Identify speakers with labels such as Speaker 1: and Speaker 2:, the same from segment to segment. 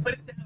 Speaker 1: Put it down.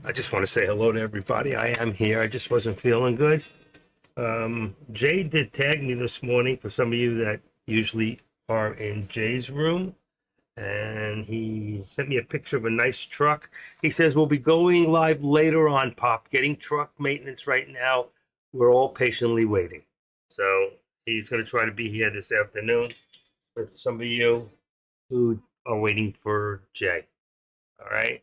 Speaker 1: I just want to say hello to everybody. I am here. I just wasn't feeling good. Jay did tag me this morning for some of you that usually are in Jay's room, and he sent me a picture of a nice truck. He says we'll be going live later on, Pop, getting truck maintenance right now. We're all patiently waiting. So he's going to try to be here this afternoon with some of you who are waiting for Jay. All right.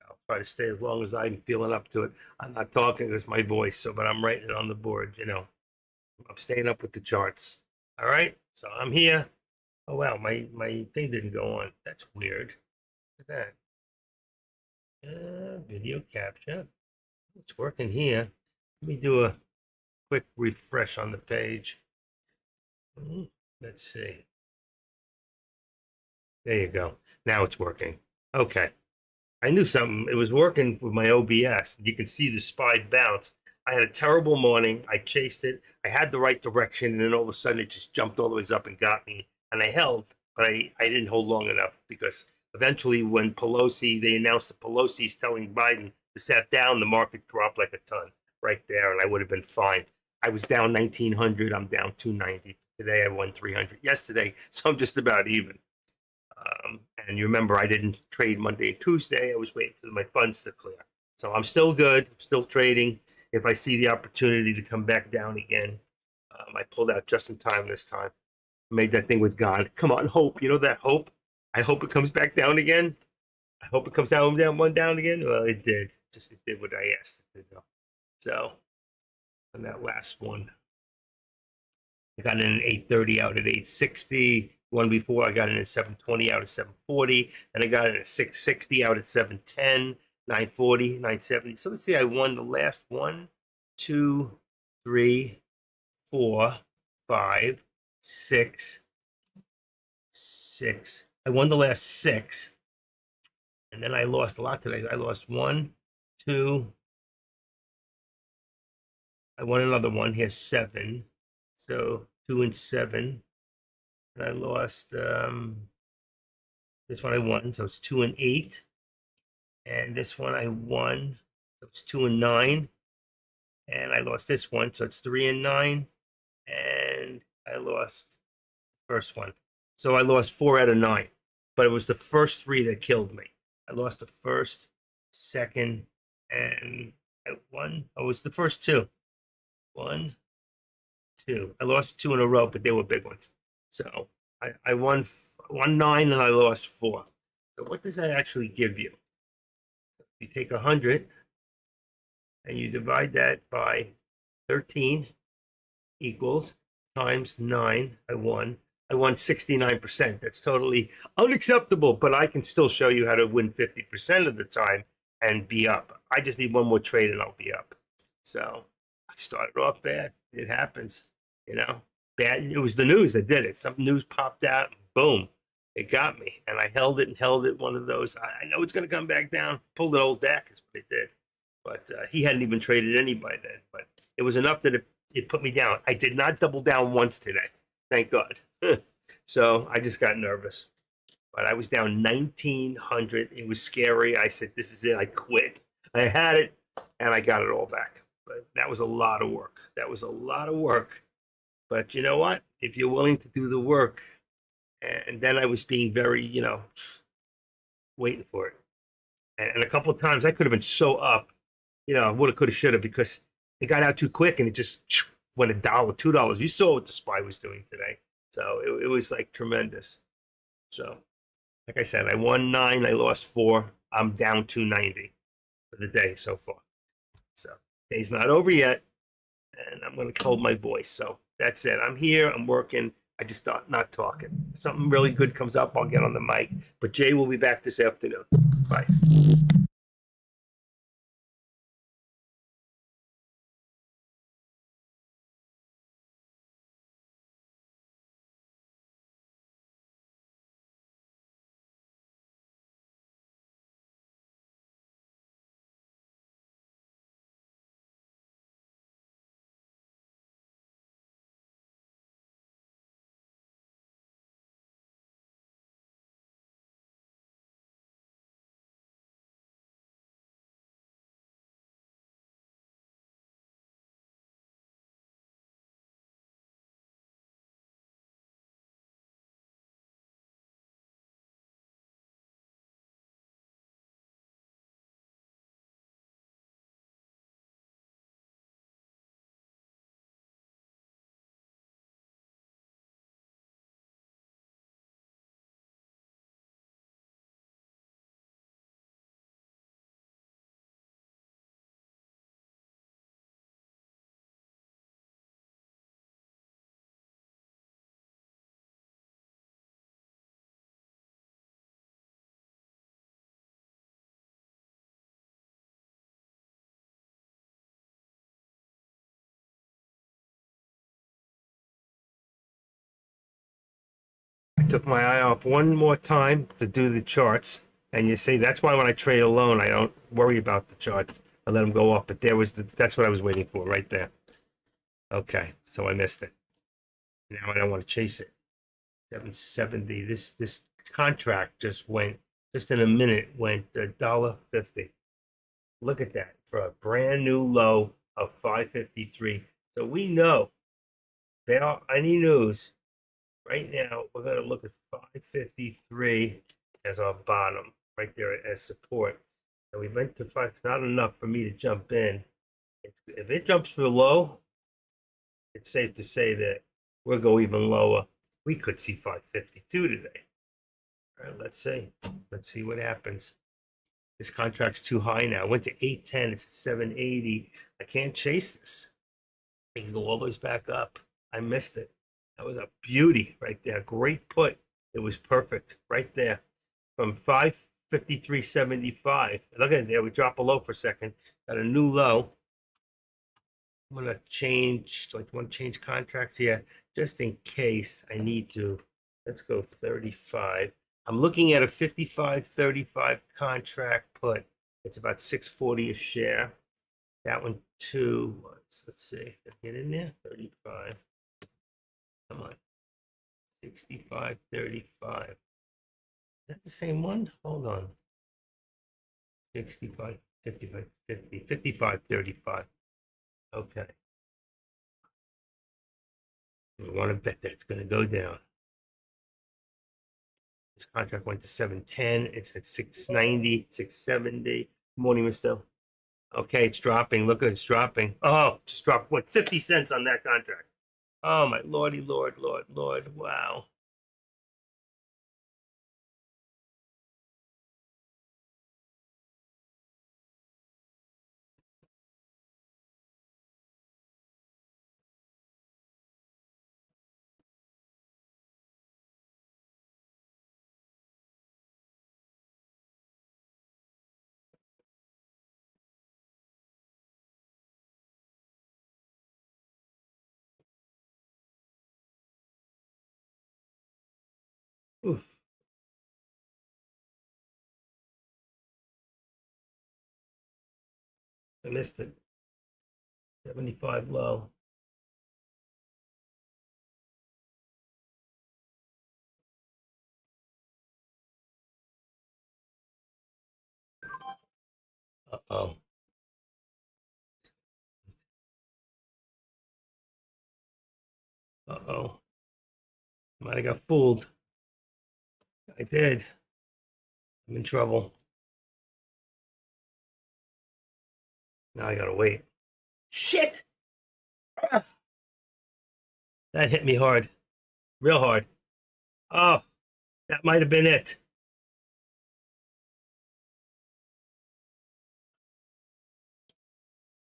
Speaker 1: I'll try to stay as long as I'm feeling up to it. I'm not talking because my voice, so but I'm writing it on the board. I'm staying up with the charts. All right, so I'm here. Oh wow, my thing didn't go on. That's weird. Look at that. Video capture. It's working here. Let me do a quick refresh on the page. Let's see. There you go. Now it's working. Okay. I knew something. It was working with my OBS. You can see the spy bounce. I had a terrible morning. I chased it. I had the right direction, and then all of a sudden it just jumped all the way up and got me. And I held, but I didn't hold long enough because eventually, when they announced that Pelosi's telling Biden to step down, the market dropped like a ton right there, and I would have been fine. I was down 1,900. I'm down 290. Today I won 300. Yesterday, so I'm just about even. And you remember, I didn't trade Monday and Tuesday. I was waiting for my funds to clear. So I'm still good, still trading. If I see the opportunity to come back down again, I pulled out just in time this time. Made that thing with God. Come on, hope. You know that hope? I hope it comes back down again. I hope it comes down again. Well, it did. Just it did what I asked it to do. So on that last one, I got in at 830, out at 860. One before I got in at 720, out at 740. Then I got in at 660, out at 710, 940, 970. So let's see, I won the last one, two, three, four, five, six, six. I won the last six. And then I lost a lot today. I lost one, two. I won another one. Here's seven. So 2 and 7. And I lost this one I won, so it's 2 and 8. And this one I won, so it's 2 and 9. And I lost this one, so it's 3 and 9. And I lost the first one. So I lost 4 out of 9. But it was the first three that killed me. I lost the first, second, and I won. Oh, it's the first two. One, two. I lost two in a row, but they were big ones. So I won 9 and I lost 4. So what does that actually give you? You take 100 and you divide that by 13 equals times 9. I won. I won 69%. That's totally unacceptable, but I can still show you how to win 50% of the time and be up. I just need one more trade and I'll be up. So I started off bad. It happens, you know. Bad. It was the news that did it. Some news popped out. Boom. It got me. And I held it and held it. One of those. I know it's going to come back down. Pulled an old deck is what it did. But he hadn't even traded anybody then. But it was enough that it put me down. I did not double down once today. Thank God. So I just got nervous. But I was down 1,900. It was scary. I said, this is it. I quit. I had it and I got it all back. But that was a lot of work. That was a lot of work. But you know what? If you're willing to do the work, and then I was being very, waiting for it. And a couple of times I could have been so up, woulda, coulda, shoulda, because it got out too quick and it just went $1, $2. You saw what the spy was doing today. So it was like tremendous. So, like I said, I won 9, I lost 4. I'm down 290 for the day so far. So, day's not over yet, and I'm going to hold my voice. So, that's it. I'm here, I'm working. I just not talking. If something really good comes up, I'll get on the mic. But Jay will be back this afternoon. Bye. took my eye off one more time to do the charts. And you see, that's why when I trade alone, I don't worry about the charts. I let them go up. But that's what I was waiting for right there. Okay, so I missed it. Now I don't want to chase it. 770. This contract just in a minute went $1.50. Look at that for a brand new low of 553. So we know there are any news right now. We're going to look at 553 as our bottom right there as support. And we went to five. Not enough for me to jump in. If it jumps below, it's safe to say that we'll go even lower. We could see 552 today. All right, let's see. Let's see what happens. This contract's too high now. Went to 810. It's at 780. I can't chase this. I can go all those back up. I missed it. That was a beauty right there. Great put. It was perfect right there. From 553.75. Look at it there. We drop below for a second. Got a new low. I'm gonna change. Do I want to change contracts here? Just in case I need to. Let's go 35. I'm looking at a 55.35 contract put. It's about 640 a share. That one too. Let's see. Get in there. 35. Come on. 65.35. Is that the same one? Hold on. 65, 55, 50, 55.35. Okay. We want to bet that it's going to go down. This contract went to 710. It's at 690, 670. Morning, Mr. Okay, it's dropping. Look, it's dropping. Oh, just dropped what 50 cents on that contract. Oh my lordy, lord, lord, lord. Wow. Oof, I missed it. 75 low. Uh-oh. Uh-oh. Might have got fooled. I did. I'm in trouble. Now I gotta wait. Shit! Ah, that hit me hard. Real hard. Oh, that might have been it.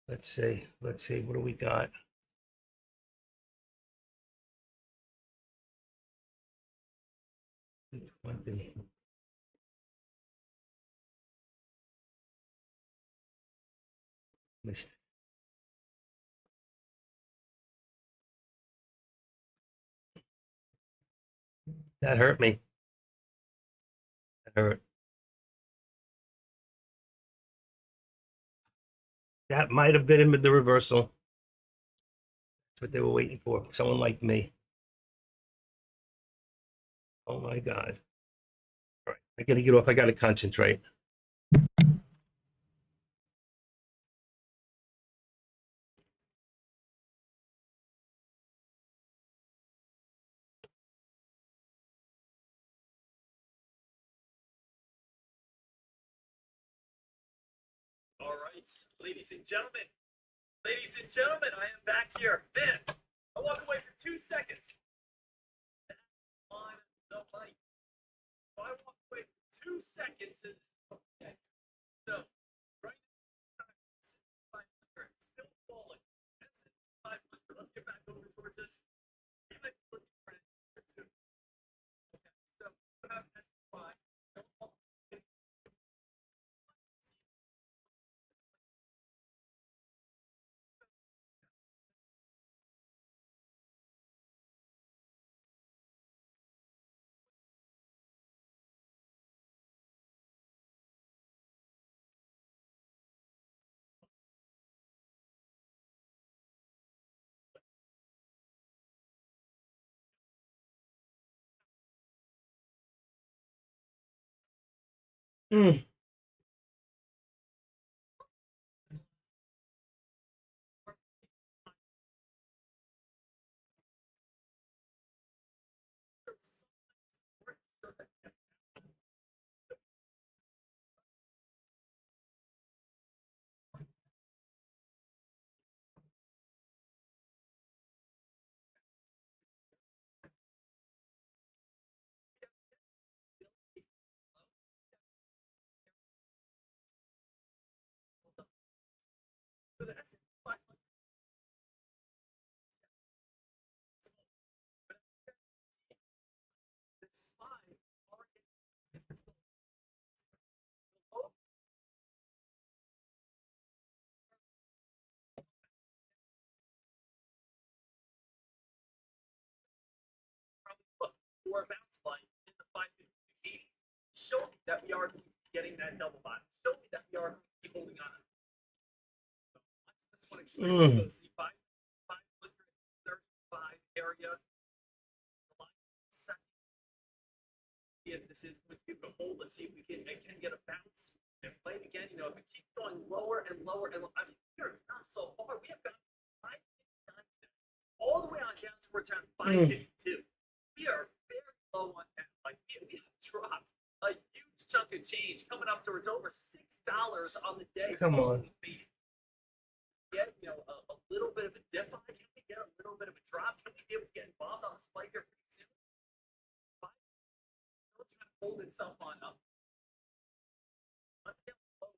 Speaker 1: Let's see. Let's see. What do we got? Missed it. That hurt me. That hurt. That might have been the reversal. That's what they were waiting for. Someone like me. Oh my God. All right. I gotta get off. I gotta concentrate.
Speaker 2: All right, ladies and gentlemen, I am back here. Man, I walked away for 2 seconds on the mic. So I walked away for 2 seconds and okay. So right now, 500 still falling. That's 500. Let's get back over towards us. We might be looking for it soon. Okay, so we have S5.
Speaker 1: Mm.
Speaker 2: So the S&P 500 the SPY market is below probably look for a bounce line in the 552 show me that we are going to be getting that double bottom. Show me that we are going to be holding on. So watch this one extremely
Speaker 1: Mm.
Speaker 2: closely. 535 area. The line second. If this is going to be able to hold, let's see if we can get a bounce and play it again. You know, if it keeps going lower and lower and lower, I mean, we are down so far. We have got 559 all the way on down towards around 552. We are very low on that. Like we have dropped a huge chunk of change, coming up towards over $6 on the day.
Speaker 1: Come on.
Speaker 2: Get a little bit of a dip on it. Can we get a little bit of a drop? Can we be able to get involved on this play here pretty soon? Still trying to hold itself on up. Let's get low.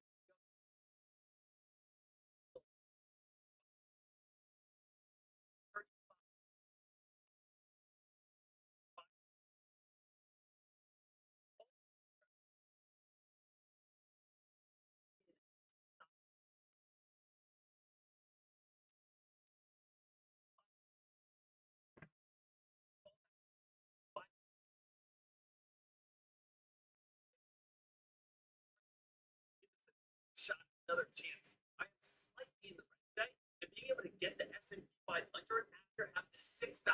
Speaker 2: Shot another chance. I am slightly in the red today, and being able to get the S&P 500 after having the $6.50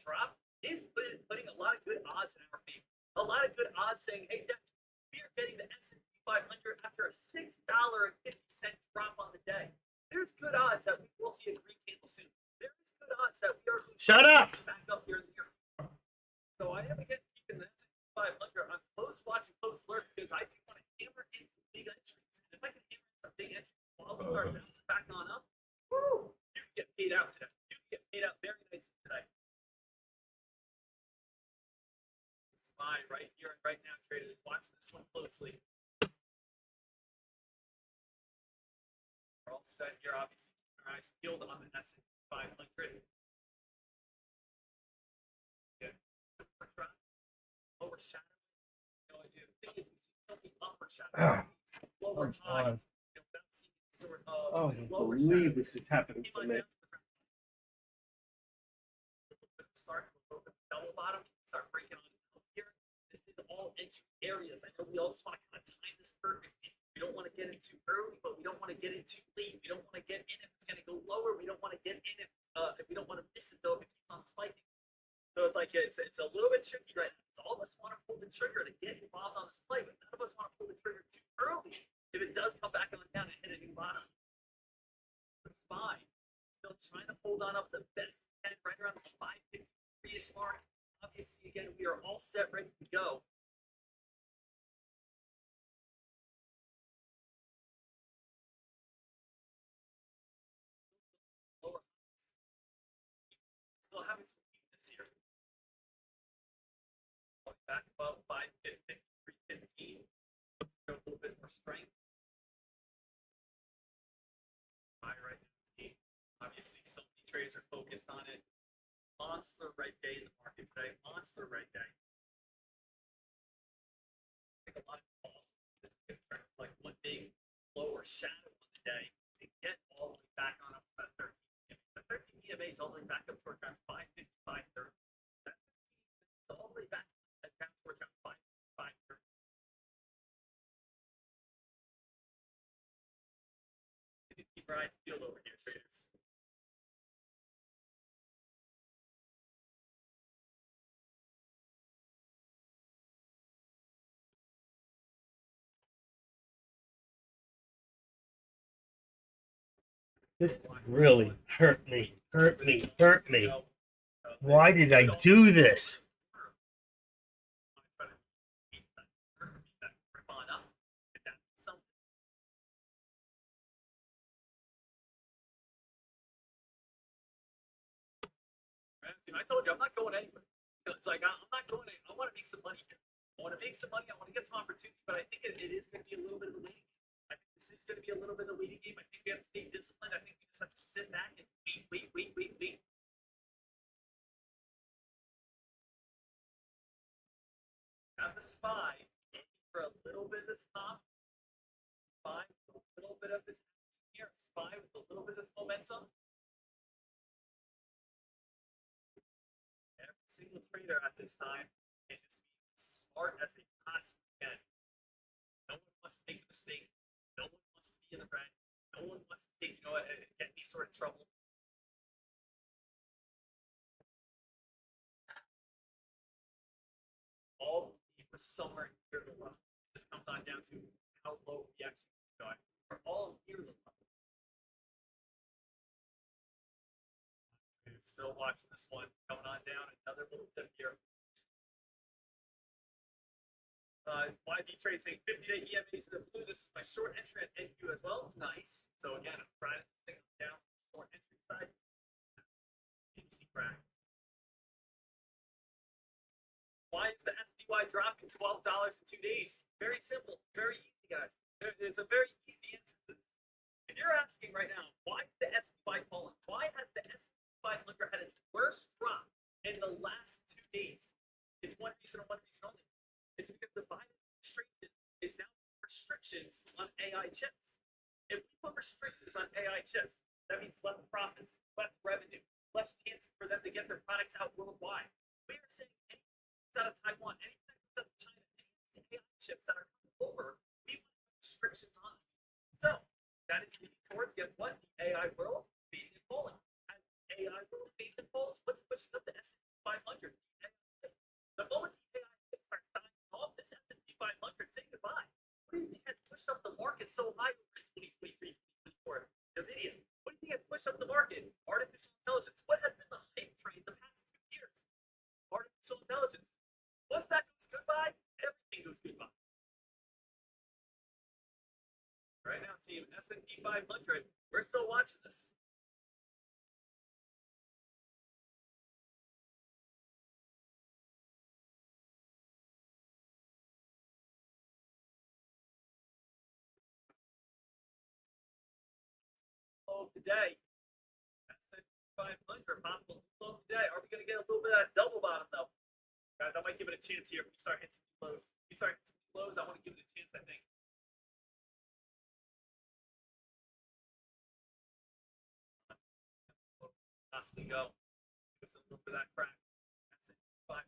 Speaker 2: drop is putting a lot of good odds in our favor. A lot of good odds saying, hey, Dad, we are getting the S&P 500 after a $6.50 drop on the day. There's good odds that we will see a green candle soon. There is good odds that we are going to
Speaker 1: Shut up!
Speaker 2: back up here in the near future. So I am again keeping the S&P 500 on close watch and close alert because I do want to hammer in some big entries. And if I can hammer in some big entries while we start bouncing back on up, woo, you can get paid out today. You can get paid out very nicely today. SPY right here and right now, traders. Watch this one closely. We're all set here, obviously. Keeping our eyes peeled on the S&P 500. Good. Lower shadow. No idea. The thing is, we see something upper shadow. Lower highs. You know, bouncing sort of
Speaker 1: Oh, I
Speaker 2: lower
Speaker 1: can't believe
Speaker 2: shadow.
Speaker 1: this is happening to me.
Speaker 2: Starts with a little bit of double bottom, start breaking on here. This is all entry areas. I know we all just want to kind of time this perfectly. We don't want to get in too early, but we don't want to get in too late. We don't want to get in if it's going to go lower. We don't want to get in if we don't want to miss it though if it keeps on spiking. So it's like it's a little bit tricky right now. All of us want to pull the trigger to get involved on this play, but none of us want to pull the trigger too early if it does come back on down and hit a new bottom. The SPY still trying to hold on up the best 10 right around this 553-ish mark. Obviously, again, we are all set, ready to go. Lower highs. Still having some weakness here. Going back above 550, 315. Show a little bit more strength. High right now. Obviously, so many traders are focused on it. Monster red day in the market today. Monster red day. I think a lot of calls. This is going to turn into like one big lower shadow on the day to get all the way back on up to that 13 EMA. That 13 EMA is all the way back up towards around 550, 530. That 13 is all the way back down towards around 530. Keep your eyes peeled over here, traders.
Speaker 1: This really hurt me. Hurt me. Hurt me. Why did I do this?
Speaker 2: I told you I'm not going anywhere. It's like I'm not going. I want to make some money. I want to make some money. I want to get some opportunity. But I think it is going to be a little bit of a waiting game. I think this is going to be a little bit of a waiting game. I think we have to stay disciplined. I think we just have to sit back and wait. Have the spy for a little bit of this pop. Spy with a little bit of this here. Spy with a little bit of this momentum. Every single trader at this time is just being as smart as they possibly can. No one wants to make a mistake. No one wants to be in the red. No one wants to take, get any sort of trouble. All for somewhere near the level. This comes on down to how low we actually go. We're all near the level. Still watching this one coming on down. Another little dip here. YB trade saying 50-day EMAs to the blue. This is my short entry at NQ as well. Nice. So again, I'm riding this thing down short entry side. ABC crack. Why is the SPY dropping $12 in 2 days? Very simple, very easy, guys. It's a very easy answer to this. If you're asking right now, why is the SPY falling? Why has the SPY 500 had its worst drop in the last 2 days? It's one reason and one reason only. It's because the Biden administration is now restrictions on AI chips. If we put restrictions on AI chips, that means less profits, less revenue, less chance for them to get their products out worldwide. We are saying anything out of Taiwan, anything that comes out of China, any of these AI chips that are coming over, we want to put restrictions on. So that is leading towards, guess what? The AI world fading and falling. As the AI world fades and falls, what's pushing up the S&P 500? The moment the AI starts dying off this S&P 500, say goodbye. What do you think has pushed up the market so high over in 2023, 2024? NVIDIA. What do you think has pushed up the market? Artificial intelligence. What has been the hype train the past 2 years? Artificial intelligence. Once that goes goodbye, everything goes goodbye. Right now, team S&P 500, we're still watching this. Low today. S&P 500, possible low today. Are we going to get a little bit of that double bottom though? Guys, I might give it a chance here if we start hitting some lows. If we start hitting some lows, I want to give it a chance, I think. Possibly go. Give us a little bit of that crack. S&P 500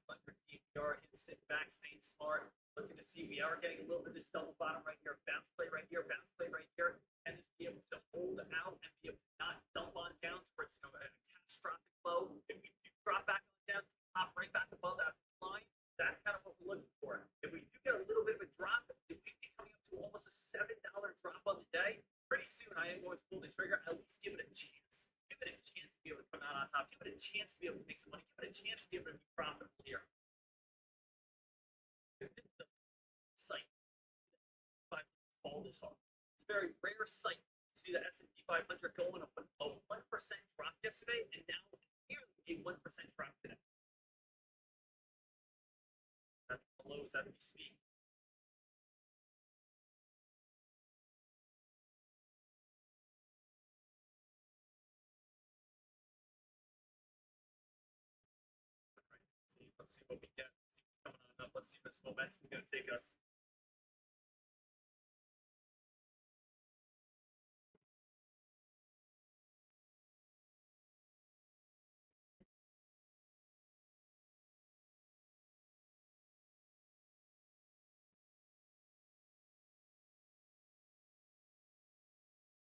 Speaker 2: team. We are sitting back, staying smart, looking to see. We are getting a little bit of this double bottom right here, bounce play right here, bounce play right here, and just be able to hold out and be able to not dump on down towards a catastrophic low. If we do drop back on down, pop right back above that line, that's kind of what we're looking for. If we do get a little bit of a drop, if we be coming up to almost a $7 drop on the day, pretty soon I am going to pull the trigger, at least give it a chance. Give it a chance to be able to come out on top. Give it a chance to be able to make some money. Give it a chance to be able to be profitable here. Because this is the sight. Fall this hard. It's a very rare sight to see the S&P 500 going up a 1% drop yesterday, and now nearly a 1% drop today. That's the lows as we speak. Let's see what we get. Let's see what's coming on up. Let's see where this momentum is going to take us.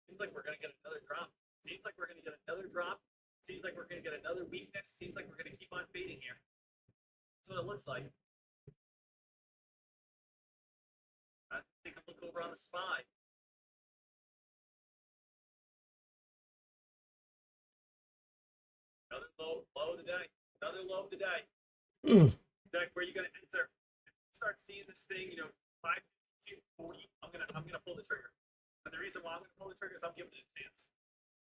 Speaker 2: Seems like we're going to get another drop. Seems like we're going to get another drop. Seems like we're going to get another weakness. Seems like we're going to keep on fading here. That's what it looks like. Let's take a look over on the SPY. low of the day. Another low of the day.
Speaker 1: Mm.
Speaker 2: Deck, where you gonna enter? Start seeing this thing, 5-2-40. I'm gonna pull the trigger. And the reason why I'm gonna pull the trigger is I'm giving it a chance.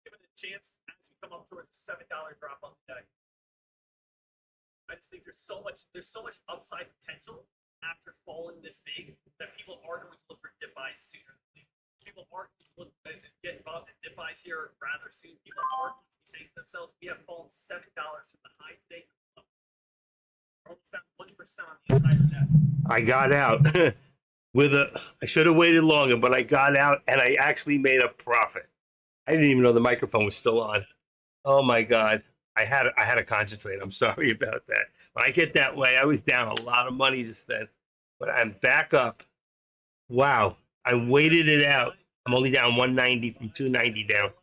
Speaker 2: Giving it a chance as we come up towards a $7 drop on the day. I just think there's so much upside potential after falling this big that people are going to look for dip buys sooner. People are going to look get involved in dip buys here rather soon. People are going to be saying to themselves, "We have fallen $7 from the high today to the low. We're almost down 1% on the entire net."
Speaker 1: I got out I should have waited longer, but I got out and I actually made a profit. I didn't even know the microphone was still on. Oh my God. I had to concentrate. I'm sorry about that. When I get that way, I was down a lot of money just then, but I'm back up. Wow. I waited it out. I'm only down 190 from 290 down.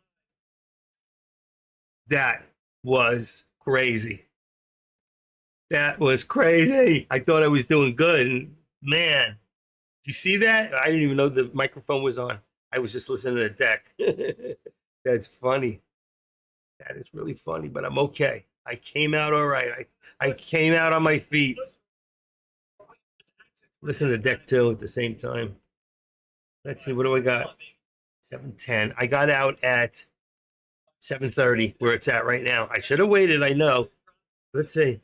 Speaker 1: That was crazy. That was crazy. I thought I was doing good. And man, you see that? I didn't even know the microphone was on. I was just listening to the deck. That's funny. That is really funny, but I'm okay. I came out all right. I came out on my feet. Listen to the deck too at the same time. Let's see, what do I got? 7:10. I got out at 7:30, where it's at right now. I should have waited, I know. Let's see.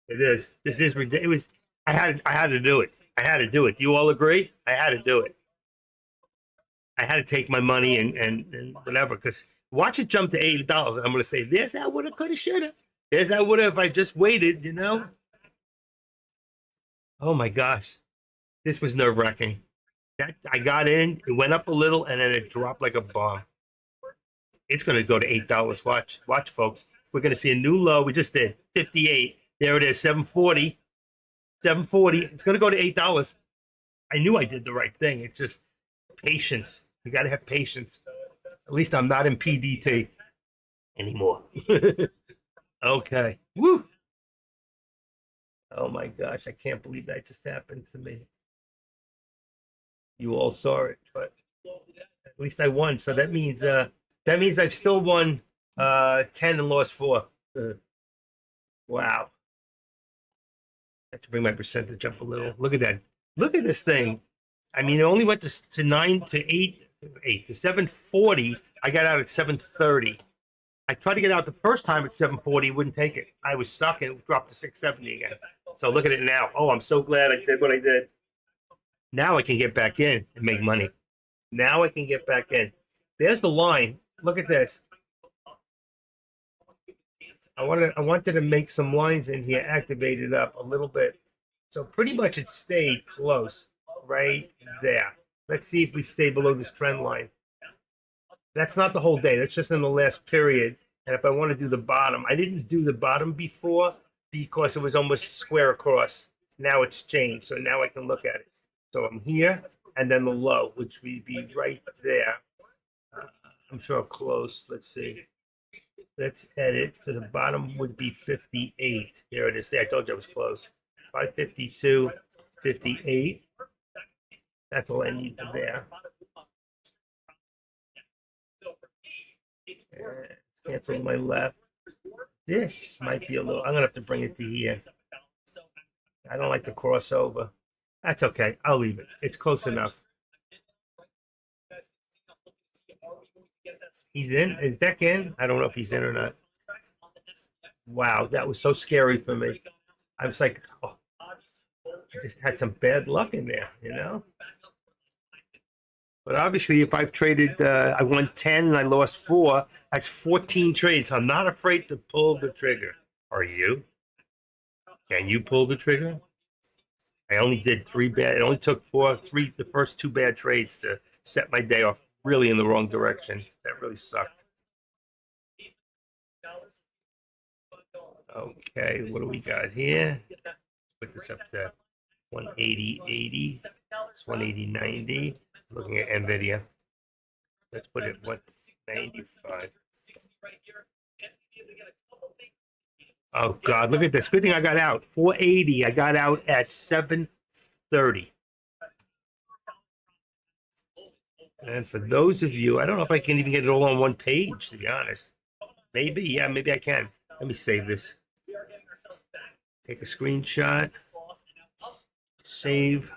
Speaker 1: It is. This is ridiculous. I had to do it. I had to do it. Do you all agree? I had to do it. I had to take my money and whatever, because watch it jump to $80. I'm going to say, there's that woulda, coulda, shoulda. There's that woulda if I just waited, Oh my gosh. This was nerve wracking. I got in, it went up a little, and then it dropped like a bomb. It's going to go to $8. Watch, folks. We're going to see a new low. We just did 58. There it is, 740. 740. It's going to go to $8. I knew I did the right thing. It's just patience. You got to have patience. At least I'm not in PDT anymore. Okay. Woo. Oh my gosh, I can't believe that just happened to me. You all saw it, but at least I won. So that means I've still won 10 and lost 4. Wow. I have to bring my percentage up a little. Look at that. Look at this thing. I mean, it only went to 9 to 8 to 740. I got out at 730. I tried to get out the first time at 740, wouldn't take it. I was stuck and it dropped to 670 again. So look at it now. Oh, I'm so glad I did what I did. Now I can get back in and make money. Now I can get back in. There's the line. Look at this. I wanted to make some lines in here, activate it up a little bit. So pretty much it stayed close right there. Let's see if we stay below this trend line. That's not the whole day. That's just in the last period. And if I want to do the bottom, I didn't do the bottom before because it was almost square across. Now it's changed. So now I can look at it. So I'm here and then the low, which would be right there. I'm sure close. Let's see. Let's edit. So the bottom would be 58. There it is. See, I told you I was close. 552, 58. That's all I need to there. Cancel my left. This might be a little. I'm gonna have to bring it to here. I don't like the crossover. That's okay. I'll leave it. It's close enough. He's in. Is Deck in? I don't know if he's in or not. Wow, that was so scary for me. I was like, oh, I just had some bad luck in there, But obviously, if I've traded, I won 10 and I lost 4. That's 14 trades. I'm not afraid to pull the trigger. Are you? Can you pull the trigger? I only did 3 bad. It only took the first 2 bad trades to set my day off really in the wrong direction. That really sucked. Okay, what do we got here? Put this up to 180.80. It's 180.90. Looking at NVIDIA. Let's put it 195. Oh God, look at this. Good thing I got out. 480. I got out at 730. And for those of you, I don't know if I can even get it all on one page, to be honest. Maybe, yeah, maybe I can. Let me save this.
Speaker 2: We are getting ourselves back.
Speaker 1: Take a screenshot.
Speaker 2: This loss and now up.
Speaker 1: Save.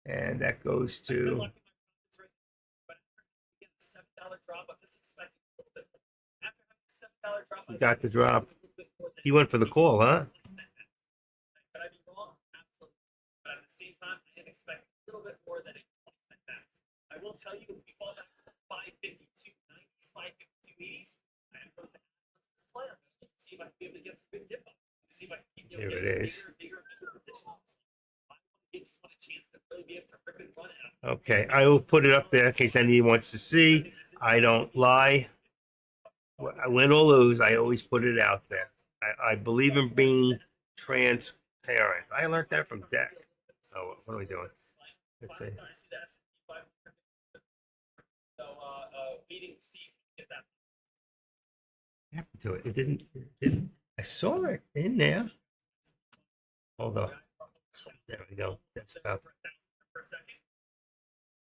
Speaker 1: And that goes
Speaker 2: Good
Speaker 1: to.
Speaker 2: luck in my profits right now. But after getting a $7 drop, I'm just expecting a little bit more. After having a $7 drop,
Speaker 1: You got the drop.
Speaker 2: a little bit more than
Speaker 1: He went for the call, huh?
Speaker 2: Could I be wrong? Absolutely. But at the same time, I am expecting a little bit more than a 20-cent max. I will tell you, if we fall back to the 552.90s, 552.80s, I am going to have this plan. I'm going to see if I can be able to get some good dip up. See if I can
Speaker 1: Here
Speaker 2: get
Speaker 1: it is.
Speaker 2: bigger position on this one. I want to give this one a chance to really be able to rip and run it.
Speaker 1: Okay, I will put it up there in case anyone wants to see. I don't lie. I win or lose, I always put it out there. I believe in being transparent. I learned that from Deck. Oh, what are we doing? Let's see.
Speaker 2: So, waiting to see if we get that.
Speaker 1: Happened to it. It didn't. I saw it in there. Hold on. There we go. That's about.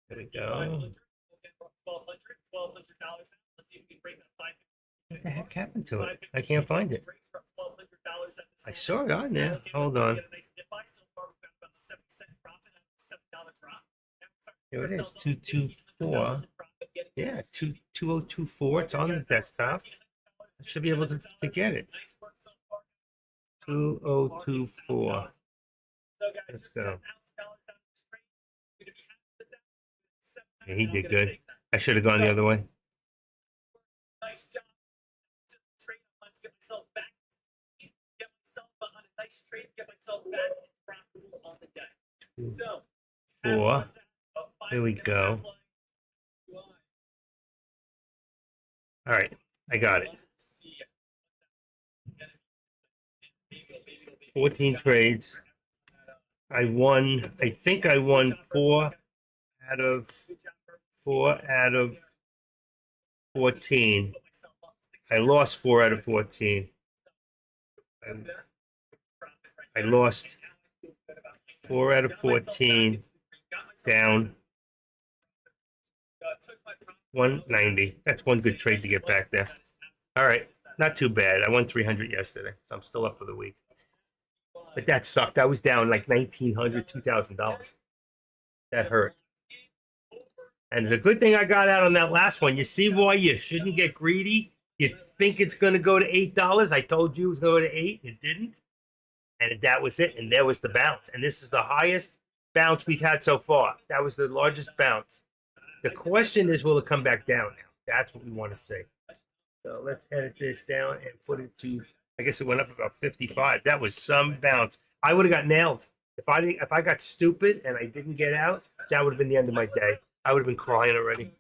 Speaker 1: There we go.
Speaker 2: $1,200 now. Let's see if we can break that 550.
Speaker 1: What the heck happened to it? I can't find it. I saw it on there. Hold on. Here it is. 224. Yeah, 2024. It's on the desktop. I should be able to get it. 2024. Let's go. Yeah, he did good. I should have gone the other way.
Speaker 2: Nice job. Just trade. Let's get myself back. Get myself on a nice trade. Get myself back profitable on the day. So,
Speaker 1: 4. Here we go. All right, I got it. 14 trades. I won. I think I won 4 out of 14. I lost 4 out of 14. I lost 4 out of 14. Down 190. That's one good trade to get back there. All right, not too bad. I won 300 yesterday, so I'm still up for the week. But that sucked. I was down like $1,900, $2,000. That hurt. And the good thing I got out on that last one, you see why you shouldn't get greedy? You think it's going to go to $8. I told you it was going to go to 8. It didn't. And that was it. And there was the bounce. And this is the highest bounce we've had so far. That was the largest bounce. The question is, will it come back down now? That's what we want to see. So let's edit this down and put it to, I guess it went up about 55. That was some bounce. I would have got nailed. If I got stupid and I didn't get out, that would have been the end of my day. I would have been crying already.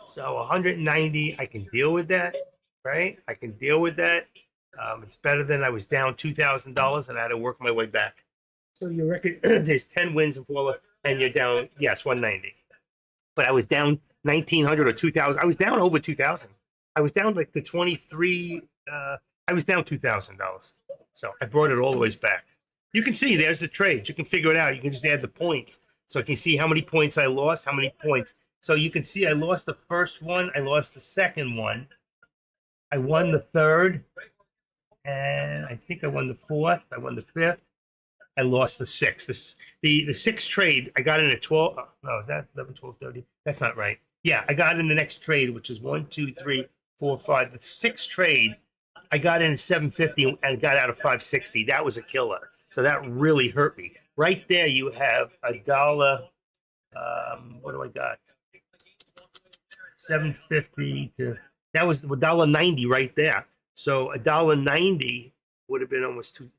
Speaker 1: So 190, I can deal with that, right? I can deal with that. It's better than I was down $2,000 and I had to work my way back. So your record there's 10 wins and 4, and you're down, yes, 190. But I was down 1,900 or 2,000. I was down over 2,000. I was down like the 23. I was down $2,000. So I brought it all the ways back. You can see there's the trade. You can figure it out. You can just add the points. So you can see how many points I lost, how many points. So you can see I lost the first one. I lost the second one. I won the third. And I think I won the fourth. I won the fifth. I lost the sixth. The sixth trade, I got in at 12. Oh, no, is that 11, 12, 30? That's not right. Yeah, I got in the next trade, which is 1, 2, 3, 4, 5. The sixth trade, I got in at 750 and got out of 560. That was a killer. So that really hurt me. Right there, you have a dollar. What do I got? 750 to that was $1.90 right there. So $1.90 would have been almost two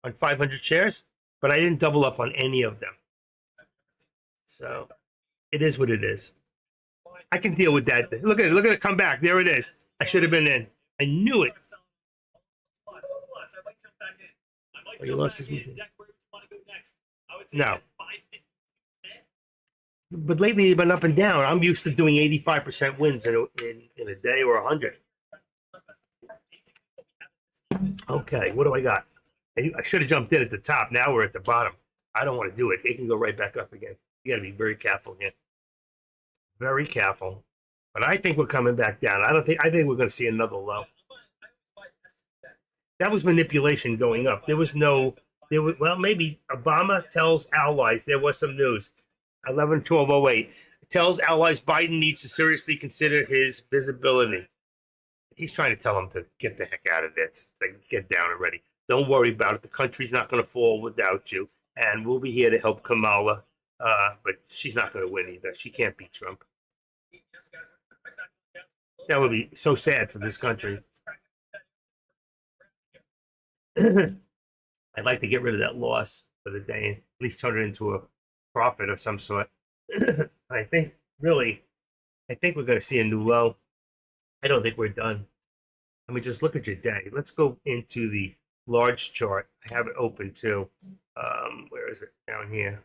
Speaker 1: on 500 shares, but I didn't double up on any of them. So it is what it is. I can deal with that. Look at it. Look at it come back. There it is. I should have been in. I knew it. Oh, you lost this movie. No. But lately, you've been up and down. I'm used to doing 85% wins in a day or 100. Okay, what do I got? I should have jumped in at the top. Now we're at the bottom. I don't want to do it. It can go right back up again. You got to be very careful here. Very careful. But I think we're coming back down. I think we're going to see another low. That was manipulation going up. There was, well, maybe Obama tells allies, there was some news. 11/12/08 tells allies Biden needs to seriously consider his visibility. He's trying to tell them to get the heck out of this. Like, get down already. Don't worry about it. The country's not going to fall without you. And we'll be here to help Kamala. But she's not going to win either. She can't beat Trump. That would be so sad for this country. I'd like to get rid of that loss for the day and at least turn it into a profit of some sort. I think, really, I think we're going to see a new low. I don't think we're done. I mean, just look at your day. Let's go into the large chart. I have it open too. Where is it? Down here.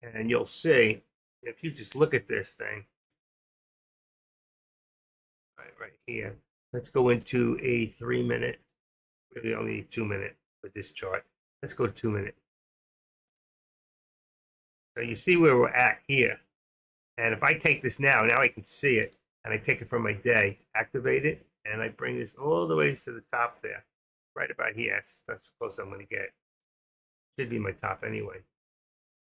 Speaker 1: And you'll see, if you just look at this thing, right here. Let's go into a 3-minute, really only 2-minute with this chart. Let's go 2-minute. So you see where we're at here. And if I take this now I can see it. And I take it from my day, activate it, and I bring this all the way to the top there. Right about here. That's close I'm going to get. Should be my top anyway.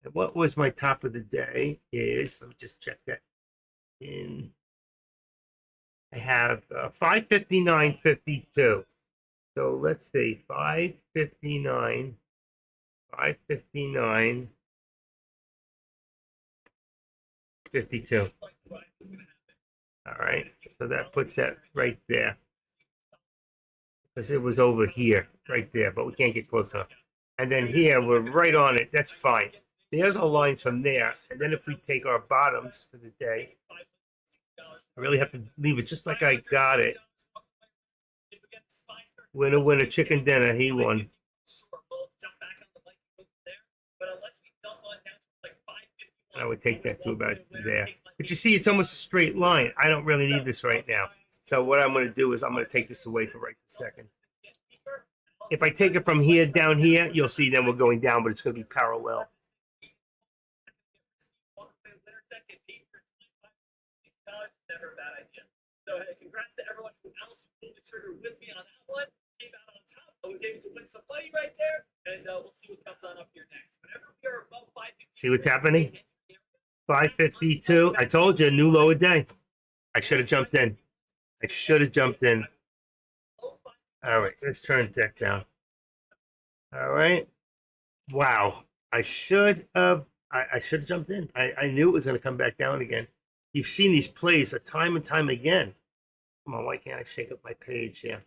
Speaker 1: And what was my top of the day is, let me just check that in. I have 559.52. So let's see, 559, 559.52. All right, so that puts that right there. Because it was over here, right there, but we can't get close enough. And then here, we're right on it. That's fine. There's our lines from there. And then if we take our bottoms for the day, I really have to leave it just like I got it. Winner, chicken dinner. He won. I would take that to about there. But you see, it's almost a straight line. I don't really need this right now. So what I'm going to do is I'm going to take this away for right this second. If I take it from here down here, you'll see then we're going down, but it's going to be parallel. Never a bad idea. So hey, congrats to everyone else who pulled the trigger with me on that one. Came out on top. I was able to win some money right there, and we'll see what comes on up here next. Whenever we are above 550, see what's happening? 552. I told you, new lower day. I should have jumped in. I should have jumped in. All right, let's turn deck down. All right. Wow. I should have jumped in. I knew it was going to come back down again. You've seen these plays a time and time again. Come on, why can't I shake up my page here?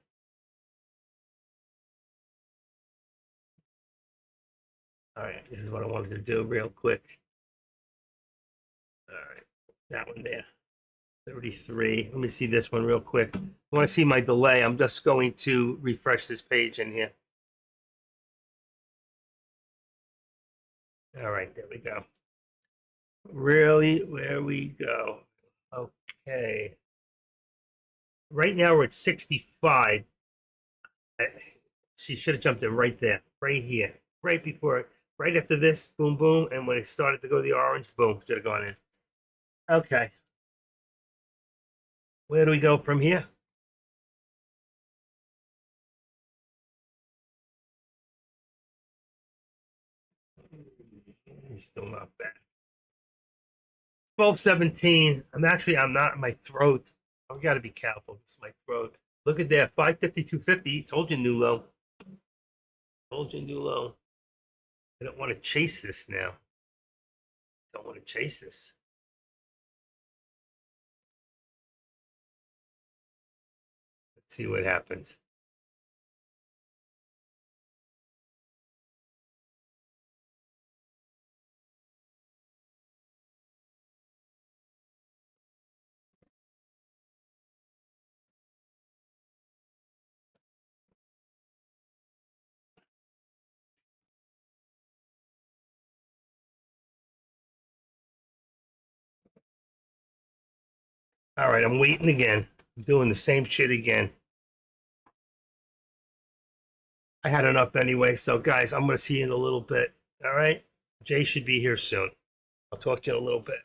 Speaker 1: All right, this is what I wanted to do real quick. All right, that one there. 33. Let me see this one real quick. I want to see my delay. I'm just going to refresh this page in here. All right, there we go. Really, where we go. Okay. Right now we're at 65. She should have jumped in right there, right here, right before, right after this, boom, boom. And when it started to go the orange, boom, should have gone in. Okay. Where do we go from here? He's still not back. 12:17. I'm not in my throat. I've got to be careful. It's my throat. Look at that. 552.50. Told you new low. Told you new low. I don't want to chase this now. Don't want to chase this. Let's see what happens. All right, I'm waiting again. I'm doing the same shit again. I had enough anyway. So, guys, I'm going to see you in a little bit. All right? Jay should be here soon. I'll talk to you in a little bit.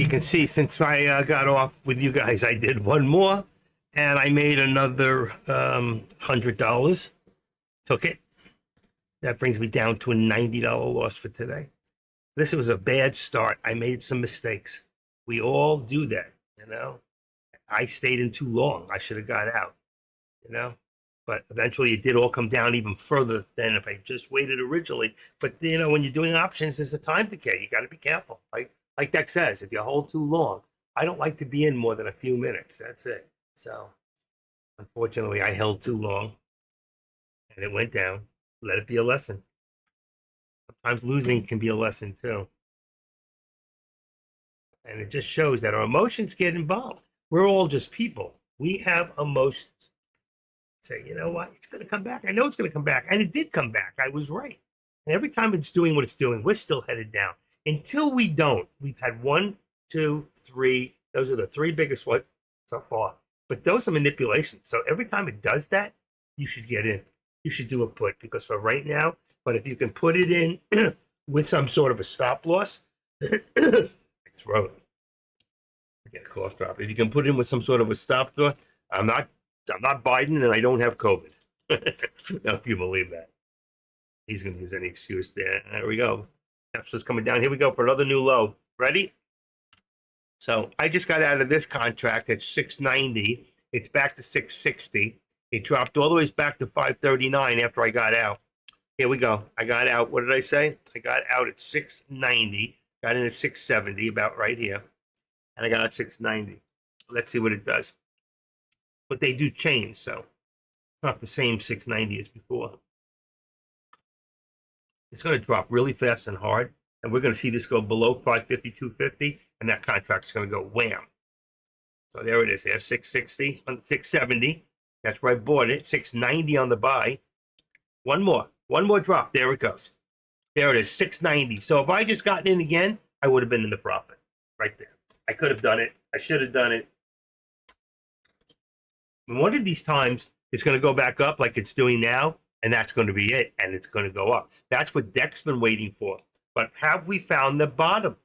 Speaker 1: you can see since I got off with you guys, I did one more, and I made another $100. Took it. That brings me down to a $90 loss for today. This was a bad start. I made some mistakes. We all do that, you know. I stayed in too long. I should have got out, you know. But eventually it did all come down even further than if I just waited originally. But, you know, when you're doing options, there's a time decay. You got to be careful. Like Deck says, if you hold too long, I don't like to be in more than a few minutes. That's it. So, unfortunately, I held too long and it went down. Let it be a lesson. Sometimes losing can be a lesson too. And it just shows that our emotions get involved. We're all just people. We have emotions. Say, you know what? It's going to come back. I know it's going to come back. And it did come back. I was right. And every time it's doing what it's doing, we're still headed down. Until we don't, we've had 1, 2, 3. Those are the 3 biggest ones so far. But those are manipulations. So every time it does that, you should get in. You should do a put because for right now, but if you can put it in with some sort of a stop loss, throat. Get a cough drop. If you can put it in with some sort of a stop loss, I'm not Biden and I don't have COVID. Now, if you believe that. He's going to use any excuse there. There we go. Tesla's coming down. Here we go for another new low. Ready? So I just got out of this contract at 690. It's back to 660. It dropped all the way back to 539 after I got out. Here we go. I got out. What did I say? I got out at 690. Got in at 670, about right here. And I got out 690. Let's see what it does. But they do change, so it's not the same 690 as before. It's going to drop really fast and hard, and we're going to see this go below 550, 250, and that contract's going to go wham. So there it is. There's 660 on 670. That's where I bought it. 690 on the buy. One more drop. There it goes. There it is, 690. So if I just gotten in again, I would have been in the profit right there. I could have done it. I should have done it. And one of these times, it's going to go back up like it's doing now, and that's going to be it, and it's going to go up. That's what Deck's been waiting for. But have we found the bottom?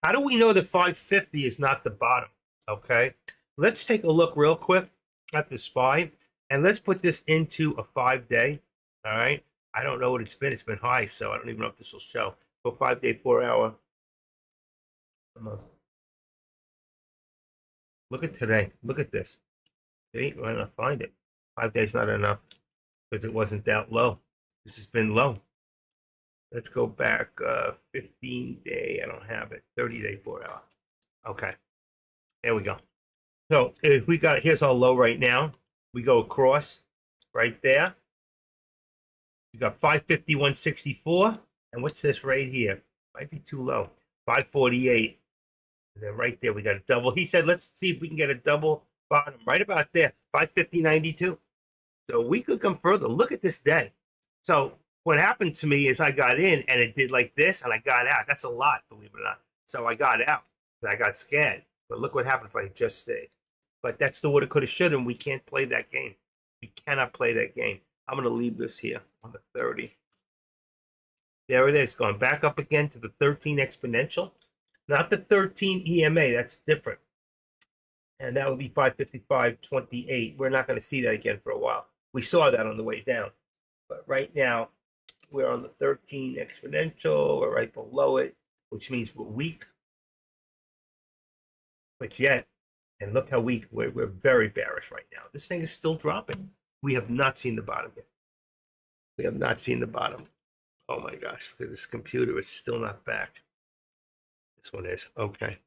Speaker 1: How do we know that 550 is not the bottom? Okay, let's take a look real quick at the SPY, and let's put this into a 5-day. All right, I don't know what it's been. It's been high, so I don't even know if this will show. For 5-day, 4-hour. Come on. Look at today. Look at this. See, why not find it? 5 days not enough because it wasn't that low. This has been low. Let's go back 15-day. I don't have it. 30-day, 4-hour. Okay. There we go. So if we got, here's our low right now. We go across right there. We got 551.64. And what's this right here? Might be too low. 548. And then right there, we got a double. He said, let's see if we can get a double bottom right about there. 550.92. So we could come further. Look at this day. So what happened to me is I got in and it did like this and I got out. That's a lot, believe it or not. So I got out and I got scared. But look what happened if I just stayed. But that's the woulda, coulda, shoulda, and we can't play that game. We cannot play that game. I'm going to leave this here on the 30. There it is, going back up again to the 13 exponential. Not the 13 EMA, that's different. And that would be 555.28. We're not going to see that again for a while. We saw that on the way down. But right now, we're on the 13 exponential. We're right below it, which means we're weak. But yet, and look how weak, we're very bearish right now. This thing is still dropping. We have not seen the bottom yet. We have not seen the bottom. Oh my gosh, look at this computer. It's still not back. This one is. Okay.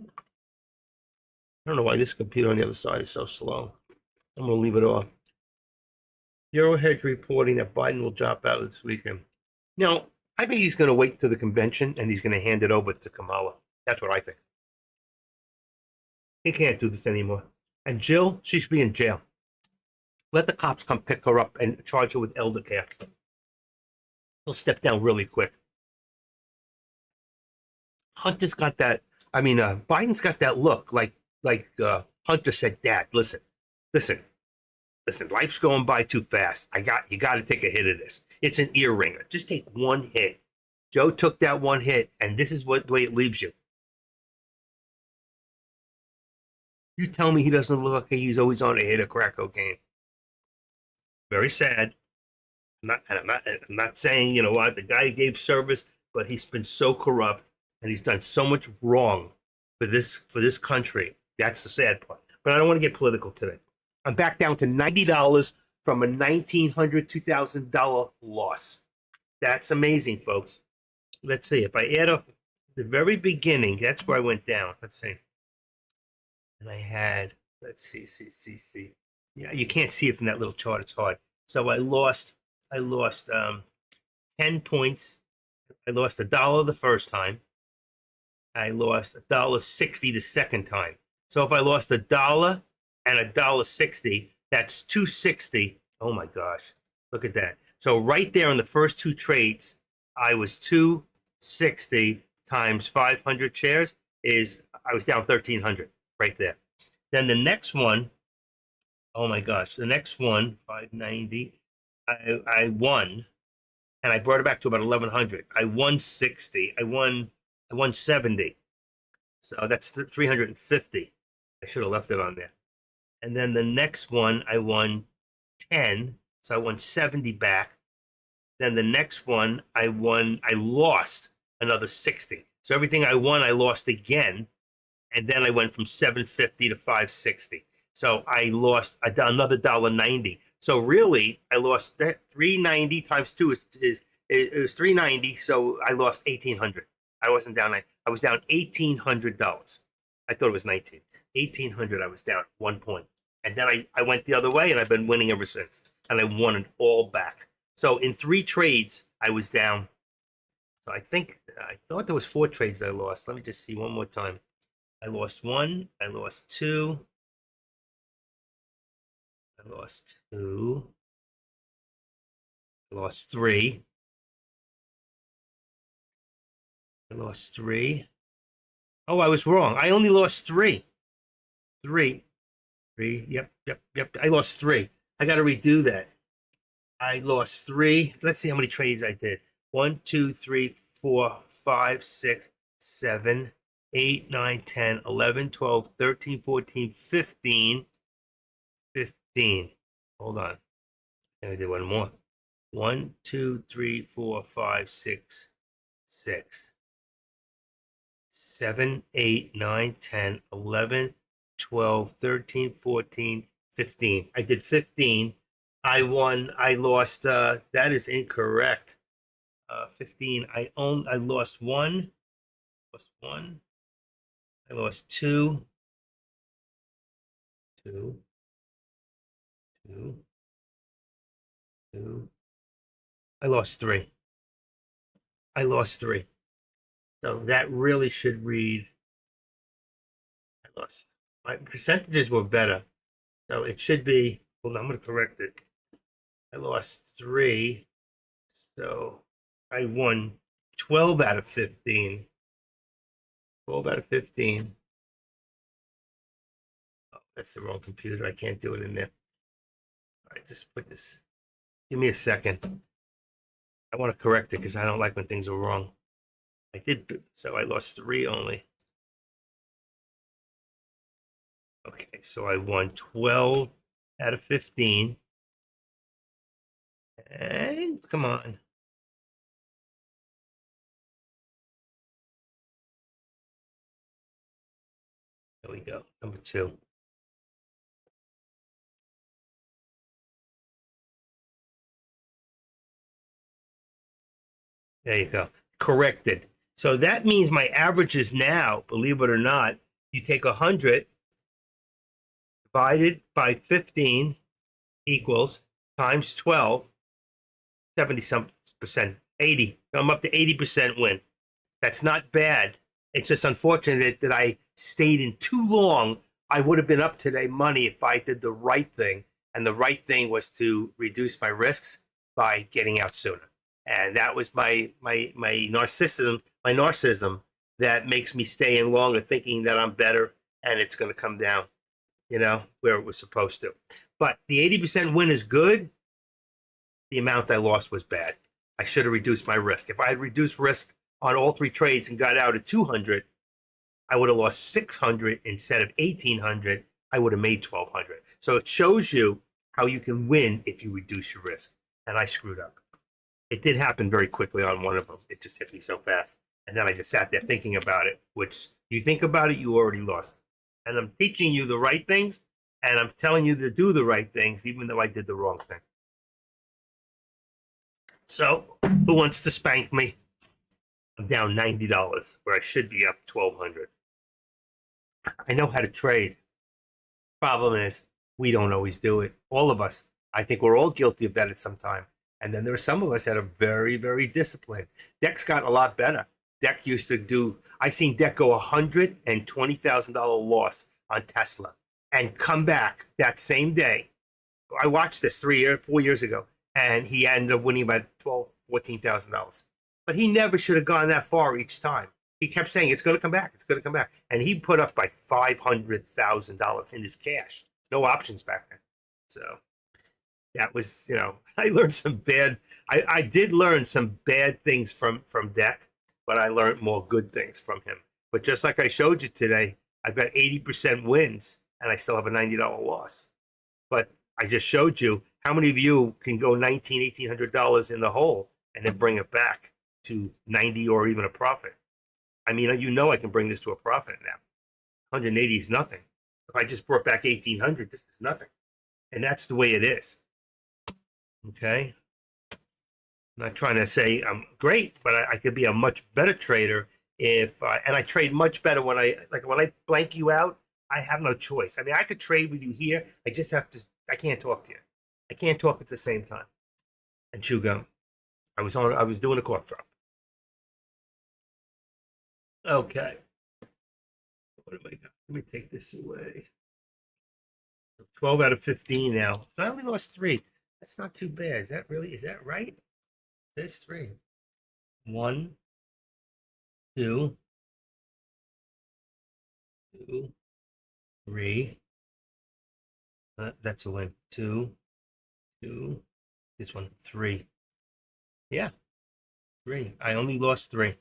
Speaker 1: I don't know why this computer on the other side is so slow. I'm going to leave it off. Zero Hedge reporting that Biden will drop out this weekend. Now, I think he's going to wait to the convention and he's going to hand it over to Kamala. That's what I think. He can't do this anymore. And Jill, she should be in jail. Let the cops come pick her up and charge her with elder care. He'll step down really quick. Hunter's got that. I mean, Biden's got that look like Hunter said, Dad, listen, life's going by too fast. You got to take a hit of this. It's an ear ringer. Just take one hit. Joe took that one hit, and this is the way it leaves you. You tell me he doesn't look like he's always on a hit of crack cocaine. Very sad. I'm not saying, you know what, the guy gave service, but he's been so corrupt and he's done so much wrong for this country. That's the sad part. But I don't want to get political today. I'm back down to $90 from a $1,900, $2,000 loss. That's amazing, folks. Let's see. If I add up the very beginning, that's where I went down. Let's see. And I had, let's see. Yeah, you can't see it from that little chart. It's hard. So I lost 10 points. I lost $1 the first time. I lost $1.60 the second time. So if I lost $1 and $1.60, that's $2.60. Oh my gosh, look at that. So right there in the first two trades, I was $2.60 times 500 shares is I was down 1,300 right there. Then the next one, oh my gosh, the next one, 590, I won, and I brought it back to about 1,100. I won 60. I won 70. So that's 350. I should have left it on there. And then the next one, I won 10. So I won 70 back. Then the next one, I lost another 60. So everything I won, I lost again. And then I went from 750 to 560. So I lost another $1.90. So really, I lost that 390 times 2 is it was 390. So I lost 1,800. I wasn't down. I was down $1,800. I thought it was 19. 1,800. I was down 1 point. And then I went the other way, and I've been winning ever since. And I won it all back. So in 3 trades, I was down. So I thought there was 4 trades I lost. Let me just see one more time. I lost 1. I lost 2. I lost 2. I lost 3. I lost 3. Oh, I was wrong. I only lost 3. 3. Yep. I lost 3. I got to redo that. I lost 3. Let's see how many trades I did. 1, 2, 3, 4, 5, 6, 7, 8, 9, 10, 11, 12, 13, 14, 15. 15. Hold on. I did one more. 1, 2, 3, 4, 5, 6, 7, 8, 9, 10, 11, 12, 13, 14, 15. I did 15. I won. I lost. That is incorrect. 15. I lost 1. Lost 1. I lost 2. 2. 2. 2. I lost 3. I lost 3. So that really should read. I lost. My percentages were better. So it should be. Hold on, I'm going to correct it. I lost 3. So I won 12 out of 15. 12 out of 15. Oh, that's the wrong computer. I can't do it in there. All right, just put this. Give me a second. I want to correct it because I don't like when things are wrong. I did, so I lost 3 only. Okay, so I won 12 out of 15. And come on. There we go. Number 2. There you go. Corrected. So that means my average is now, believe it or not, you take 100 divided by 15 equals times 12, 70 some percent, 80. I'm up to 80% win. That's not bad. It's just unfortunate that I stayed in too long. I would have been up today money if I did the right thing. And the right thing was to reduce my risks by getting out sooner. And that was my narcissism that makes me stay in longer, thinking that I'm better and it's going to come down, where it was supposed to. But the 80% win is good. The amount I lost was bad. I should have reduced my risk. If I had reduced risk on all 3 trades and got out at 200, I would have lost 600 instead of 1800. I would have made 1200. So it shows you how you can win if you reduce your risk. And I screwed up. It did happen very quickly on one of them. It just hit me so fast. And then I just sat there thinking about it, which you think about it, you already lost. And I'm teaching you the right things, and I'm telling you to do the right things, even though I did the wrong thing. So, who wants to spank me? I'm down $90, where I should be up 1200. I know how to trade. Problem is, we don't always do it. All of us. I think we're all guilty of that at some time. And then there are some of us that are very, very disciplined. Deck's gotten a lot better. Deck used to do, I seen Deck go $120,000 loss on Tesla and come back that same day. I watched this 4 years ago, and he ended up winning about $14,000. But he never should have gone that far each time. He kept saying, it's going to come back, it's going to come back. And he put up by $500,000 in his cash. No options back then. So that was, I learned some bad, I did learn some bad things from Deck, but I learned more good things from him. But just like I showed you today, I've got 80% wins, and I still have a $90 loss. But I just showed you how many of you can go $1,800 in the hole and then bring it back to 90 or even a profit. I mean, I can bring this to a profit now. 180 is nothing. If I just brought back 1,800, this is nothing. And that's the way it is. Okay? I'm not trying to say I'm great, but I could be a much better trader and I trade much better when I blank you out. I have no choice. I mean, I could trade with you here. I just have to. I can't talk to you. I can't talk at the same time and chew gum. I was doing a cough drop. Okay. What have I got? Let me take this away. 12 out of 15 now. So I only lost 3. That's not too bad. Is that right? There's 3. 1, 2, 2, 3. That's a win. 2, 2. This one, 3. Yeah, 3. I only lost 3.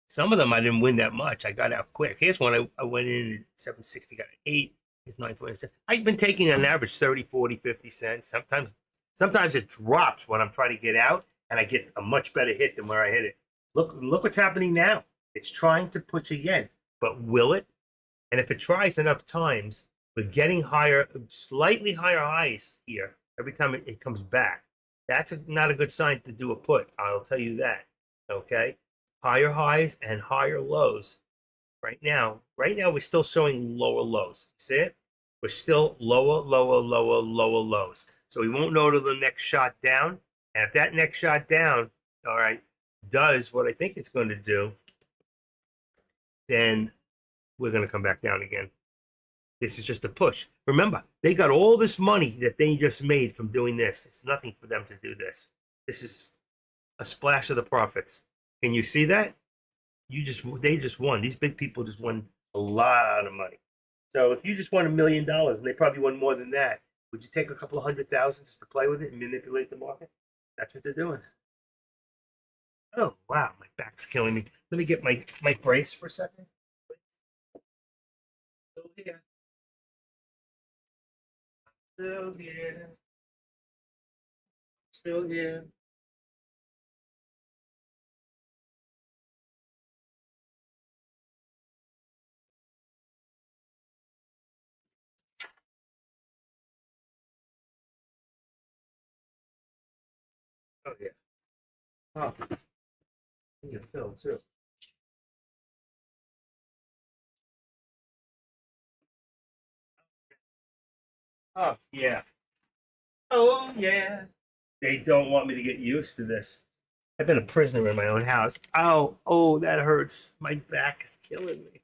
Speaker 1: Some of them I didn't win that much. I got out quick. Here's one I went in at 760, got an 8. It's 927. I've been taking on average 30, 40, 50 cents. Sometimes it drops when I'm trying to get out, and I get a much better hit than where I hit it. Look what's happening now. It's trying to push again, but will it? And if it tries enough times, we're getting higher, slightly higher highs here every time it comes back. That's not a good sign to do a put. I'll tell you that. Okay, higher highs and higher lows. Right now we're still showing lower lows. See it? We're still lower lows. So we won't know till the next shot down. And if that next shot down, all right, does what I think it's going to do, then we're going to come back down again. This is just a push. Remember, they got all this money that they just made from doing this. It's nothing for them to do this. This is a splash of the profits. Can you see that? They just won. These big people just won a lot of money. So if you just won $1 million, and they probably won more than that, would you take a couple of 100,000 just to play with it and manipulate the market? That's what they're doing. Oh, wow, my back's killing me. Let me get my brace for a second. Still here. Still here. Still here. Oh, yeah. Oh, I need a pill, too. Oh, yeah. Oh, yeah. They don't want me to get used to this. I've been a prisoner in my own house. Oh, that hurts. My back is killing me.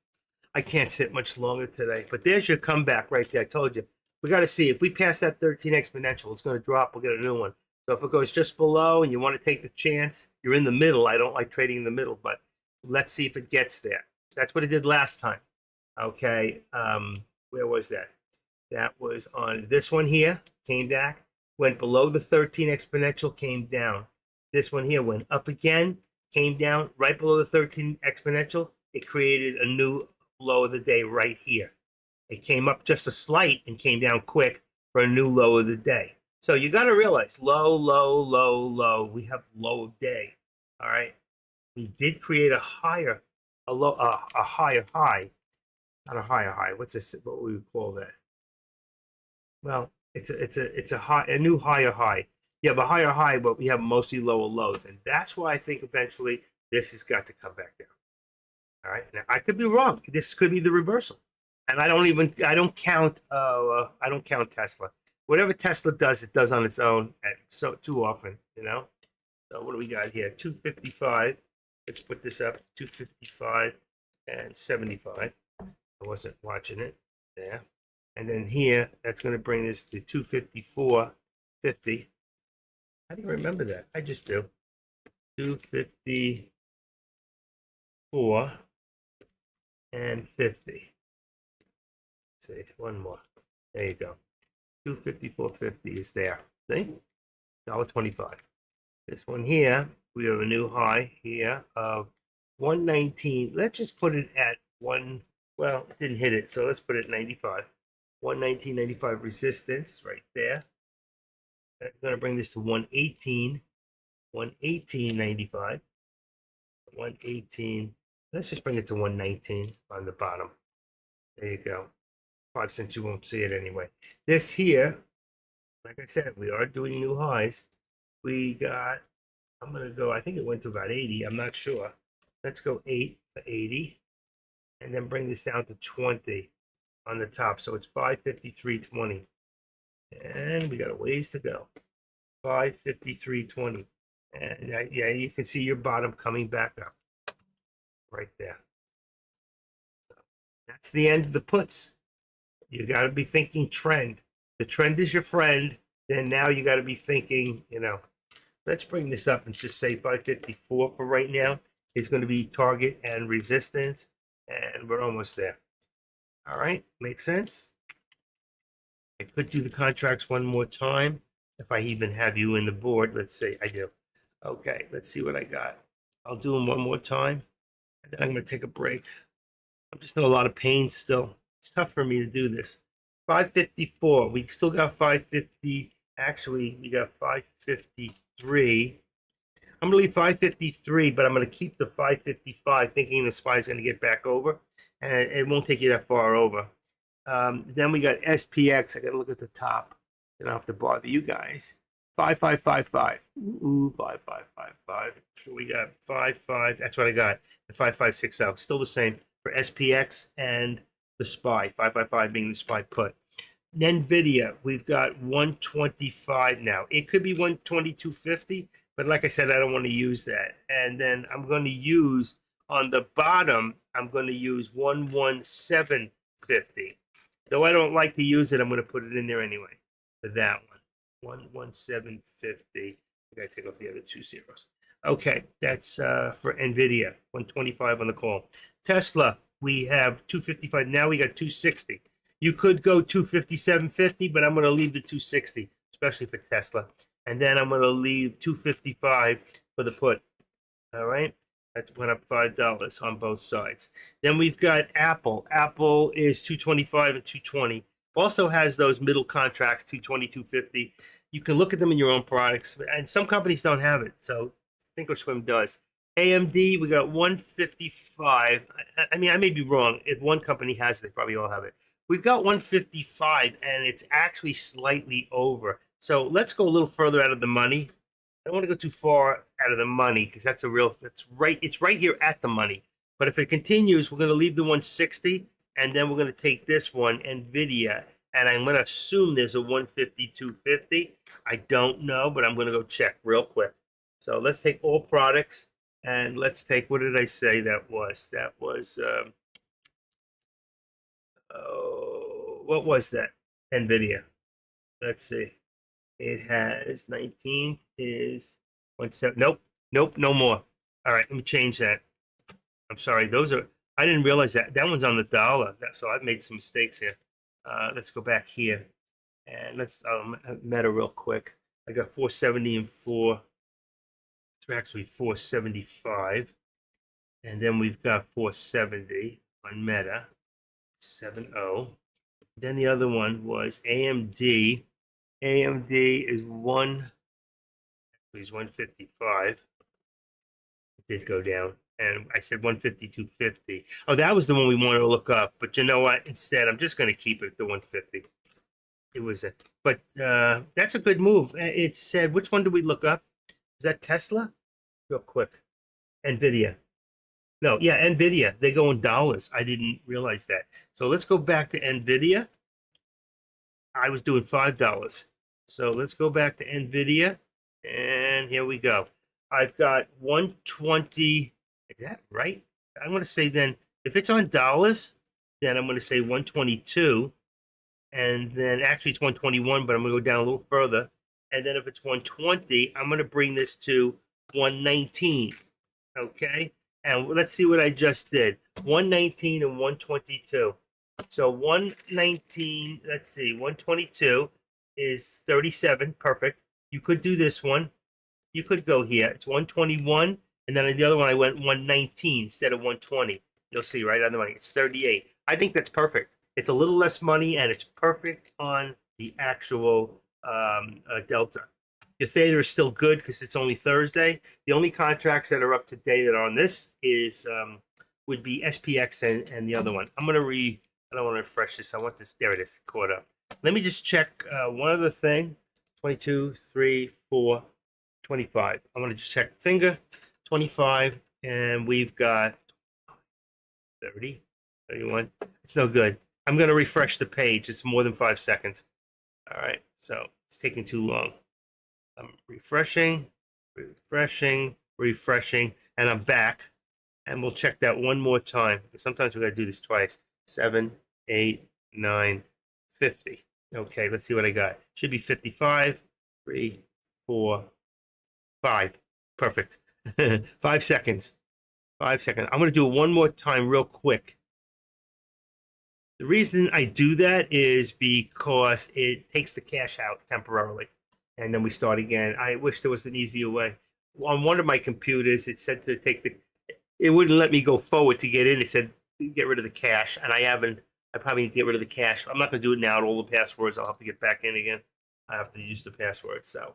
Speaker 1: I can't sit much longer today. But there's your comeback right there. I told you. We got to see. If we pass that 13 exponential, it's going to drop. We'll get a new one. So if it goes just below and you want to take the chance, you're in the middle. I don't like trading in the middle, but let's see if it gets there. That's what it did last time. Okay. Where was that? That was on this one here. Came back. Went below the 13 exponential, came down. This one here went up again, came down right below the 13 exponential. it created a new low of the day right here. It came up just a slight and came down quick for a new low of the day. So you got to realize low, low, low, low. We have low of day. All right. We did create a higher, a higher high, not a higher high. What's this? What we would call that? Well, it's a new higher high. You have a higher high, but we have mostly lower lows, and that's why I think eventually this has got to come back down. All right. Now I could be wrong. This could be the reversal, and I don't count Tesla. Whatever Tesla does, it does on its own, and so too often, you know. So what do we got here? 255. Let's put this up. 255 and 75. I wasn't watching it there. And then here, that's going to bring this to 254.50. How do you remember that? I just do. 254 and 50. Let's see, one more. There you go. 254.50 is there. See? $1.25. This one here, we have a new high here of 119. Let's just put it at one. Well, it didn't hit it, so let's put it at 95. 119.95 resistance right there. I'm going to bring this to 118. 118.95. 118. Let's just bring it to 119 on the bottom. There you go. 5 cents, you won't see it anyway. This here, like I said, we are doing new highs. We got, I'm going to go, I think it went to about 80. I'm not sure. Let's go 8 for 80. And then bring this down to 20 on the top. So it's 553.20. And we got a ways to go. 553.20. And yeah, you can see your bottom coming back up right there. So that's the end of the puts. You got to be thinking trend. The trend is your friend. Then now you got to be thinking, you know, let's bring this up and just say 554 for right now. It's going to be target and resistance. And we're almost there. All right, makes sense? I could do the contracts one more time if I even have you in the board. Let's see, I do. Okay, let's see what I got. I'll do them one more time, and then I'm going to take a break. I'm just in a lot of pain still. It's tough for me to do this. 554. We still got 550. Actually, we got 553. I'm going to leave 553, but I'm going to keep the 555, thinking the SPY is going to get back over, and it won't take you that far over. Then we got SPX. I got to look at the top. I don't have to bother you guys. 5555. Ooh, 5555. So we got 55. That's what I got. The 5560. Still the same for SPX and the SPY. 555 being the SPY put. NVIDIA, we've got 125 now. It could be 122.50, but like I said, I don't want to use that. And then I'm going to use on the bottom, I'm going to use 117.50. Though I don't like to use it, I'm going to put it in there anyway for that one. 117.50. I got to take off the other 2 zeros. Okay, that's for NVIDIA. 125 on the call. Tesla, we have 255. Now we got 260. You could go 257.50, but I'm going to leave the 260, especially for Tesla. And then I'm going to leave 255 for the put. All right. That went up $5 on both sides. Then we've got Apple. Apple is 225 and 220. Also has those middle contracts, 220, 250. You can look at them in your own products, and some companies don't have it. So Thinkorswim does. AMD, we got 155. I mean, I may be wrong. If one company has it, they probably all have it. We've got 155, and it's actually slightly over. So let's go a little further out of the money. I don't want to go too far out of the money because it's right here at the money. But if it continues, we're going to leave the 160, and then we're going to take this one, NVIDIA, and I'm going to assume there's a 152.50. I don't know, but I'm going to go check real quick. So let's take all products, and let's take, what did I say that was? That was, what was that? NVIDIA. Let's see. It has 19th is 17. Nope, no more. All right, let me change that. I'm sorry. I didn't realize that one's on the dollar. So I've made some mistakes here. Let's go back here and let's Meta real quick. I got 470 and 4. It's actually 475. And then we've got 470 on Meta, 70. Then the other one was AMD. AMD is 155. It did go down. And I said 152.50. Oh, that was the one we wanted to look up. But you know what? Instead, I'm just going to keep it at the 150. It was but that's a good move. It said, which one did we look up? Is that Tesla? Real quick. NVIDIA. No, yeah, NVIDIA. They go in dollars. I didn't realize that. So let's go back to NVIDIA. I was doing $5. So let's go back to NVIDIA. And here we go. I've got 120. Is that right? I'm going to say then, if it's on dollars, then I'm going to say 122. And then actually it's 121, but I'm going to go down a little further. And then if it's 120, I'm going to bring this to 119. Okay? And let's see what I just did. 119 and 122. So 119, let's see, 122 is 37. Perfect. You could do this one. You could go here. It's 121. And then the other one, I went 119 instead of 120. You'll see right on the money. It's 38. I think that's perfect. It's a little less money, and it's perfect on the actual Delta. Your Theta is still good because it's only Thursday. The only contracts that are up to date that are on this is would be SPX and the other one. I don't want to refresh this. I want this. There it is. Caught up. Let me just check one other thing. 22, 3, 4, 25. I want to just check finger. 25, and we've got 30, 31. It's no good. I'm going to refresh the page. It's more than 5 seconds. All right, so it's taking too long. I'm refreshing, and I'm back. And we'll check that one more time. Sometimes we got to do this twice. 7, 8, 9, 50. Okay, let's see what I got. Should be 55, 3, 4, 5. Perfect. 5 seconds. 5 seconds. I'm going to do it one more time real quick. The reason I do that is because it takes the cash out temporarily. And then we start again. I wish there was an easier way. On one of my computers, it said to take it wouldn't let me go forward to get in. It said get rid of the cache. And I probably need to get rid of the cache. I'm not going to do it now. All the passwords, I'll have to get back in again. I have to use the password. So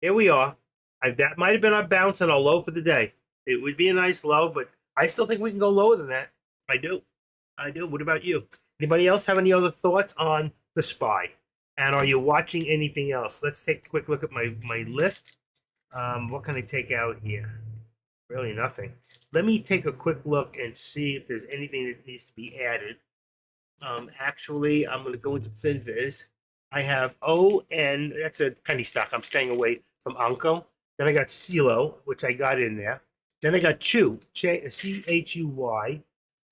Speaker 1: here we are. That might have been our bounce and our low for the day. It would be a nice low, but I still think we can go lower than that. I do. What about you? Anybody else have any other thoughts on the SPY? And are you watching anything else? Let's take a quick look at my list. What can I take out here? Really nothing. Let me take a quick look and see if there's anything that needs to be added. Actually, I'm going to go into FinViz. I have ON. That's a penny stock. I'm staying away from Onco. Then I got CeeLo, which I got in there. Then I got Chew, CHUY,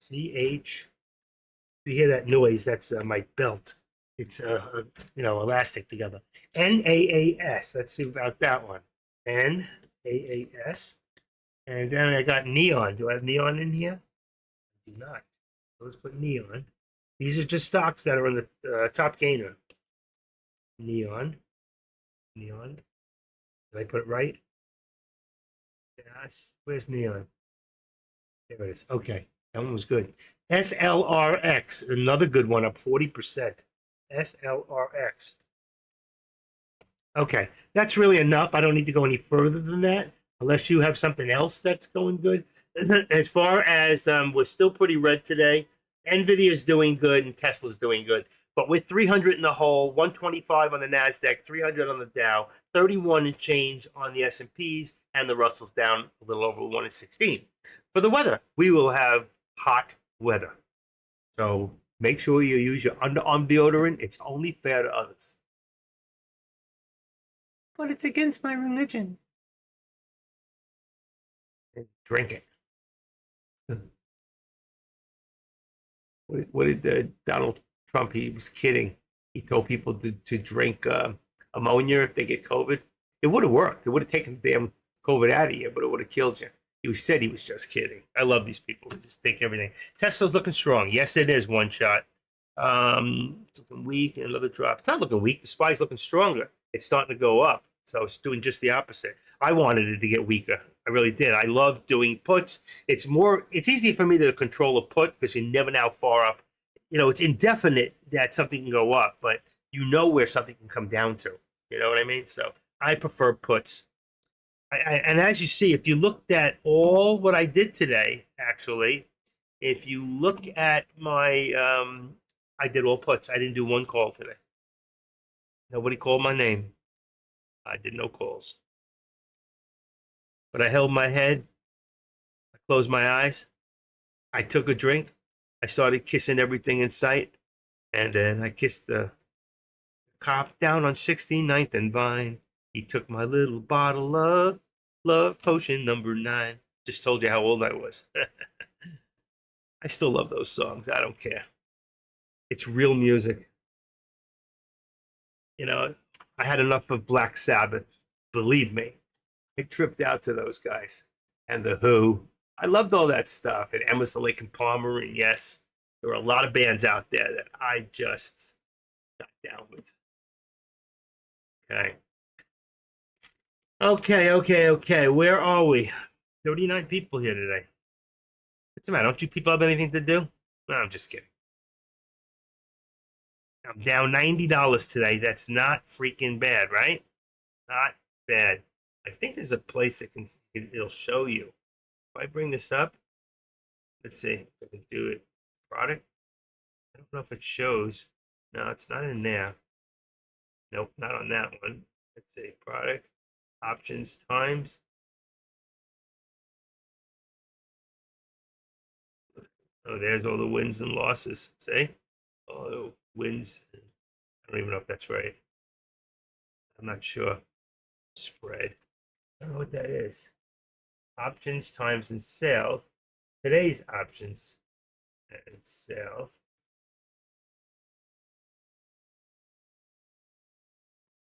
Speaker 1: CH. You hear that noise? That's my belt. It's elastic together. NAAS. Let's see about that one. NAAS. And then I got Neon. Do I have Neon in here? I do not. So let's put Neon. These are just stocks that are on the top gainer. Neon. Did I put it right? Yes. Where's Neon? There it is. Okay. That one was good. SLRX, another good one, up 40%. SLRX. Okay, that's really enough. I don't need to go any further than that, unless you have something else that's going good. As far as we're still pretty red today. NVIDIA is doing good and Tesla's doing good. But with 300 in the hole, 125 on the NASDAQ, 300 on the Dow, 31 and change on the S&Ps, and the Russell's down a little over 116. For the weather, we will have hot weather. So make sure you use your underarm deodorant. It's only fair to others. But it's against my religion. And drink it. What did Donald Trump? He was kidding. He told people to drink ammonia if they get COVID. It would have worked. It would have taken the damn COVID out of you, but it would have killed you. He said he was just kidding. I love these people who just take everything. Tesla's looking strong. Yes, it is one shot. It's looking weak, and another drop. It's not looking weak. The SPY's looking stronger. It's starting to go up. So it's doing just the opposite. I wanted it to get weaker. I really did. I love doing puts. It's easy for me to control a put because you never know how far up. It's indefinite that something can go up, but you know where something can come down to. You know what I mean? So I prefer puts. And as you see, if you looked at all what I did today, actually, if you look at my, I did all puts. I didn't do one call today. Nobody called my name. I did no calls. But I held my head. I closed my eyes. I took a drink. I started kissing everything in sight. And then I kissed the cop down on 69th and Vine. He took my little bottle of love potion number 9. Just told you how old I was. I still love those songs. I don't care. It's real music. I had enough of Black Sabbath. Believe me. I tripped out to those guys. And The Who. I loved all that stuff. And Emerson, Lake and Palmer. And yes, there were a lot of bands out there that I just got down with. Okay. Where are we? 39 people here today. What's the matter? Don't you people have anything to do? No, I'm just kidding. I'm down $90 today. That's not freaking bad, right? Not bad. I think there's a place that it'll show you. If I bring this up, let's see if I can do it. Product. I don't know if it shows. No, it's not in there. Nope, not on that one. Let's see. Product. Options times. Oh, there's all the wins and losses. See? All the wins. I don't even know if that's right. I'm not sure. Spread. I don't know what that is. Options times and sales. Today's options and sales.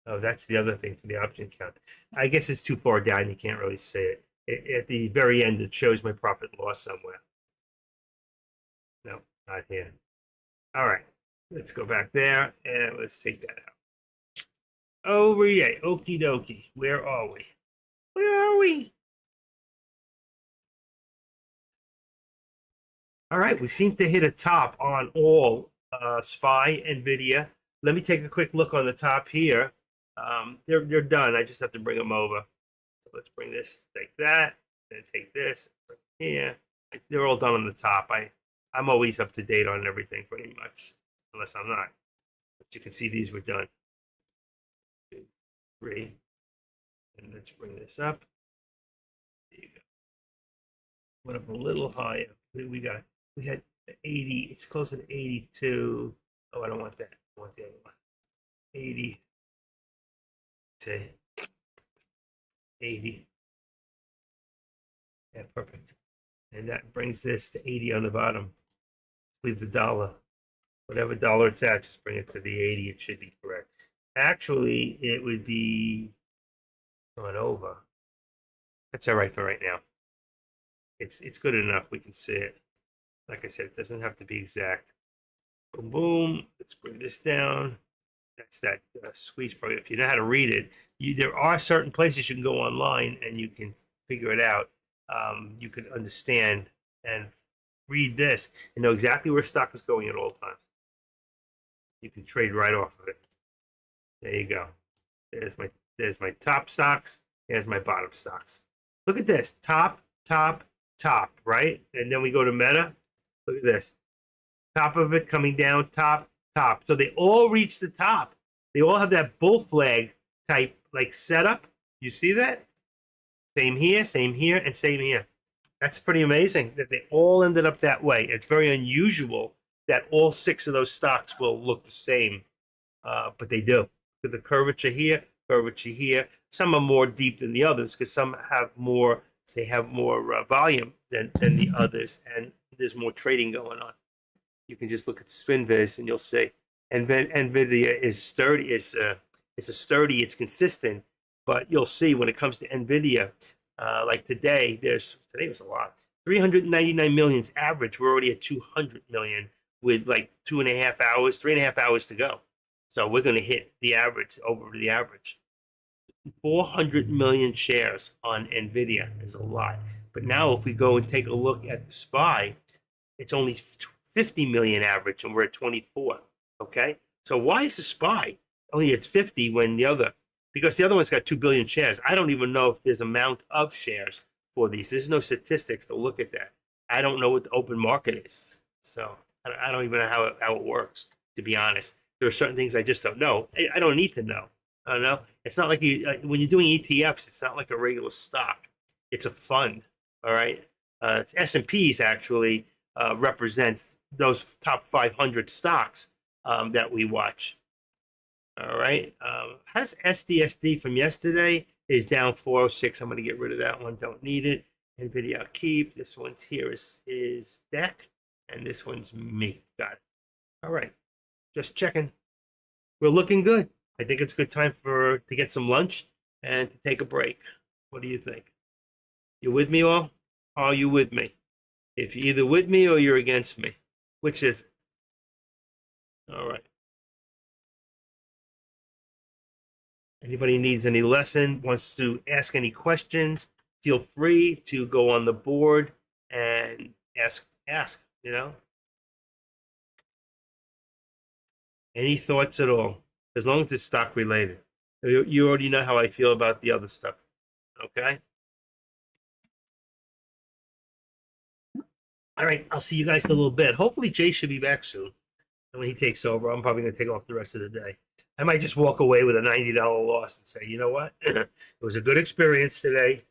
Speaker 1: Oh, that's the other thing for the option count. I guess it's too far down. You can't really see it. At the very end, it shows my profit and loss somewhere. No, not here. All right. Let's go back there and let's take that out. Over here. Okie dokie. Where are we? Where are we? All right. We seem to hit a top on all SPY, NVIDIA. Let me take a quick look on the top here. They're done. I just have to bring them over. So let's bring this, take that, then take this here. They're all done on the top. I'm always up to date on everything pretty much, unless I'm not. But you can see these were done. 2, 3, and let's bring this up. There you go. Went up a little higher. We had 80. It's closer to 82. Oh, I don't want that. I want the other one. 80. Say 80. Yeah, perfect. And that brings this to 80 on the bottom. Leave the dollar. Whatever dollar it's at, just bring it to the 80. It should be correct. Actually, it would be going over. That's all right for right now. It's good enough. We can see it. Like I said, it doesn't have to be exact. Boom, boom. Let's bring this down. That's that squeeze program. If you know how to read it, there are certain places you can go online and you can figure it out. You can understand and read this and know exactly where stock is going at all times. You can trade right off of it. There you go. There's my top stocks. There's my bottom stocks. Look at this. Top, top, top, right? And then we go to Meta. Look at this. Top of it coming down, top, top. So they all reach the top. They all have that bull flag type like setup. You see that? Same here, and same here. That's pretty amazing that they all ended up that way. It's very unusual that all 6 of those stocks will look the same, but they do. The curvature here, curvature here. Some are more deep than the others because some have more. They have more volume than the others, and there's more trading going on. You can just look at SpinViz and you'll see. And NVIDIA is sturdy. It's sturdy. It's consistent. But you'll see when it comes to NVIDIA, like today was a lot. 399 million average. We're already at 200 million with like 2.5 hours, 3.5 hours to go. So we're going to hit the average, over the average. 400 million shares on Nvidia is a lot. But now if we go and take a look at the SPY, it's only 50 million average and we're at 24. Okay. So why is the SPY only at 50 when the other, because the other one's got 2 billion shares. I don't even know if there's amount of shares for these. There's no statistics to look at that. I don't know what the open market is. So I don't even know how it works, to be honest. There are certain things I just don't know. I don't need to know. I don't know. It's not like when you're doing ETFs, it's not like a regular stock. It's a fund. All right. S&Ps actually represents those top 500 stocks that we watch. All right. How's SDSD from yesterday is down 406. I'm going to get rid of that one. Don't need it. NVIDIA I'll keep. This one's here is DEC, and this one's me. Got it. All right. Just checking. We're looking good. I think it's a good time to get some lunch and to take a break. What do you think? You with me all? Are you with me? If you're either with me or you're against me, which is all right. Anybody needs any lesson, wants to ask any questions, feel free to go on the board and ask, Any thoughts at all, as long as it's stock related. You already know how I feel about the other stuff. Okay? All right, I'll see you guys in a little bit. Hopefully Jay should be back soon. And when he takes over, I'm probably going to take off the rest of the day. I might just walk away with a $90 loss and say, you know what? It was a good experience today.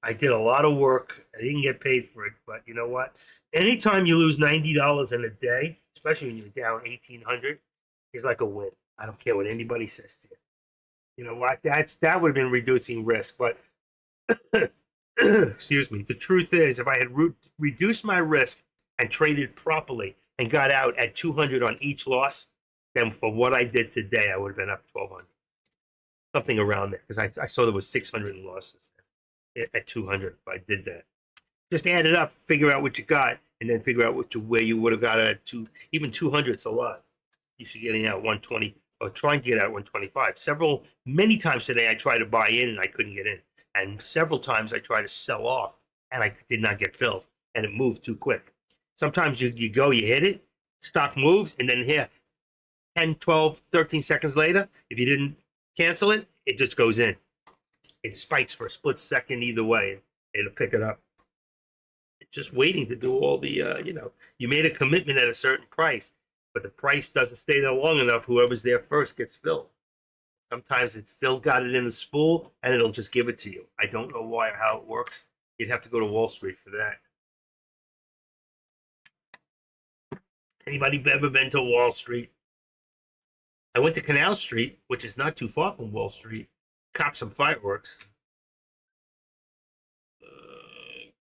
Speaker 1: I did a lot of work. I didn't get paid for it, but you know what? Anytime you lose $90 in a day, especially when you're down 1,800, is like a win. I don't care what anybody says to you. You know what? That would have been reducing risk, but excuse me. The truth is, if I had reduced my risk and traded properly and got out at 200 on each loss, then for what I did today, I would have been up 1,200, something around there, because I saw there was 600 in losses at 200. If I did that, just add it up, figure out what you got, and then figure out where you would have got it at even 200. It's a lot. You should getting out 120 or trying to get out 125. Many times today, I tried to buy in and I couldn't get in, and several times I tried to sell off and I did not get filled, and it moved too quick. Sometimes you hit it, stock moves, and then here 10, 12, 13 seconds later, if you didn't cancel it, it just goes in. It spikes for a split second either way. It'll pick it up. It's just waiting to do all the, you made a commitment at a certain price, but the price doesn't stay there long enough. Whoever's there first gets filled. Sometimes it's still got it in the spool and it'll just give it to you. I don't know why or how it works. You'd have to go to Wall Street for that. Anybody ever been to Wall Street? I went to Canal Street, which is not too far from Wall Street, cop some fireworks.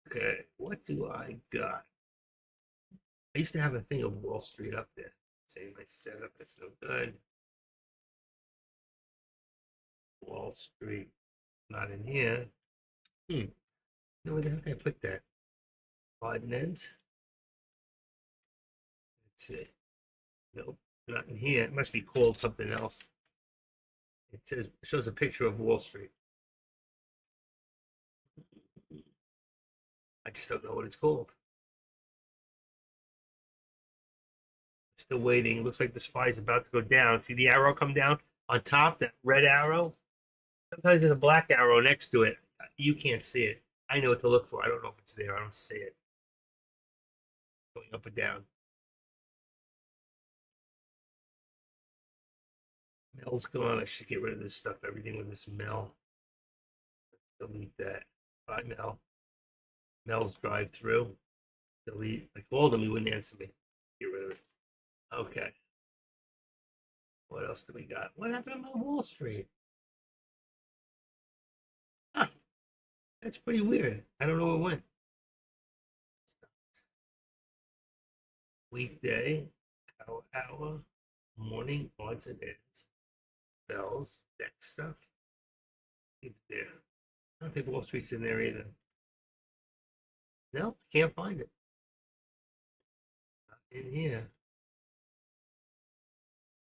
Speaker 1: Okay, what do I got? I used to have a thing of Wall Street up there. Save my setup, that's no good. Wall Street, not in here. No, where the heck I put that? Odd and ends. Let's see. Nope, not in here. It must be called something else. It shows a picture of Wall Street. I just don't know what it's called. Still waiting. Looks like the SPY is about to go down. See the arrow come down on top, that red arrow? Sometimes there's a black arrow next to it. You can't see it. I know what to look for. I don't know if it's there. I don't see it. Going up or down. Mel's gone. I should get rid of this stuff. Everything with this Mel. Delete that. Bye, Mel. Mel's drive through. Delete. I called him. He wouldn't answer me. Get rid of it. Okay. What else do we got? What happened on Wall Street? Huh. That's pretty weird. I don't know where it went. Weekday, hour, morning, odds and ends, bells, that stuff. Leave it there. I don't think Wall Street's in there either. No, I can't find it. Not in here.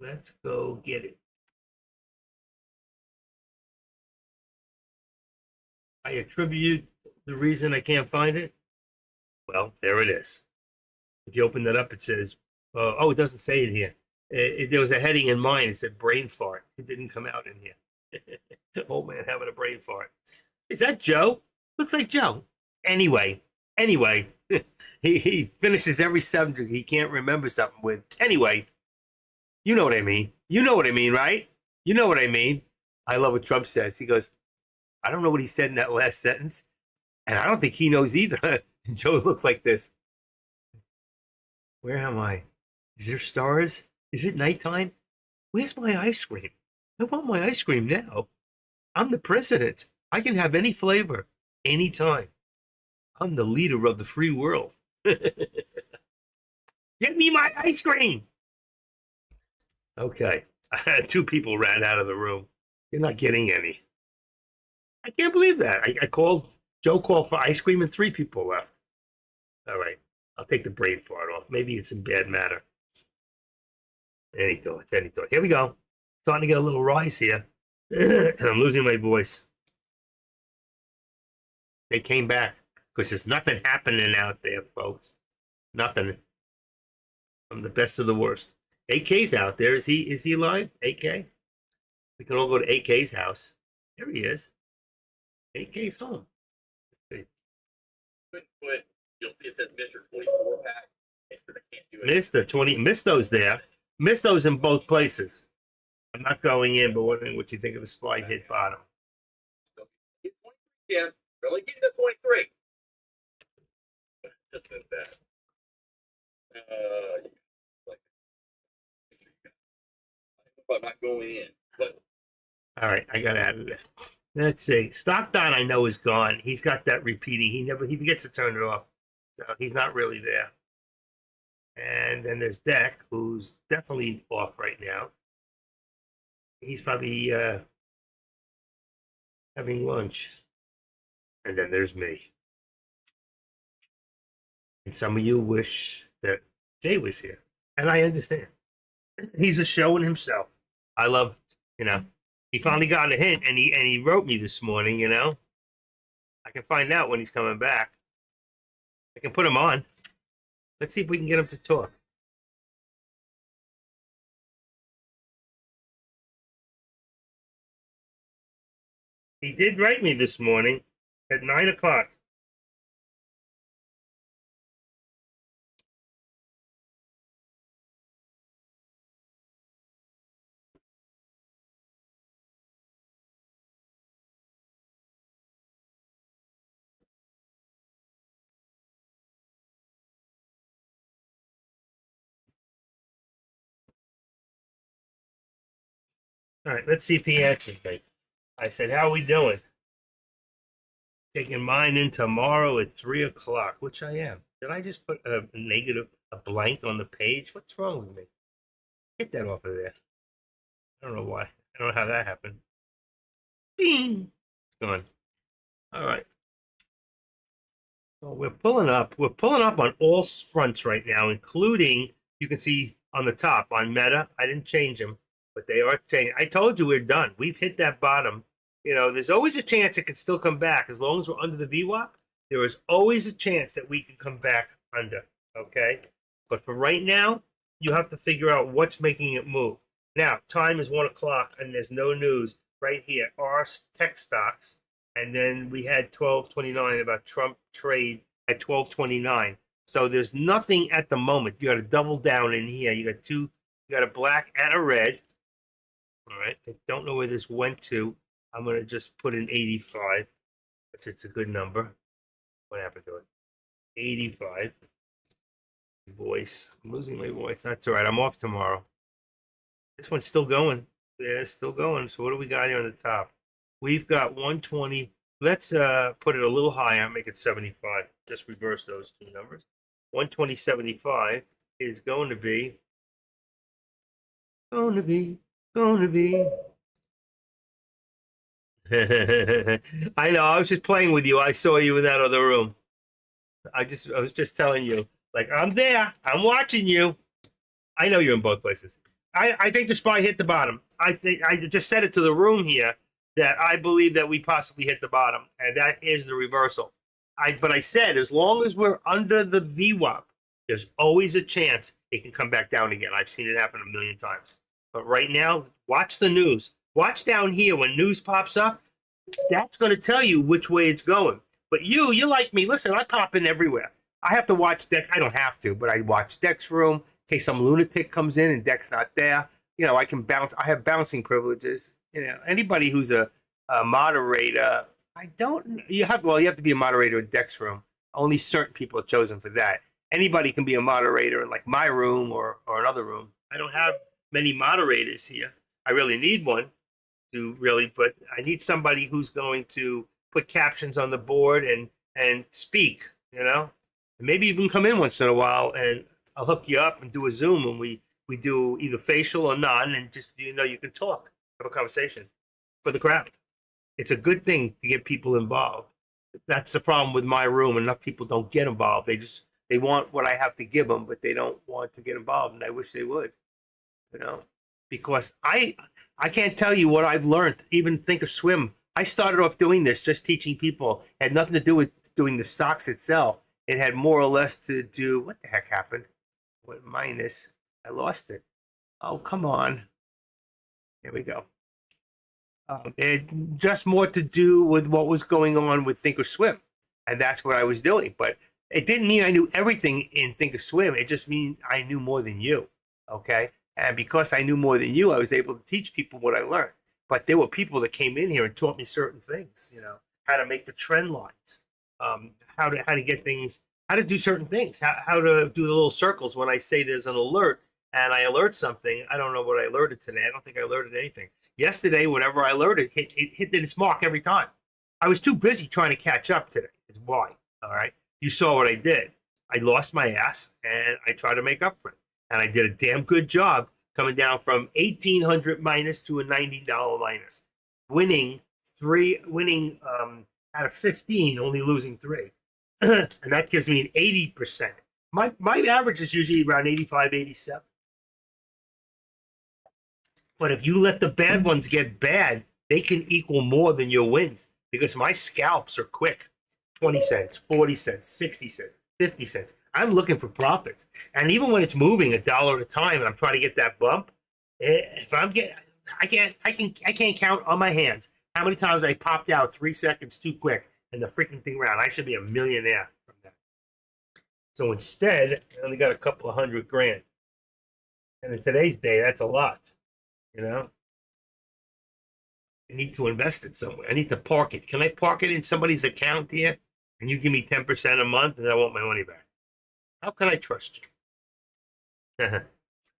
Speaker 1: Let's go get it. I attribute the reason I can't find it. Well, there it is. If you open that up, it says, oh, it doesn't say it here. There was a heading in mine. It said brain fart. It didn't come out in here. Old man having a brain fart. Is that Joe? Looks like Joe. Anyway, he finishes every subject he can't remember something with. Anyway, you know what I mean. You know what I mean, right? You know what I mean. I love what Trump says. He goes, I don't know what he said in that last sentence, and I don't think he knows either. And Joe looks like this. Where am I? Is there stars? Is it nighttime? Where's my ice cream? I want my ice cream now. I'm the president. I can have any flavor, anytime. I'm the leader of the free world. Get me my ice cream. Okay. Two people ran out of the room. You're not getting any. I can't believe that. I called, Joe called for ice cream and 3 people left. All right. I'll take the brain fart off. Maybe it's in bad matter. Any thought. Here we go. Starting to get a little rise here. And I'm losing my voice. They came back because there's nothing happening out there, folks. Nothing. I'm the best of the worst. AK's out there. Is he alive? AK? We can all go to AK's house. There he is. AK's home.
Speaker 2: But you'll see it says Mr. 24 pack. Mr. I can't do it.
Speaker 1: Mr. 20. Misto's there. Misto's in both places. I'm not going in, but wondering what you think of the spy hit bottom.
Speaker 2: Get 23, Jim. Really getting to 23. Just like that. I'm not going in. But
Speaker 1: All right, I got out of there. Let's see. Stock Don I know is gone. He's got that repeating. He forgets to turn it off. So he's not really there. And then there's Deck, who's definitely off right now. He's probably having lunch. And then there's me. And some of you wish that Jay was here. And I understand. He's a show in himself. I love, he finally got a hint and he wrote me this morning, I can find out when he's coming back. I can put him on. Let's see if we can get him to talk. He did write me this morning at 9 o'clock. All right, let's see if he answers me. I said, how are we doing? Taking mine in tomorrow at 3 o'clock, which I am. Did I just put a blank on the page? What's wrong with me? Get that off of there. I don't know why. I don't know how that happened. Bing! It's gone. All right. So we're pulling up. We're pulling up on all fronts right now, including, you can see on the top, on Meta. I didn't change them, but they are changing. I told you we're done. We've hit that bottom. There's always a chance it could still come back. As long as we're under the VWAP, there is always a chance that we can come back under, okay? But for right now, you have to figure out what's making it move. Now, time is 1 o'clock, and there's no news right here. Our tech stocks, and then we had 12:29 about Trump trade at 12:29. So there's nothing at the moment. You got to double down in here. You got a black and a red. All right. I don't know where this went to. I'm going to just put in 85. It's a good number. What happened to it? 85. Voice. I'm losing my voice. That's all right. I'm off tomorrow. This one's still going. Yeah, it's still going. So what do we got here on the top? We've got 120. Let's put it a little higher. Make it 75. Just reverse those two numbers. 120.75 is going to be. I know. I was just playing with you. I saw you in that other room. I was just telling you, like, I'm there. I'm watching you. I know you're in both places. I think the spy hit the bottom. I think I just said it to the room here. that I believe that we possibly hit the bottom, and that is the reversal. But I said, as long as we're under the VWAP, there's always a chance it can come back down again. I've seen it happen a million times. But right now, watch the news. Watch down here when news pops up. That's going to tell you which way it's going. But you're like me. Listen, I pop in everywhere. I have to watch Dex. I don't have to, but I watch Dex Room in case some lunatic comes in and Dex not there. I can bounce. I have bouncing privileges. Anybody who's a moderator, I don't. You have to be a moderator in Dex Room. Only certain people are chosen for that. Anybody can be a moderator in like my room or another room. I don't have many moderators here. I really need one but I need somebody who's going to put captions on the board and speak, and maybe even come in once in a while and I'll hook you up and do a Zoom and we do either facial or none and just, you can talk, have a conversation for the crowd. It's a good thing to get people involved. That's the problem with my room. Enough people don't get involved. They want what I have to give them, but they don't want to get involved. And I wish they would, because I can't tell you what I've learned. Even Thinkorswim. I started off doing this, just teaching people. It had nothing to do with doing the stocks itself. It had more or less to do, what the heck happened? What minus? I lost it. Oh, come on. Here we go. It just more to do with what was going on with Thinkorswim. And that's what I was doing. But it didn't mean I knew everything in Thinkorswim. It just means I knew more than you. Okay? And because I knew more than you, I was able to teach people what I learned. But there were people that came in here and taught me certain things, how to make the trend lines, how to get things, how to do certain things, how to do the little circles when I say there's an alert and I alert something. I don't know what I alerted today. I don't think I alerted anything. Yesterday, whatever I alerted, it hit its mark every time. I was too busy trying to catch up today. Is why. All right. You saw what I did. I lost my ass and I tried to make up for it. And I did a damn good job coming down from 1,800 minus to a $90 minus, winning out of 15, only losing 3. And that gives me an 80%. My average is usually around 85, 87. But if you let the bad ones get bad, they can equal more than your wins because my scalps are quick. 20 cents, 40 cents, 60 cents, 50 cents. I'm looking for profits. And even when it's moving $1 at a time and I'm trying to get that bump, if I can't count on my hands how many times I popped out 3 seconds too quick and the freaking thing ran. I should be a millionaire from that. So instead, I only got a couple of $100,000. And in today's day, that's a lot, I need to invest it somewhere. I need to park it. Can I park it in somebody's account here? And you give me 10% a month and I want my money back. How can I trust you?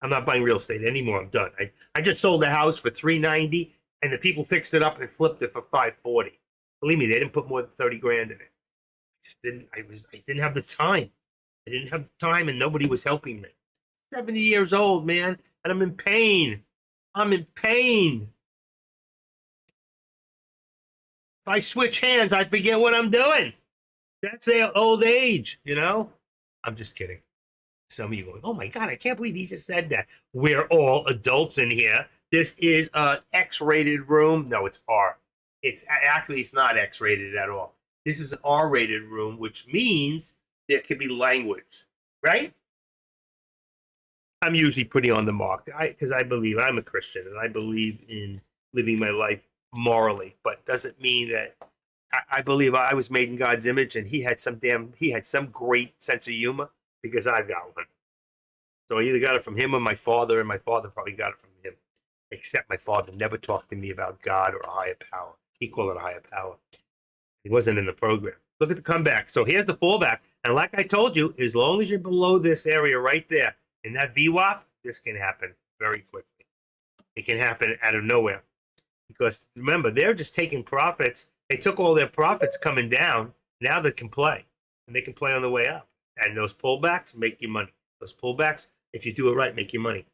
Speaker 1: I'm not buying real estate anymore. I'm done. I just sold a house for $390 and the people fixed it up and flipped it for $540. Believe me, they didn't put more than $30,000 in it. I didn't have the time. I didn't have the time and nobody was helping me. 70 years old, man, and I'm in pain. I'm in pain. If I switch hands, I forget what I'm doing. That's their old age, I'm just kidding. Some of you going, oh my God, I can't believe he just said that. We're all adults in here. This is an X-rated room. No, it's R. It's not X-rated at all. This is an R-rated room, which means there could be language, right? I'm usually pretty on the mark because I believe I'm a Christian and I believe in living my life morally, but doesn't mean that I believe I was made in God's image and he had some great sense of humor because I've got one. So I either got it from him or my father, and my father probably got it from him. Except my father never talked to me about God or a higher power. He called it a higher power. He wasn't in the program. Look at the comeback. So here's the fallback. And like I told you, as long as you're below this area right there, in that VWAP, this can happen very quickly. It can happen out of nowhere. Because remember, they're just taking profits. They took all their profits coming down. Now they can play. And they can play on the way up. And those pullbacks make you money. Those pullbacks, if you do it right, make you money.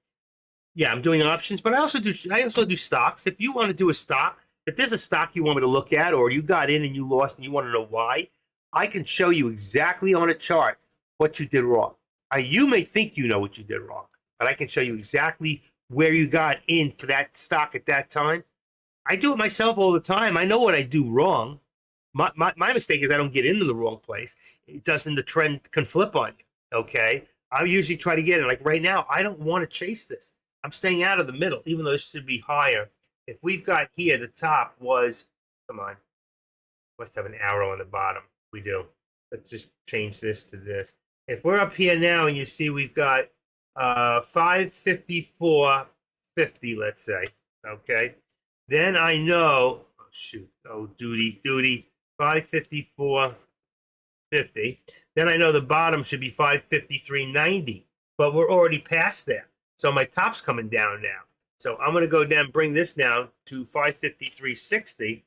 Speaker 1: Yeah, I'm doing options, but I also do stocks. If you want to do a stock, if there's a stock you want me to look at, or you got in and you lost and you want to know why, I can show you exactly on a chart what you did wrong. You may think you know what you did wrong, but I can show you exactly where you got in for that stock at that time. I do it myself all the time. I know what I do wrong. My mistake is I don't get into the wrong place. It doesn't, the trend can flip on you. Okay. I usually try to get it. Like right now, I don't want to chase this. I'm staying out of the middle, even though this should be higher. If we've got here, the top was, come on, must have an arrow on the bottom. We do. Let's just change this to this. If we're up here now and you see we've got 554.50, let's say. Okay. Then I know, oh shoot, oh duty, 554.50. Then I know the bottom should be 553.90, but we're already past there. So my top's coming down now. So I'm going to go down, bring this down to 553.60.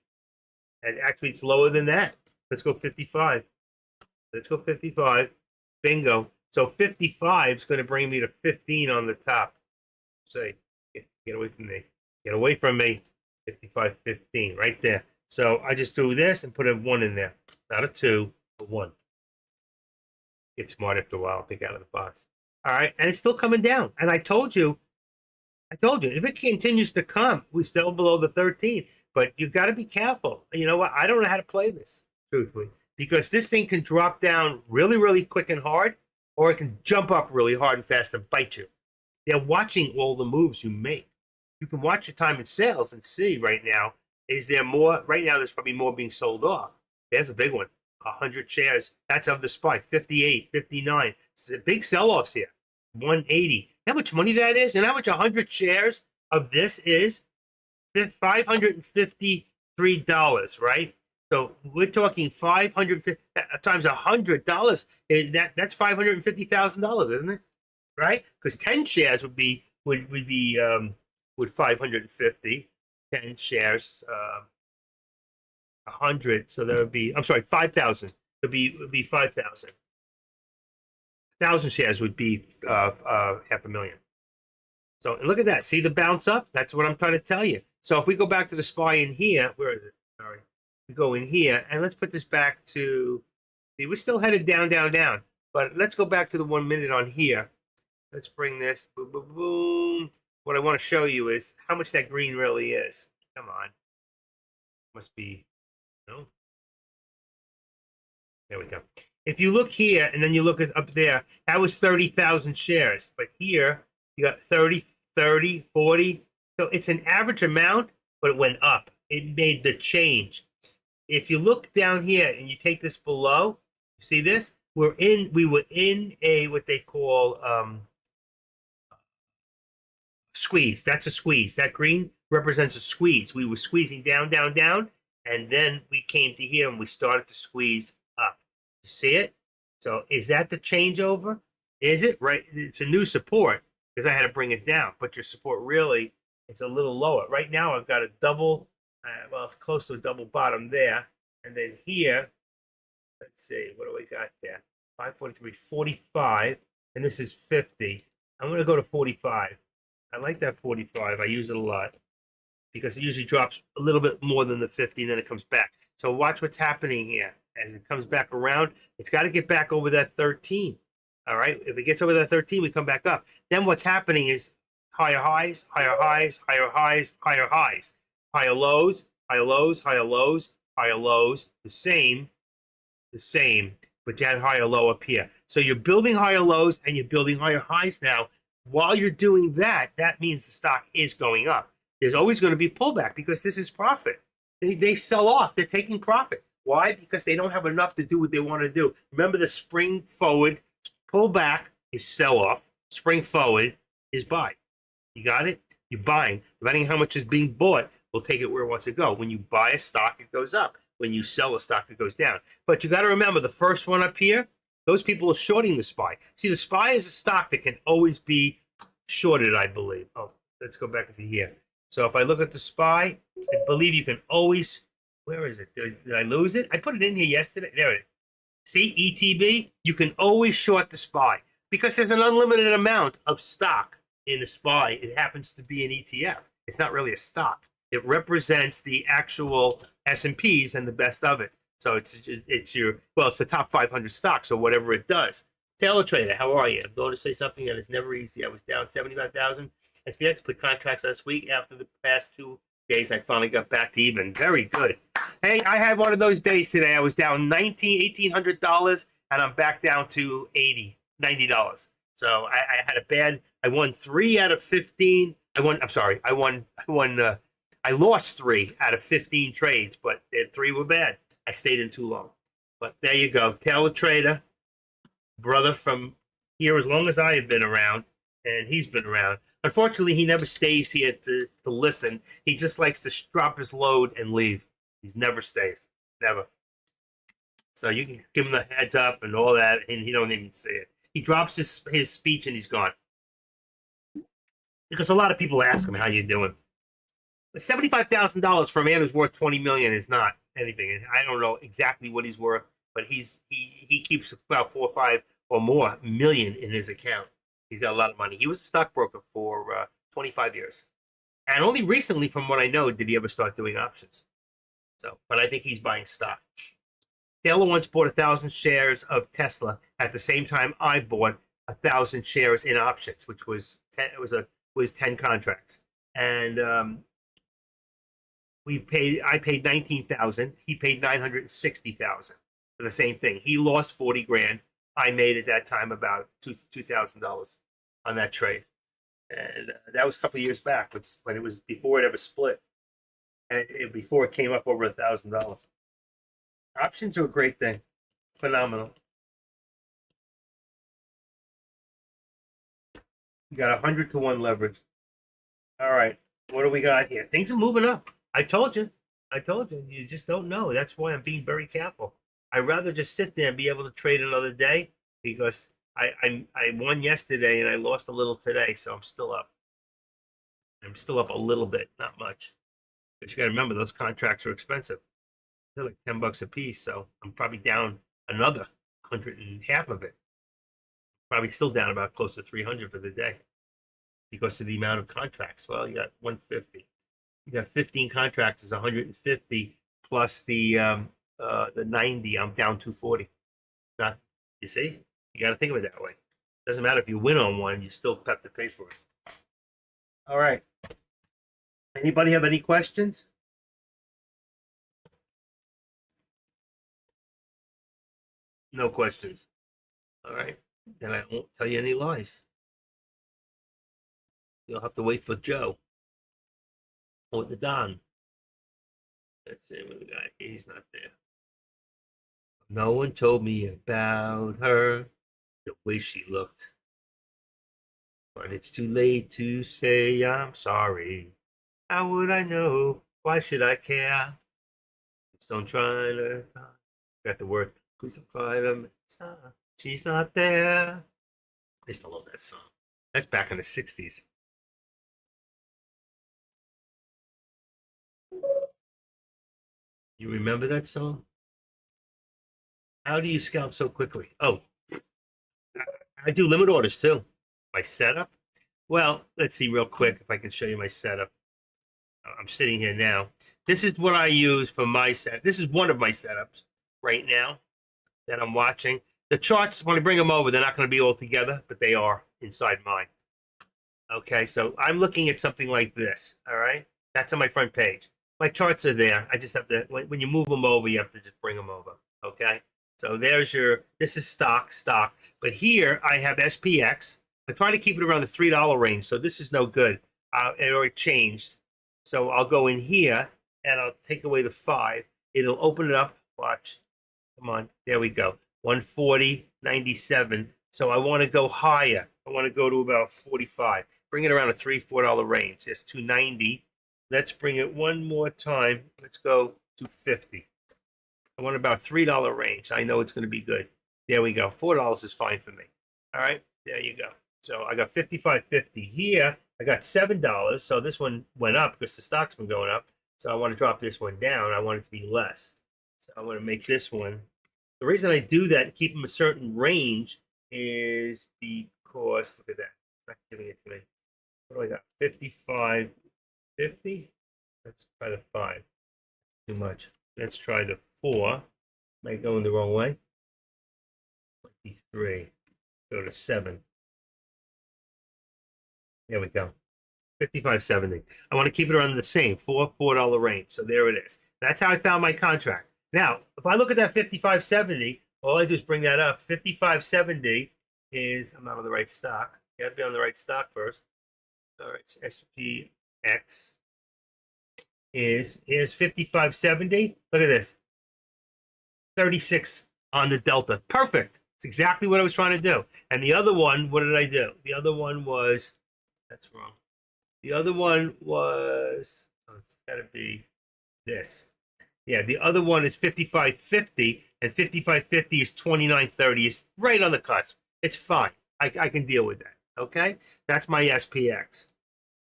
Speaker 1: And actually, it's lower than that. Let's go 55. Let's go 55. Bingo. So 55 is going to bring me to 15 on the top. Say, get away from me. Get away from me. 55.15 right there. So I just do this and put a 1 in there. Not a 2, a 1. Get smart after a while. Pick out of the box. All right. And it's still coming down. And I told you, if it continues to come, we're still below the 13. But you got to be careful. You know what? I don't know how to play this, truthfully, because this thing can drop down really, really quick and hard, or it can jump up really hard and fast and bite you. They're watching all the moves you make. You can watch your time in sales and see right now, is there more? Right now, there's probably more being sold off. There's a big one. 100 shares. That's of the SPY. 58, 59. Big sell-offs here. 180. How much money that is? And how much 100 shares of this is? $553, right? So we're talking 550 times $100. That's $550,000, isn't it? Right? Because 10 shares would be with 550. 10 shares, 100. So that would be, I'm sorry, 5,000. Would be 5,000. 1,000 shares would be $500,000. So look at that. See the bounce up? That's what I'm trying to tell you. So if we go back to the SPY in here, where is it? Sorry. We go in here, and let's put this back to, see, we're still headed down, down, down. But let's go back to the 1 minute on here. Let's bring this, boom, boom, boom. What I want to show you is how much that green really is. Come on. Must be, no. There we go. If you look here, and then you look at up there, that was 30,000 shares. But here, you got 30, 30, 40. So it's an average amount, but it went up. It made the change. If you look down here and you take this below, you see this? We were in a what they call squeeze. That's a squeeze. That green represents a squeeze. We were squeezing down, down, down, and then we came to here and we started to squeeze up. You see it? So is that the changeover? Is it? Right? It's a new support because I had to bring it down, but your support really is a little lower. Right now I've got a double, well, it's close to a double bottom there. And then here, let's see, what do we got there? 543, 45, and this is 50. I'm going to go to 45. I like that 45. I use it a lot because it usually drops a little bit more than the 50 and then it comes back. So watch what's happening here. As it comes back around, it's got to get back over that 13. All right. If it gets over that 13, we come back up. Then what's happening is higher highs, higher highs, higher highs, higher highs, higher lows, higher lows, higher lows, higher lows, the same, but you had higher low up here. So you're building higher lows and you're building higher highs now. While you're doing that, that means the stock is going up. There's always going to be pullback because this is profit. They sell off. They're taking profit. Why? Because they don't have enough to do what they want to do. Remember, the spring forward, pullback is sell off. Spring forward is buy. You got it? You're buying. Depending on how much is being bought, will take it where it wants to go. When you buy a stock, it goes up. When you sell a stock, it goes down. But you got to remember, the first one up here, those people are shorting the SPY. See, the SPY is a stock that can always be shorted, I believe. Oh, let's go back to here. So if I look at the SPY, I believe you can always, where is it? Did I lose it? I put it in here yesterday. There it is. See, ETB, you can always short the SPY because there's an unlimited amount of stock in the SPY. It happens to be an ETF. It's not really a stock. It represents the actual S&Ps and the best of it. So it's your, well, it's the top 500 stocks or whatever it does. Taylor Trader, how are you? I'm going to say something that is never easy. I was down 75,000 SPX, put contracts last week after the past two days I finally got back to even. Very good. Hey, I had one of those days today. I was down $1,800 and I'm back down to $90. So I had a bad. I won 3 out of 15. I won. I'm sorry. I won. I won. I lost 3 out of 15 trades, but 3 were bad. I stayed in too long. But there you go. Taylor Trader, brother from here as long as I have been around, and he's been around. Unfortunately, he never stays here to listen. He just likes to drop his load and leave. He never stays. Never. So you can give him the heads up and all that, and he don't even say it. He drops his speech and he's gone. Because a lot of people ask him, how you doing? $75,000 for a man who's worth $20 million is not anything. I don't know exactly what he's worth, but he keeps about 4 or 5 or more million in his account. He's got a lot of money. He was a stockbroker for 25 years. And only recently, from what I know, did he ever start doing options. So, but I think he's buying stock. Taylor once bought 1,000 shares of Tesla at the same time I bought 1,000 shares in options, which was 10, was 10 contracts. And I paid 19,000. He paid 960,000 for the same thing. He lost 40 grand. I made at that time about $2,000 on that trade. And that was a couple of years back when it was before it ever split. And before it came up over $1,000. Options are a great thing. Phenomenal. You got 100 to 1 leverage. All right. What do we got here? Things are moving up. I told you. You just don't know. That's why I'm being very careful. I'd rather just sit there and be able to trade another day because I won yesterday and I lost a little today, so I'm still up. I'm still up a little bit, not much. But you got to remember those contracts are expensive. They're like $10 a piece, so I'm probably down another 100 and half of it. Probably still down about close to 300 for the day because of the amount of contracts. Well, you got 150. You got 15 contracts is 150 plus the 90. I'm down 240. Not, you see, you got to think of it that way. Doesn't matter if you win on one, you still have to pay for it. All right. Anybody have any questions? No questions. All right. Then I won't tell you any lies. You'll have to wait for Joe or the Don. That's it. What we got? He's not there. No one told me about her, the way she looked. But it's too late to say I'm sorry. How would I know? Why should I care? Please don't try to. Got the word. Please don't try to stop. She's not there. I still love that song. That's back in the 60s. You remember that song? How do you scalp so quickly? Oh, I do limit orders too. My setup? Well, let's see real quick if I can show you my setup. I'm sitting here now. This is what I use for my set. This is one of my setups right now that I'm watching. The charts, when I bring them over, they're not going to be all together, but they are inside mine. Okay, so I'm looking at something like this. All right, that's on my front page. My charts are there. I just have to, when you move them over, you have to just bring them over. Okay, so there's your, this is stock. But here I have SPX. I try to keep it around the $3 range, so this is no good. It already changed. So I'll go in here and I'll take away the 5. It'll open it up. Watch. Come on. There we go. 140.97. So I want to go higher. I want to go to about 45. Bring it around a $3-4 range. That's 290. Let's bring it one more time. Let's go to 50. I want about $3 range. I know it's going to be good. There we go. $4 is fine for me. All right. There you go. So I got 55.50 here. I got $7. So this one went up because the stock's been going up. So I want to drop this one down. I want it to be less. So I want to make this one. The reason I do that, keep them a certain range, is because, look at that. It's not giving it to me. What do I got? 55.50. Let's try the 5. Too much. Let's try the 4. Am I going the wrong way? 23. Go to 7. There we go. 55.70. I want to keep it around the same $4 range. So there it is. That's how I found my contract. Now, if I look at that 55.70, all I do is bring that up. 55.70 is, I'm not on the right stock. You got to be on the right stock first. All right, so SPX is 55.70. Look at this. 36 on the Delta. Perfect. It's exactly what I was trying to do. And the other one, what did I do? The other one was, that's wrong. The other one was, oh, it's got to be this. Yeah, the other one is 55.50, and 55.50 is 29.30. It's right on the cusp. It's fine. I can deal with that. Okay? That's my SPX.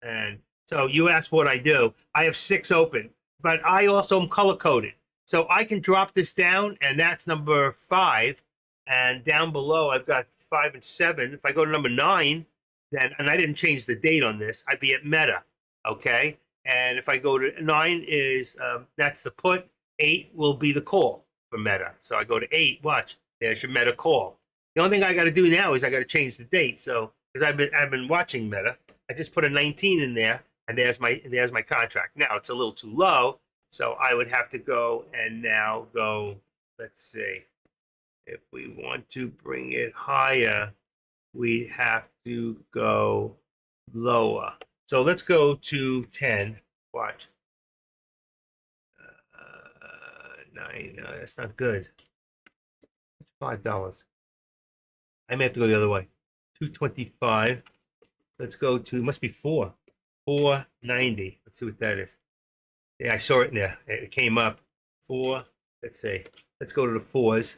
Speaker 1: And so you asked what I do. I have 6 open, but I also am color coded. So I can drop this down, and that's number 5. And down below, I've got 5 and 7. If I go to number 9, then, and I didn't change the date on this, I'd be at Meta. Okay? And if I go to 9 is, that's the put. 8 will be the call for Meta. So I go to 8, watch, there's your Meta call. The only thing I got to do now is I got to change the date. So, because I've been watching Meta, I just put a 19 in there, and there's my contract. Now it's a little too low, so I would have to go and now go, let's see, if we want to bring it higher, we have to go lower. So let's go to 10. Watch. 9. No, that's not good. $5. I may have to go the other way. 225. Let's go to, must be 4. 490. Let's see what that is. Yeah, I saw it in there. It came up. 4. Let's see. Let's go to the 4s.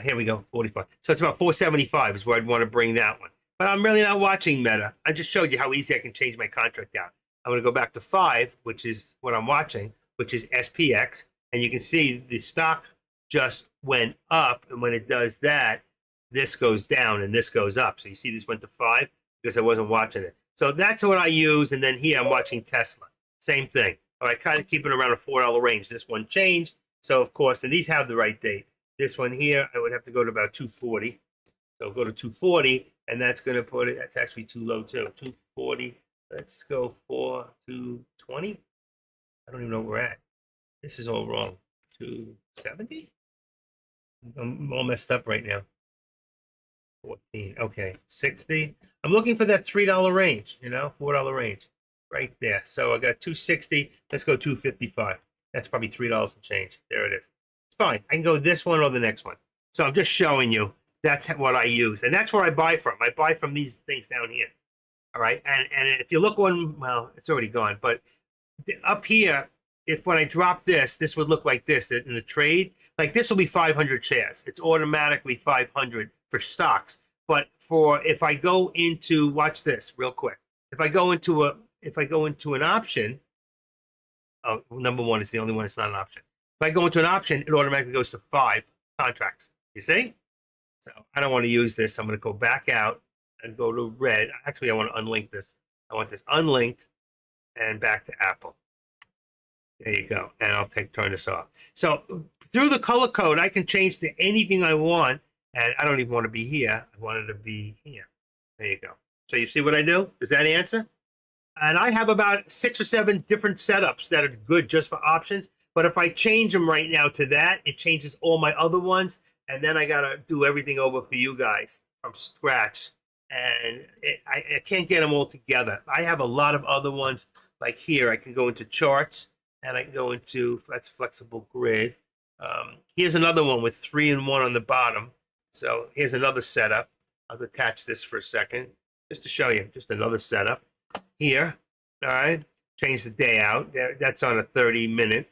Speaker 1: Here we go. 45. So it's about 475 is where I'd want to bring that one. But I'm really not watching Meta. I just showed you how easy I can change my contract out. I'm going to go back to 5, which is what I'm watching, which is SPX. And you can see the stock just went up. And when it does that, this goes down and this goes up. So you see this went to 5 because I wasn't watching it. So that's what I use. And then here I'm watching Tesla. Same thing. All right, kind of keep it around a $4 range. This one changed. So, of course, and these have the right date. This one here, I would have to go to about 240. So go to 240, and that's going to put it, that's actually too low too. 240, let's go for 220. I don't even know where we're at. This is all wrong. 270? I'm all messed up right now. 14, okay. 60. I'm looking for that $3 range, $4 range. Right there. So I got 260. Let's go 255. That's probably $3 and change. There it is. It's fine. I can go this one or the next one. So I'm just showing you that's what I use. And that's where I buy from. I buy from these things down here. All right. And if you look one, well, it's already gone. But up here, if when I drop this, this would look like this in the trade. Like this will be 500 shares. It's automatically 500 for stocks. But if I go into, watch this real quick. If I go into an option, oh, number 1 is the only one that's not an option. If I go into an option, it automatically goes to 5 contracts. You see? So I don't want to use this. I'm going to go back out and go to red. Actually, I want to unlink this. I want this unlinked and back to Apple. There you go. And I'll turn this off. So through the color code, I can change to anything I want. And I don't even want to be here. I want it to be here. There you go. So you see what I do? Does that answer? And I have about 6 or 7 different setups that are good just for options. But if I change them right now to that, it changes all my other ones. And then I got to do everything over for you guys from scratch. And I can't get them all together. I have a lot of other ones. Like here, I can go into charts. And I can go into, that's flexible grid. Here's another one with 3 and 1 on the bottom. So here's another setup. I'll detach this for a second just to show you. Just another setup. Here, all right, change the day out. That's on a 30-minute,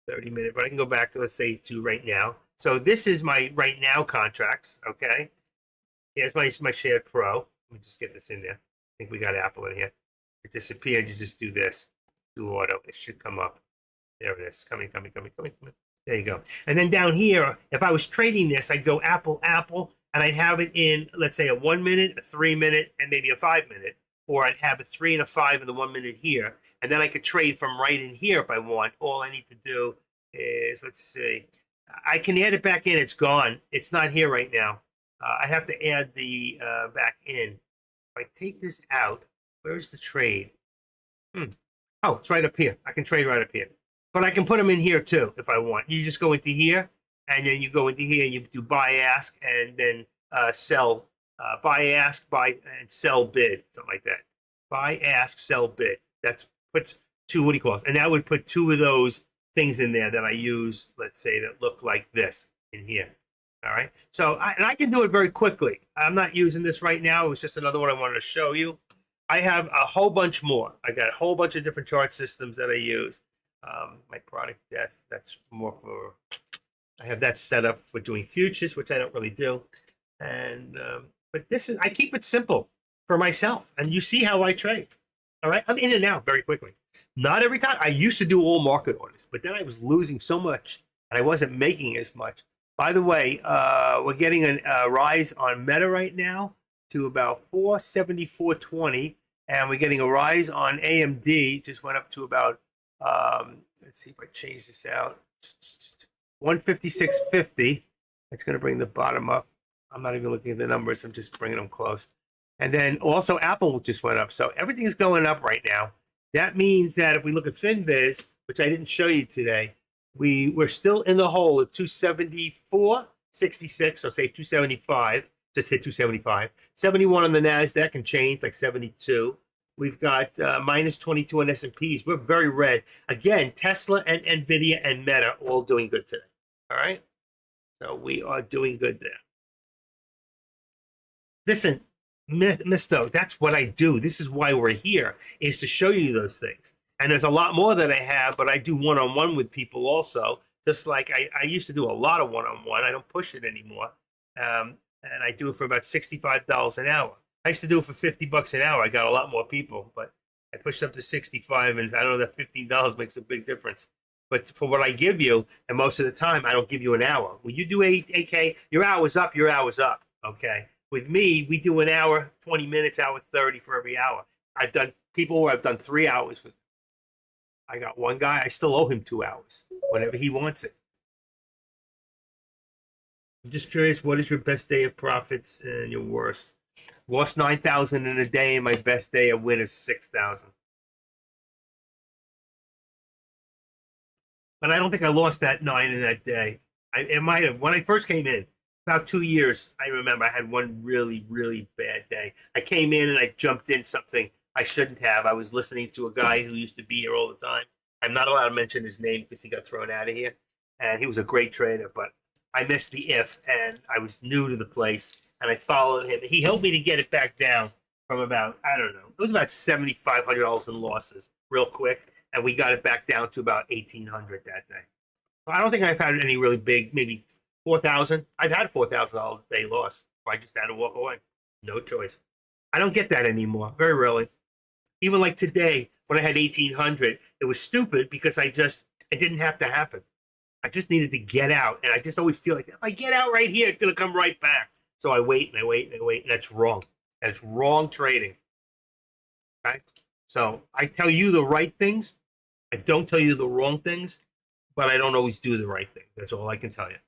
Speaker 1: but I can go back to, let's say, to right now. So this is my right now contracts, okay? Here's my Shared Pro. Let me just get this in there. I think we got Apple in here. It disappeared. You just do this, do auto. It should come up. There it is. Coming. There you go. And then down here, if I was trading this, I'd go Apple, and I'd have it in, let's say, a 1 minute, a 3 minute, and maybe a 5 minute. Or I'd have a 3 and a 5 in the 1 minute here. And then I could trade from right in here if I want. All I need to do is, let's see, I can add it back in. It's gone. It's not here right now. I have to add the back in. If I take this out, where's the trade? Oh, it's right up here. I can trade right up here. But I can put them in here too if I want. You just go into here, and then you go into here and you do buy ask, and then sell, buy ask, buy and sell bid, something like that. Buy ask, sell bid. That's puts two, what do you call it? And that would put two of those things in there that I use, let's say, that look like this in here. All right. So I can do it very quickly. I'm not using this right now. It was just another one I wanted to show you. I have a whole bunch more. I got a whole bunch of different chart systems that I use. My product death, that's more for, I have that set up for doing futures, which I don't really do. And, but this is, I keep it simple for myself. And you see how I trade. All right. I'm in and out very quickly. Not every time. I used to do all market orders, but then I was losing so much and I wasn't making as much. By the way, we're getting a rise on Meta right now to about 474.20, and we're getting a rise on AMD. Just went up to about, let's see if I change this out, 156.50. It's going to bring the bottom up. I'm not even looking at the numbers. I'm just bringing them close. And then also Apple just went up. So everything is going up right now. That means that if we look at FinViz, which I didn't show you today, we're still in the hole at 274.66, so say 275, just hit 275. 71 on the NASDAQ and change, like 72. We've got minus 22 on S&Ps. We're very red. Again, Tesla and NVIDIA and Meta all doing good today. All right? So we are doing good there. Listen, Misto, that's what I do. This is why we're here, is to show you those things. And there's a lot more that I have, but I do one-on-one with people also. Just like I used to do a lot of one-on-one. I don't push it anymore. And I do it for about $65 an hour. I used to do it for $50 an hour. I got a lot more people, but I pushed up to 65, and I don't know that $15 makes a big difference. But for what I give you, and most of the time, I don't give you an hour. When you do 8K, your hour's up, okay? With me, we do an hour, 20 minutes, hour 30 for every hour. I've done people where I've done 3 hours with. I got one guy, I still owe him 2 hours, whenever he wants it. I'm just curious, what is your best day of profits and your worst? Lost 9,000 in a day, and my best day of win is 6,000. But I don't think I lost that 9 in that day. It might have. When I first came in, about 2 years, I remember I had one really, really bad day. I came in and I jumped in something I shouldn't have. I was listening to a guy who used to be here all the time. I'm not allowed to mention his name because he got thrown out of here. And he was a great trader, but I missed the if, and I was new to the place, and I followed him. He helped me to get it back down from about, I don't know, it was about $7,500 in losses real quick, and we got it back down to about $1,800 that day. So I don't think I've had any really big, maybe 4,000. I've had a $4,000 day loss. I just had to walk away. No choice. I don't get that anymore. Very rarely. Even like today, when I had 1,800, it was stupid because it didn't have to happen. I just needed to get out, and I just always feel like if I get out right here, it's gonna come right back. So I wait and I wait and I wait, and that's wrong. That's wrong trading. Okay? So I tell you the right things. I don't tell you the wrong things, but I don't always do the right thing. That's all I can tell you.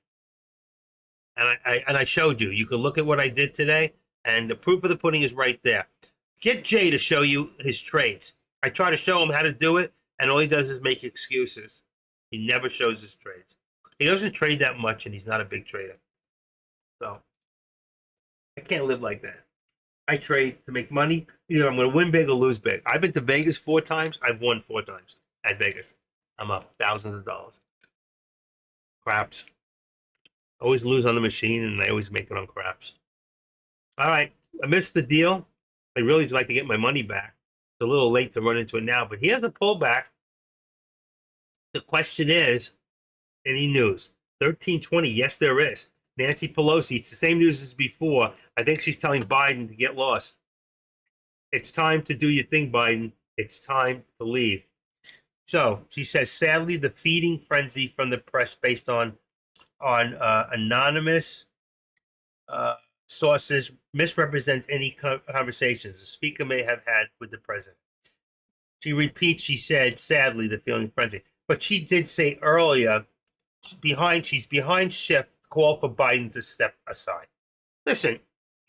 Speaker 1: And I showed you. You can look at what I did today, and the proof of the pudding is right there. Get Jay to show you his trades. I try to show him how to do it, and all he does is make excuses. He never shows his trades. He doesn't trade that much, and he's not a big trader. So I can't live like that. I trade to make money. Either I'm going to win big or lose big. I've been to Vegas 4 times. I've won 4 times at Vegas. I'm up thousands of dollars. Craps. Always lose on the machine, and I always make it on craps. All right. I missed the deal. I really would like to get my money back. It's a little late to run into it now, but he has a pullback. The question is, any news? 1320, yes, there is. Nancy Pelosi, it's the same news as before. I think she's telling Biden to get lost. It's time to do your thing, Biden. It's time to leave. So she says, sadly, the feeding frenzy from the press based on anonymous sources misrepresents any conversations the speaker may have had with the president. She repeats, she said, sadly, the feeling frenzy. But she did say earlier, she's behind Schiff, call for Biden to step aside. Listen,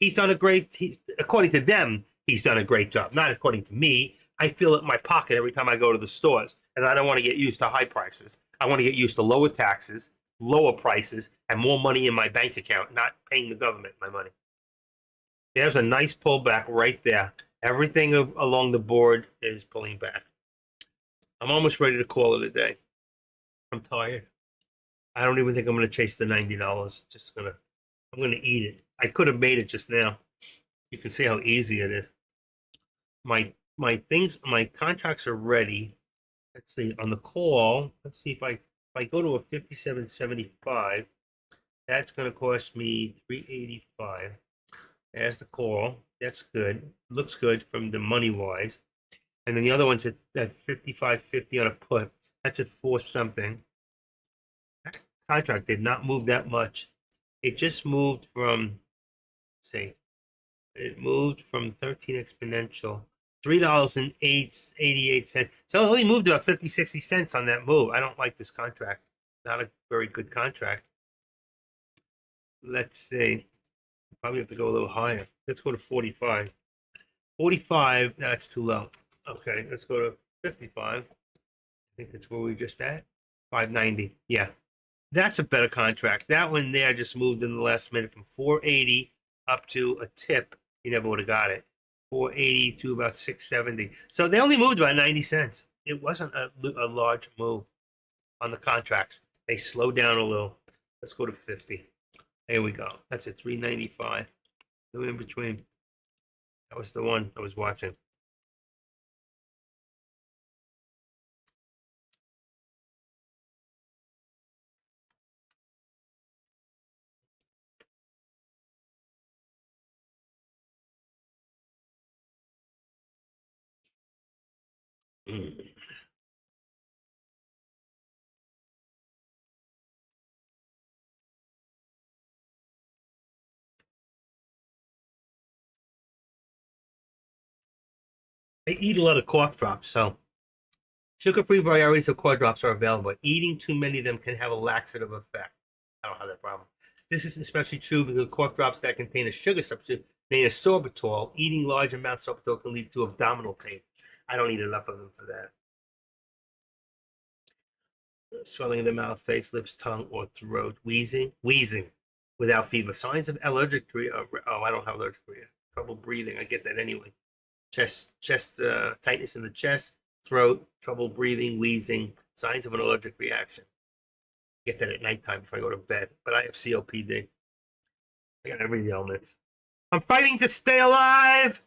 Speaker 1: he's done according to them, he's done a great job. Not according to me. I feel it in my pocket every time I go to the stores, and I don't want to get used to high prices. I want to get used to lower taxes, lower prices, and more money in my bank account, not paying the government my money. There's a nice pullback right there. Everything along the board is pulling back. I'm almost ready to call it a day. I'm tired. I don't even think I'm going to chase the $90. I'm gonna eat it. I could have made it just now. You can see how easy it is. My contracts are ready. Let's see on the call. Let's see if I go to a 57.75, that's going to cost me 385. There's the call. That's good. Looks good from the money wise. And then the other one's at 55.50 on a put. That's at 4 something. That contract did not move that much. It just moved from, it moved from 13 exponential, $3.88. So it only moved about 50, 60 cents on that move. I don't like this contract. Not a very good contract. Let's see. Probably have to go a little higher. Let's go to 45. 45, that's too low. Okay, let's go to 55. I think that's where we just at. 590. Yeah. That's a better contract. That one there just moved in the last minute from 480 up to a tip. You never would have got it. 480 to about 670. So they only moved about 90 cents. It wasn't a large move on the contracts. They slowed down a little. Let's go to 50. There we go. That's a 395. No in between. That was the one I was watching. Mm. I eat a lot of cough drops, so sugar-free varieties of cough drops are available. Eating too many of them can have a laxative effect. I don't have that problem. This is especially true because cough drops that contain a sugar substitute, named as sorbitol. Eating large amounts of sorbitol can lead to abdominal pain. I don't eat enough of them for that. Swelling of the mouth, face, lips, tongue, or throat. Wheezing without fever. Signs of allergic reaction. Oh, I don't have allergic reaction. Trouble breathing. I get that anyway. Chest tightness in the chest, throat, trouble breathing, wheezing. Signs of an allergic reaction. Get that at nighttime before I go to bed. But I have COPD. I got every ailment. I'm fighting to stay alive.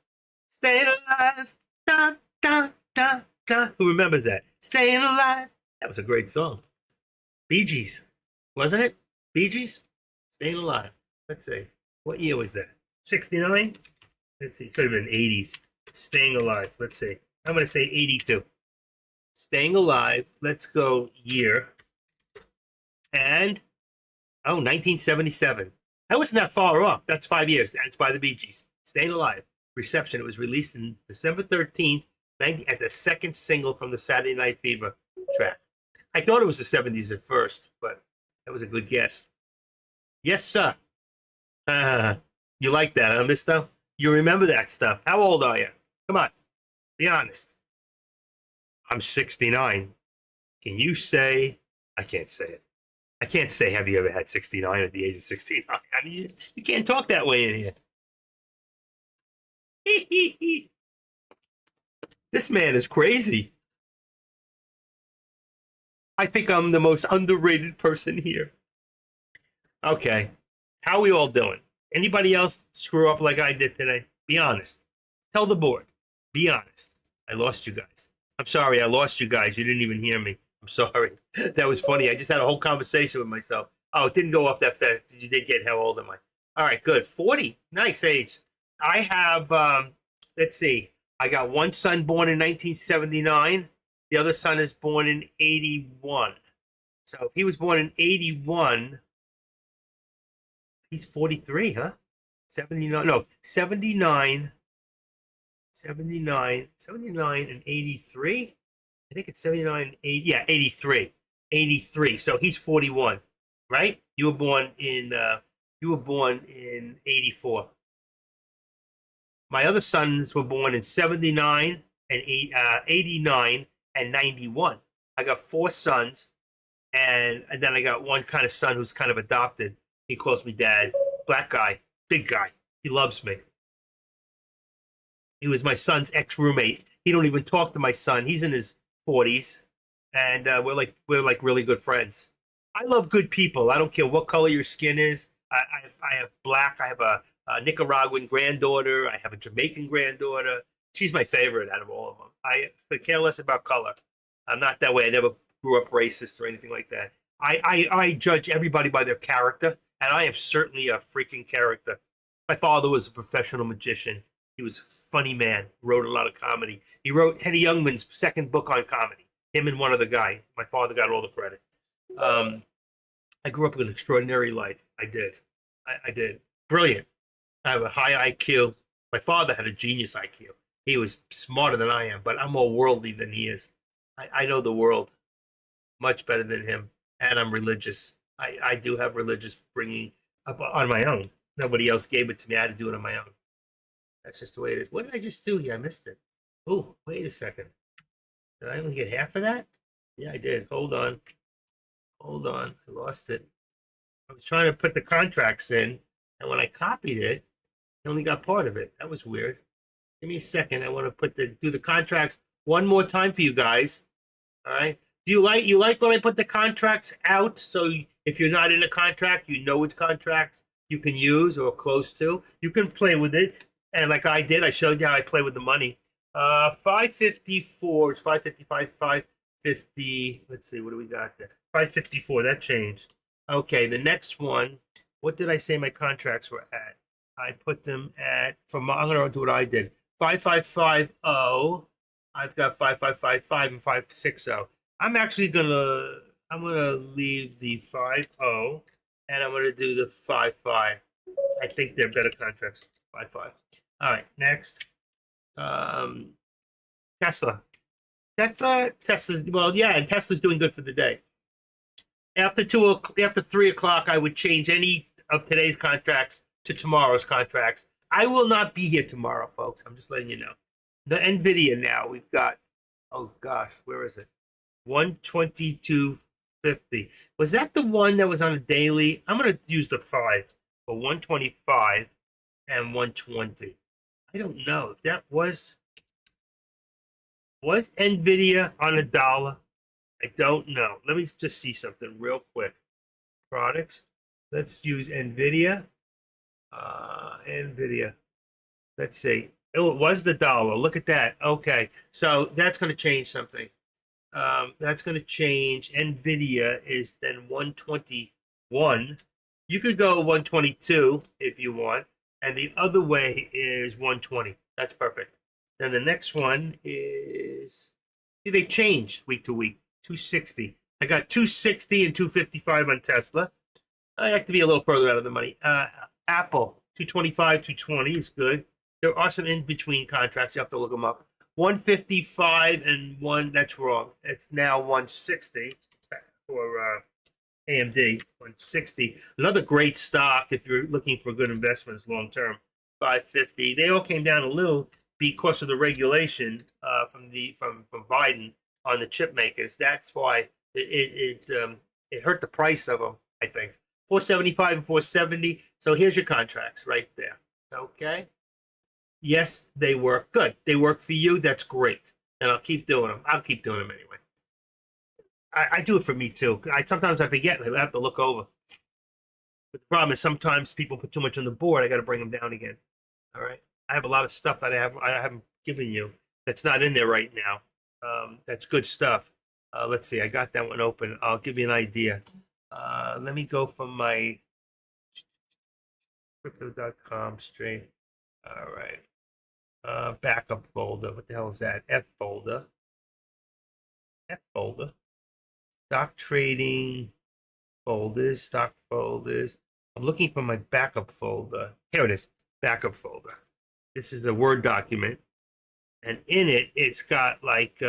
Speaker 1: Staying alive. Da, da, da, da. Who remembers that? Staying alive. That was a great song. Bee Gees, wasn't it? Bee Gees? Staying alive. Let's see. What year was that? 69? Let's see. Could have been 80s. Staying alive. Let's see. I'm going to say 82. Staying alive. Let's go year. And, 1977. That wasn't that far off. That's 5 years. That's by the Bee Gees. Staying alive. Reception. It was released in December 13th, at the second single from the Saturday Night Fever track. I thought it was the 70s at first, but that was a good guess. Yes, sir. You like that, huh, mister? You remember that stuff. How old are you? Come on. Be honest. I'm 69. Can you say... I can't say it. I can't say, have you ever had 69 at the age of 69? I mean, you can't talk that way in here. This man is crazy. I think I'm the most underrated person here. Okay. How are we all doing? Anybody else screw up like I did today? Be honest. Tell the board. Be honest. I lost you guys. I'm sorry, I lost you guys. You didn't even hear me. I'm sorry. That was funny. I just had a whole conversation with myself. Oh, it didn't go off that fast. You did get how old am I? All right, good. 40. Nice age. I have, let's see. I got one son born in 1979. The other son is born in 81. So if he was born in 81, he's 43, huh? 79, no, 79 and 83. I think it's 79 and 80. Yeah, 83. 83. So he's 41, right? You were born in 84. My other sons were born in 79 and 89 and 91. I got four sons, and then I got one kind of son who's kind of adopted. He calls me dad. Black guy, big guy. He loves me. He was my son's ex-roommate. He don't even talk to my son. He's in his 40s, and we're like really good friends. I love good people. I don't care what color your skin is. I have black. I have a Nicaraguan granddaughter. I have a Jamaican granddaughter. She's my favorite out of all of them. I could care less about color. I'm not that way. I never grew up racist or anything like that. I judge everybody by their character, and I am certainly a freaking character. My father was a professional magician. He was a funny man, wrote a lot of comedy. He wrote Henny Youngman's second book on comedy. Him and one other guy. My father got all the credit. I grew up with an extraordinary life. I did. I did. Brilliant. I have a high IQ. My father had a genius IQ. He was smarter than I am, but I'm more worldly than he is. I know the world much better than him, and I'm religious. I do have religious bringing up on my own. Nobody else gave it to me. I had to do it on my own. That's just the way it is. What did I just do here? I missed it. Oh, wait a second. Did I only get half of that? Yeah, I did. Hold on. Hold on. I lost it. I was trying to put the contracts in, and when I copied it, I only got part of it. That was weird. Give me a second. I want to do the contracts one more time for you guys. All right. Do you like when I put the contracts out? So if you're not in a contract, you know which contracts you can use or close to. You can play with it. And like I did, I showed you how I play with the money. 554 is 555, 550. Let's see, what do we got there? 554, that changed. Okay, the next one, what did I say my contracts were at? I put them at, I'm going to do what I did. 5550, I've got 5555 and 560. I'm gonna leave the 50 and I'm gonna do the 55. I think they're better contracts. 55. All right, next. Tesla. Well, yeah, and Tesla's doing good for the day. After 3 o'clock, I would change any of today's contracts to tomorrow's contracts. I will not be here tomorrow, folks. I'm just letting you know. The Nvidia now, we've got, oh gosh, where is it? 122.50. Was that the one that was on a daily? I'm going to use the 5 for 125 and 120. I don't know if that was Nvidia on $1. I don't know. Let me just see something real quick. Products. Let's use Nvidia. Nvidia. Let's see. Oh, it was the $1. Look at that. Okay, so that's going to change something. That's going to change. Nvidia is then 121. You could go 122 if you want, and the other way is 120. That's perfect. Then the next one is, see, they change week to week. 260. I got 260 and 255 on Tesla. I like to be a little further out of the money. Apple 225, 220 is good. There are some in between contracts. You have to look them up. 155 and one. That's wrong. It's now 160 for AMD. 160. Another great stock if you're looking for good investments long term. 550. They all came down a little because of the regulation from Biden on the chip makers. That's why it hurt the price of them. I think 475 and 470. So here's your contracts right there. Okay. Yes, they work. Good. They work for you. That's great. And I'll keep doing them. I'll keep doing them anyway. I do it for me too. Sometimes I forget and I have to look over. But the problem is sometimes people put too much on the board. I got to bring them down again. All right. I have a lot of stuff that I haven't given you that's not in there right now. That's good stuff. Let's see. I got that one open. I'll give you an idea. Let me go from my crypto.com straight. All right. Backup folder. What the hell is that? F folder. F folder. Stock trading folders. Stock folders. I'm looking for my backup folder. Here it is. Backup folder. This is a Word document. And in it, it's got like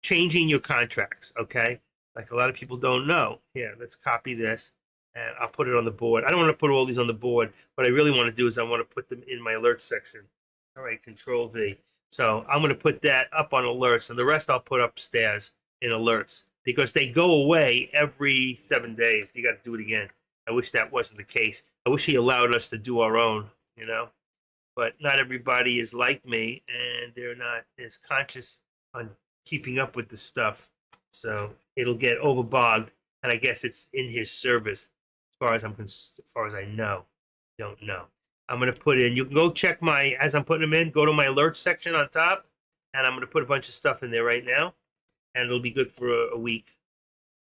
Speaker 1: changing your contracts. Okay. Like a lot of people don't know. Here, let's copy this. And I'll put it on the board. I don't want to put all these on the board. What I really want to do is I want to put them in my alert section. All right, Control V. So I'm going to put that up on alerts, and the rest I'll put upstairs in alerts because they go away every 7 days. You got to do it again. I wish that wasn't the case. I wish he allowed us to do our own, but not everybody is like me, and they're not as conscious on keeping up with the stuff. So it'll get overbogged, and I guess it's in his service as far as I know. Don't know. I'm going to put in, you can go check as I'm putting them in, go to my alert section on top, and I'm going to put a bunch of stuff in there right now, and it'll be good for a week.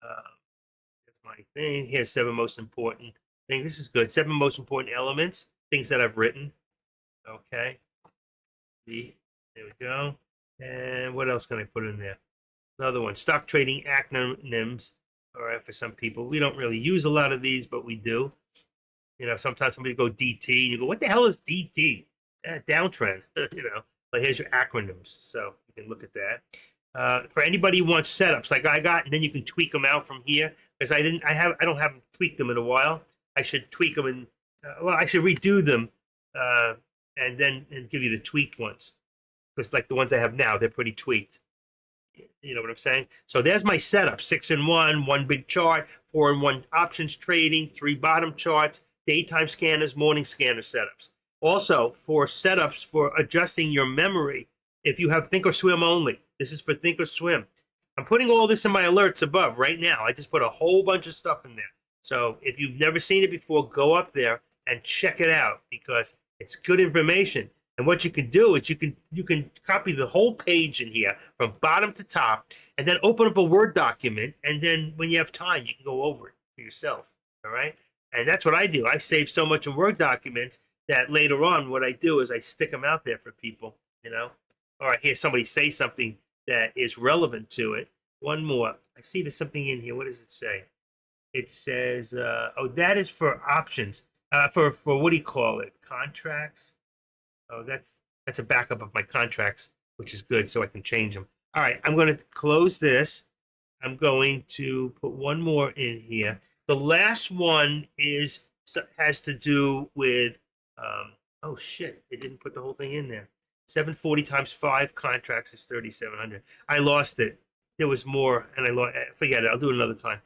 Speaker 1: That's my thing. Here's 7 most important things. This is good. 7 most important elements, things that I've written. Okay. There we go. And what else can I put in there? Another one, stock trading acronyms. All right, for some people, we don't really use a lot of these, but we do. Sometimes somebody go DT, and you go, "What the hell is DT?" Downtrend. But here's your acronyms, so you can look at that. For anybody who wants setups like I got, and then you can tweak them out from here because I don't have tweaked them in a while. I should tweak them and I should redo them and give you the tweaked ones because like the ones I have now, they're pretty tweaked. You know what I'm saying? So there's my setup: 6-in-1, 1 big chart, 4-in-1 options trading, 3 bottom charts, daytime scanners, morning scanner setups. Also, for setups for adjusting your memory, if you have Thinkorswim only, this is for Thinkorswim. I'm putting all this in my alerts above right now. I just put a whole bunch of stuff in there. So if you've never seen it before, go up there and check it out because it's good information. And what you can do is you can copy the whole page in here from bottom to top, and then open up a Word document. And then when you have time, you can go over it for yourself. All right. And that's what I do. I save so much in Word documents that later on, what I do is I stick them out there for people. Or I hear somebody say something that is relevant to it. One more. I see there's something in here. What does it say? It says, that is for options. For what do you call it? Contracts. Oh, that's a backup of my contracts, which is good, so I can change them. All right, I'm going to close this. I'm going to put one more in here. The last one has to do with, oh shit, it didn't put the whole thing in there. 740 times 5 contracts is 3,700. I lost it. There was more, and I lost. Forget it. I'll do it another time.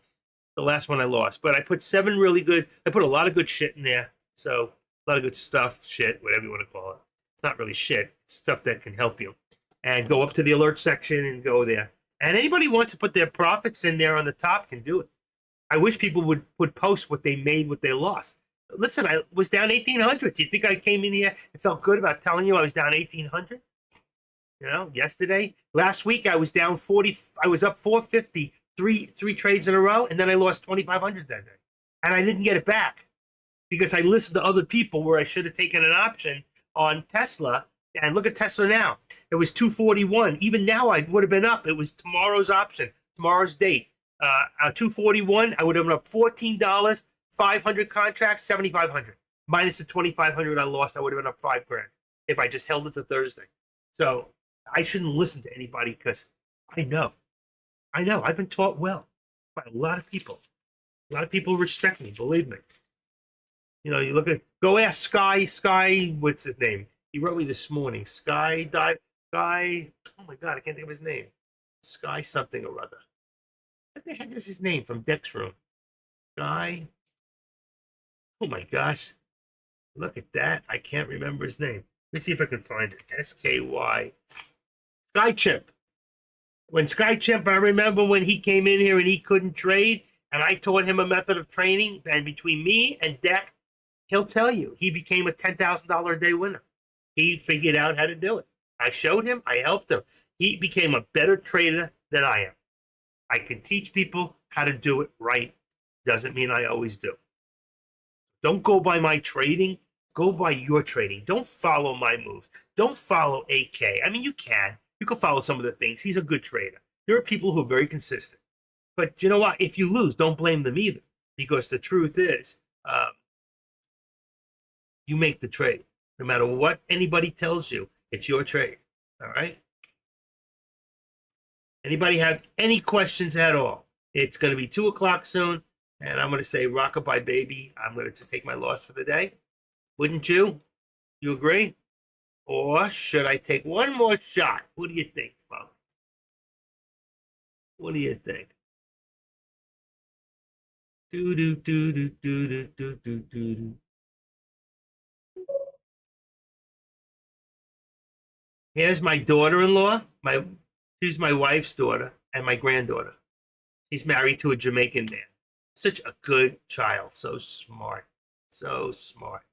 Speaker 1: The last one I lost, but I put 7 really good. I put a lot of good shit in there. So a lot of good stuff, shit, whatever you want to call it. It's not really shit. It's stuff that can help you. And go up to the alert section and go there. And anybody who wants to put their profits in there on the top can do it. I wish people would post what they made, what they lost. Listen, I was down 1,800. Do you think I came in here and felt good about telling you I was down 1,800? Yesterday, last week I was down 40. I was up 450, three trades in a row, and then I lost 2,500 that day, and I didn't get it back because I listened to other people where I should have taken an option on Tesla. And look at Tesla now. It was 241. Even now, I would have been up. It was tomorrow's option, tomorrow's date. 241. I would have been up $14. 500 contracts, 7,500 minus the 2,500 I lost. I would have been up $5,000 if I just held it to Thursday. So I shouldn't listen to anybody because I know. I've been taught well by a lot of people. A lot of people respect me. Believe me. You look at. Go ask Sky. What's his name? He wrote me this morning. Sky. Oh my God, I can't think of his name. Sky something or other. What the heck is his name from Deck's room? Sky. Oh my gosh. Look at that. I can't remember his name. Let me see if I can find it. SKY. Skychimp. When Skychimp, I remember when he came in here and he couldn't trade, and I taught him a method of trading, and between me and Deck, he'll tell you, he became a $10,000 a day winner. He figured out how to do it. I showed him. I helped him. He became a better trader than I am. I can teach people how to do it right. Doesn't mean I always do. Don't go by my trading. Go by your trading. Don't follow my moves. Don't follow AK. I mean, you can. You can follow some of the things. He's a good trader. There are people who are very consistent. But you know what? If you lose, don't blame them either. Because the truth is, you make the trade. No matter what anybody tells you, it's your trade. All right? Anybody have any questions at all? It's going to be 2 o'clock soon. And I'm going to say, rockabye, baby. I'm going to just take my loss for the day. Wouldn't you? You agree? Or should I take one more shot? What do you think, folks? What do you think? Do do do do do do do do do. Here's my daughter-in-law. She's my wife's daughter and my granddaughter. She's married to a Jamaican man. Such a good child. So smart. So smart.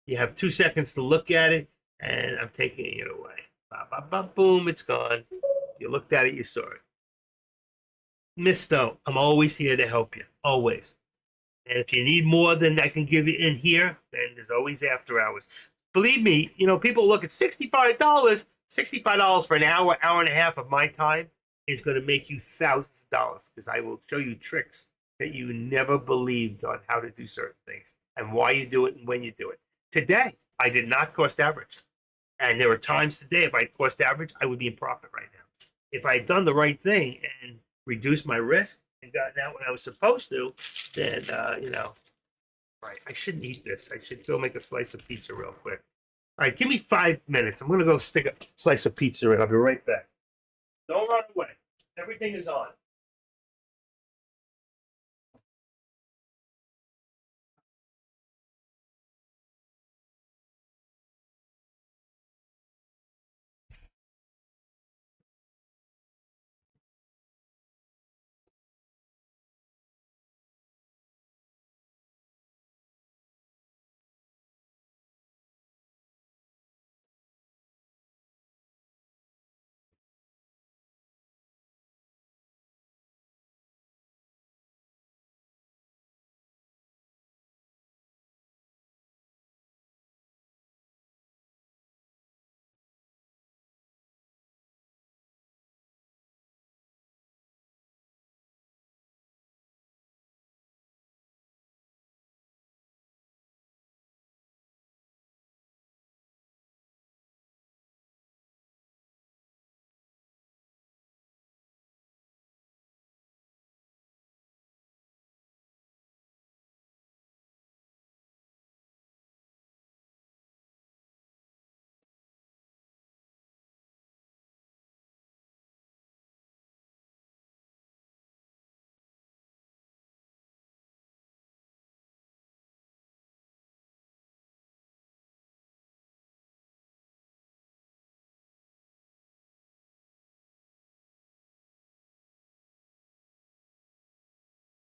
Speaker 1: You have 2 seconds to look at it, and I'm taking it away. Ba, ba, ba, boom, it's gone. You looked at it, you saw it. Misto, I'm always here to help you. Always. And if you need more than I can give you in here, then there's always after hours. Believe me, people look at $65. $65 for an hour, hour and a half of my time is going to make you thousands of dollars because I will show you tricks that you never believed on how to do certain things and why you do it and when you do it. Today, I did not cost average. And there were times today, if I cost average, I would be in profit right now. If I had done the right thing and reduced my risk and gotten out when I was supposed to, then, right, I shouldn't eat this. I should go make a slice of pizza real quick. All right, give me 5 minutes. I'm going to go stick a slice of pizza in. I'll be right back. Don't run away. Everything is on.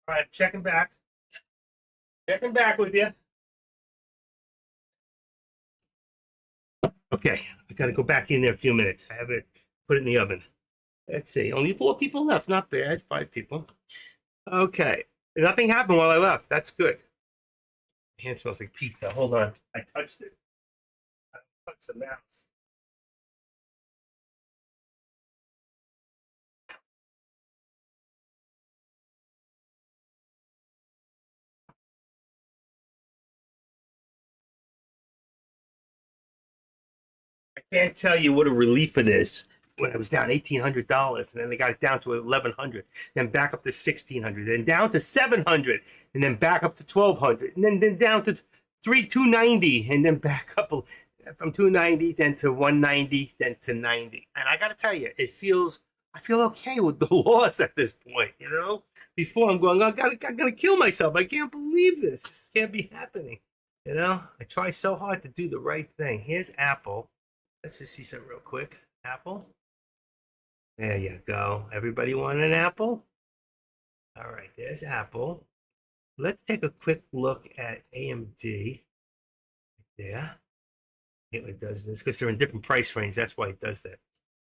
Speaker 1: All right, checking back. Checking back with you. Okay, I got to go back in there a few minutes. I have it put it in the oven. Let's see. Only 4 people left. Not bad. 5 people. Okay. Nothing happened while I left. That's good. My hand smells like pizza. Hold on. I touched it. I touched the mouse. I can't tell you what a relief it is when I was down $1,800, and then they got it down to 1,100, then back up to 1,600, then down to 700, and then back up to 1,200, and then down to 290, and then back up from 290, then to 190, then to 90. And I got to tell you, I feel okay with the loss at this point. Before I'm going, I gotta kill myself. I can't believe this. This can't be happening. I try so hard to do the right thing. Here's Apple. Let's just see some real quick. Apple. There you go. Everybody want an apple? All right, there's Apple. Let's take a quick look at AMD. There. It does this because they're in different price range. That's why it does that.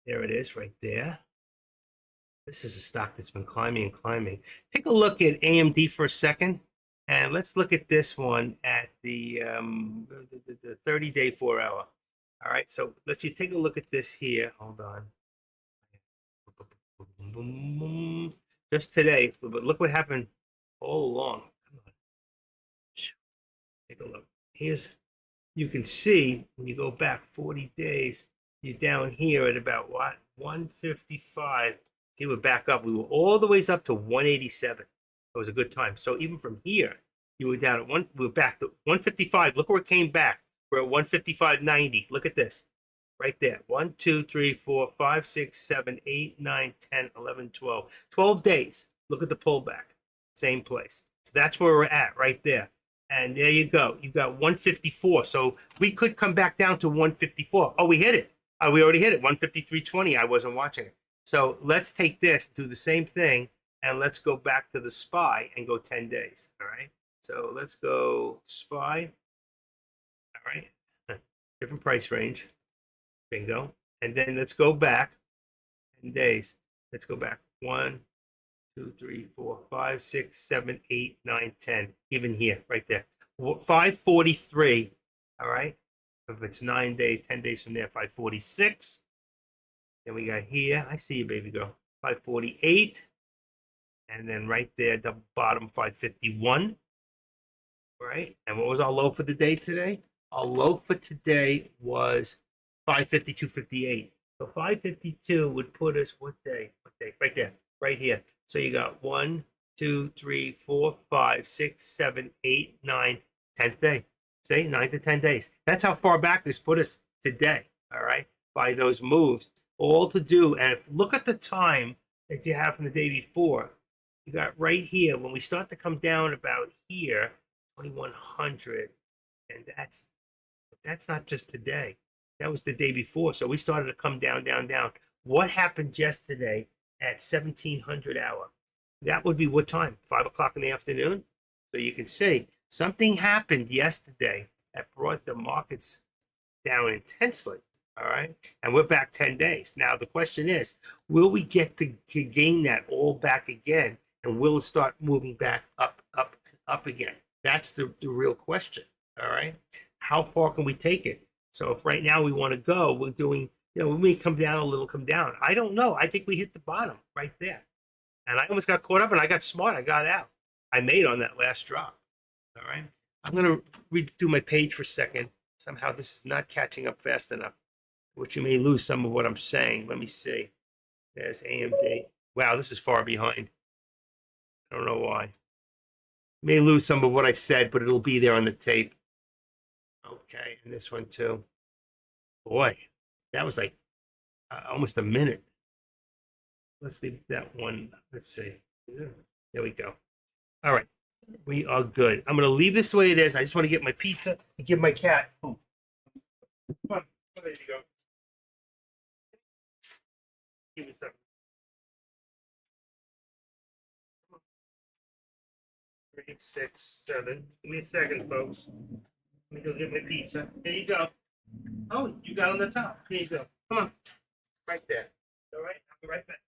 Speaker 1: There it is right there. This is a stock that's been climbing and climbing. Take a look at AMD for a second. And let's look at this one at the 30-day 4-hour. All right, so let's you take a look at this here. Hold on. Just today, but look what happened all along. Come on. Take a look. You can see when you go back 40 days, you're down here at about what? 155. See, we're back up. We were all the ways up to 187. It was a good time. So even from here, you were down at we were back to 155. Look where it came back. We're at 155.90. Look at this. right there. 1, 2, 3, 4, 5, 6, 7, 8, 9, 10, 11, 12. 12 days. Look at the pullback. Same place. So that's where we're at right there. And there you go. You got 154. So we could come back down to 154. Oh, we hit it. We already hit it. 153.20. I wasn't watching it. So let's take this, do the same thing, and let's go back to the SPY and go 10 days. All right. So let's go SPY. All right. Different price range. Bingo. And then let's go back 10 days. Let's go back. 1, 2, 3, 4, 5, 6, 7, 8, 9, 10. Even here, right there. 543. All right. If it's 9 days, 10 days from there, 546. Then we got here. I see you, baby girl. 548. And then right there, the bottom, 551. Right. And what was our low for the day today? Our low for today was 552.58. So 552 would put us what day? What day? Right there, right here. So you got 1, 2, 3, 4, 5, 6, 7, 8, 9, 10th day. See, 9 to 10 days. That's how far back this put us today. All right, by those moves, all to do. And if look at the time that you have from the day before, you got right here when we start to come down about here, 2100, and that's not just today. That was the day before. So we started to come down, down, down. What happened yesterday at 1700 hour? That would be what time? 5 o'clock in the afternoon. So you can see something happened yesterday that brought the markets down intensely. All right. And we're back 10 days. Now, the question is, will we get to gain that all back again? And will it start moving back up, up, up again? That's the real question. All right. How far can we take it? So if right now we want to go, we're doing, we may come down a little, come down. I don't know. I think we hit the bottom right there. And I almost got caught up and I got smart. I got out. I made on that last drop. All right. I'm going to redo my page for a second. Somehow this is not catching up fast enough, which you may lose some of what I'm saying. Let me see. There's AMD. Wow, this is far behind. I don't know why. May lose some of what I said, but it'll be there on the tape. Okay, and this one too. Boy, that was like almost a minute. Let's leave that one. Let's see. There we go. All right, we are good. I'm going to leave this the way it is. I just want to get my pizza and give my cat food. Come on. There you go. Give me something. 3, 6, 7. Give me a second, folks. Let me go get my pizza. There you go. Oh, you got on the top. Here you go. Come on. Right there. All right. I'll be right back.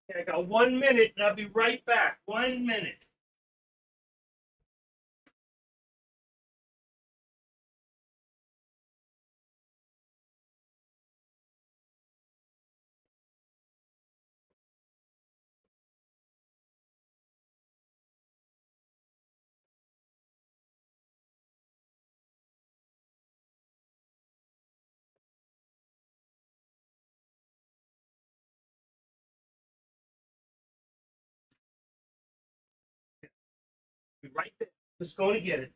Speaker 1: Okay, I got 1 minute and I'll be right back. 1 minute. Be right there. Just going to get it.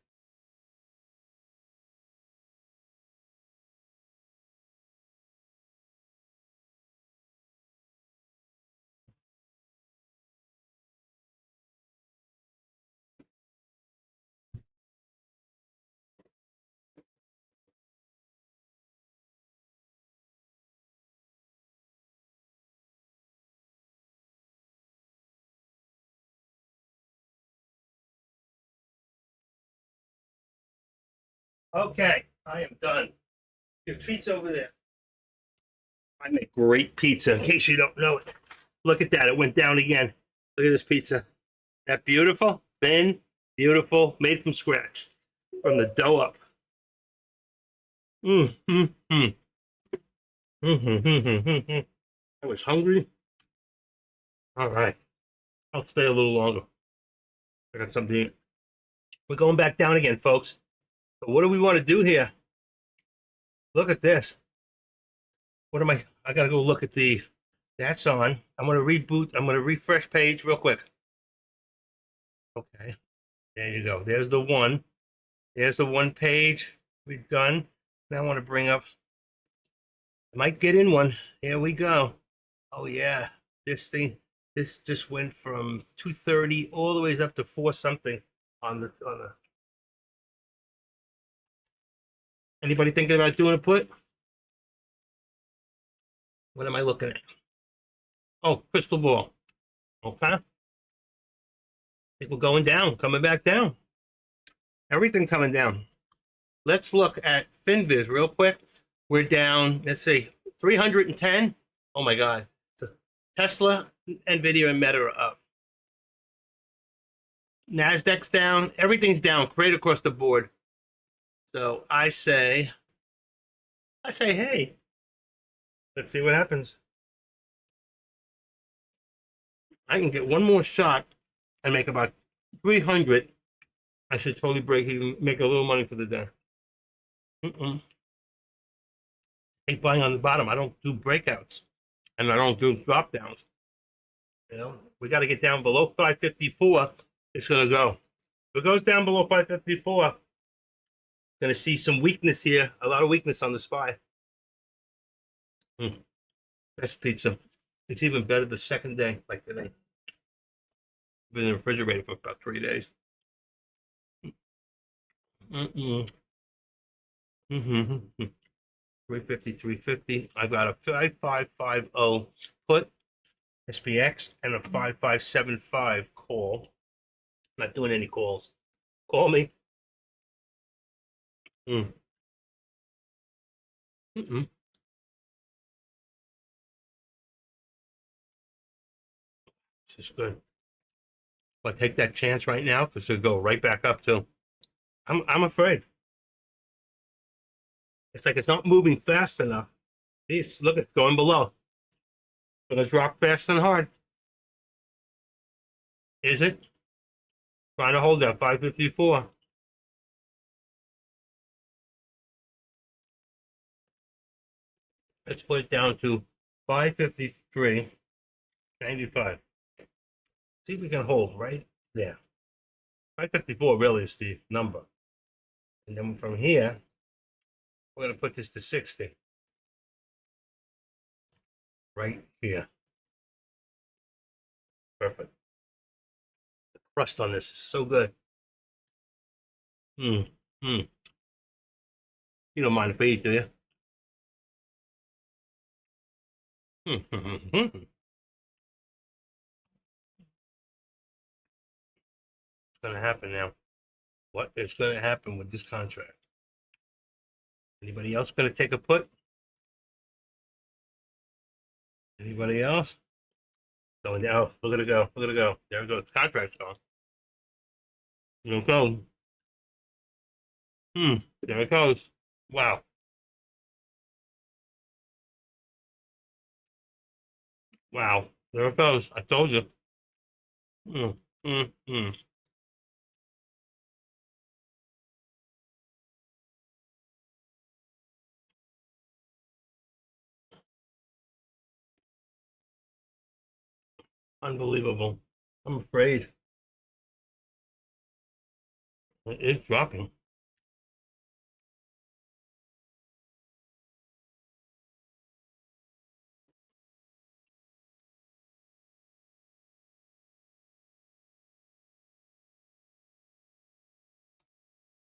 Speaker 1: Okay, I am done. Your treat's over there. I make great pizza, in case you don't know it. Look at that. It went down again. Look at this pizza. That beautiful, thin, beautiful, made from scratch. From the dough up. Mm, mm, mm. Mm, mm, mm, mm, mm, mm. I was hungry. All right. I'll stay a little longer. I got something to eat. We're going back down again, folks. So what do we want to do here? Look at this. What am I gotta go look at the that's on. I'm gonna reboot. I'm gonna refresh page real quick. Okay. There you go. There's the one. There's the one page. We're done. Now I want to bring up. I might get in one. Here we go. Oh yeah. This thing. This just went from 230 all the way up to 4 something on the. Anybody thinking about doing a put? What am I looking at? Oh, crystal ball. Okay. I think we're going down, coming back down. Everything coming down. Let's look at FinViz real quick. We're down, let's see, 310. Oh my God. So Tesla, Nvidia, and Meta are up. NASDAQ's down. Everything's down, great across the board. So I say, hey, let's see what happens. I can get one more shot and make about 300. I should totally break even, make a little money for the day. Hate buying on the bottom. I don't do breakouts, and I don't do drop downs. You know, we got to get down below 554. It's going to go. If it goes down below 554, going to see some weakness here. A lot of weakness on the SPY. Best pizza. It's even better the second day, like today. Been in the refrigerator for about 3 days. Mm-mm. Mm-hmm. 350, 350. I got a 5550 put, SPX, and a 5575 call. Not doing any calls. Call me. Mm. Mm-mm. This is good. But take that chance right now because it'll go right back up too. I'm afraid. It's like it's not moving fast enough. It's look at going below. Gonna drop fast and hard. Is it? Trying to hold that 554. Let's put it down to 553.95. See if we can hold right there. 554 really is the number. And then from here, we're going to put this to 60. Right here. Perfect. The crust on this is so good. You don't mind if I eat, do you? What's going to happen now? What is going to happen with this contract? Anybody else going to take a put? Anybody else? Going down. Oh, look at it go. Look at it go. There it goes. The contract's gone. There it goes. There it goes. Wow. Wow. There it goes. I told you. Mm, mm, mm. Unbelievable. I'm afraid. It is dropping.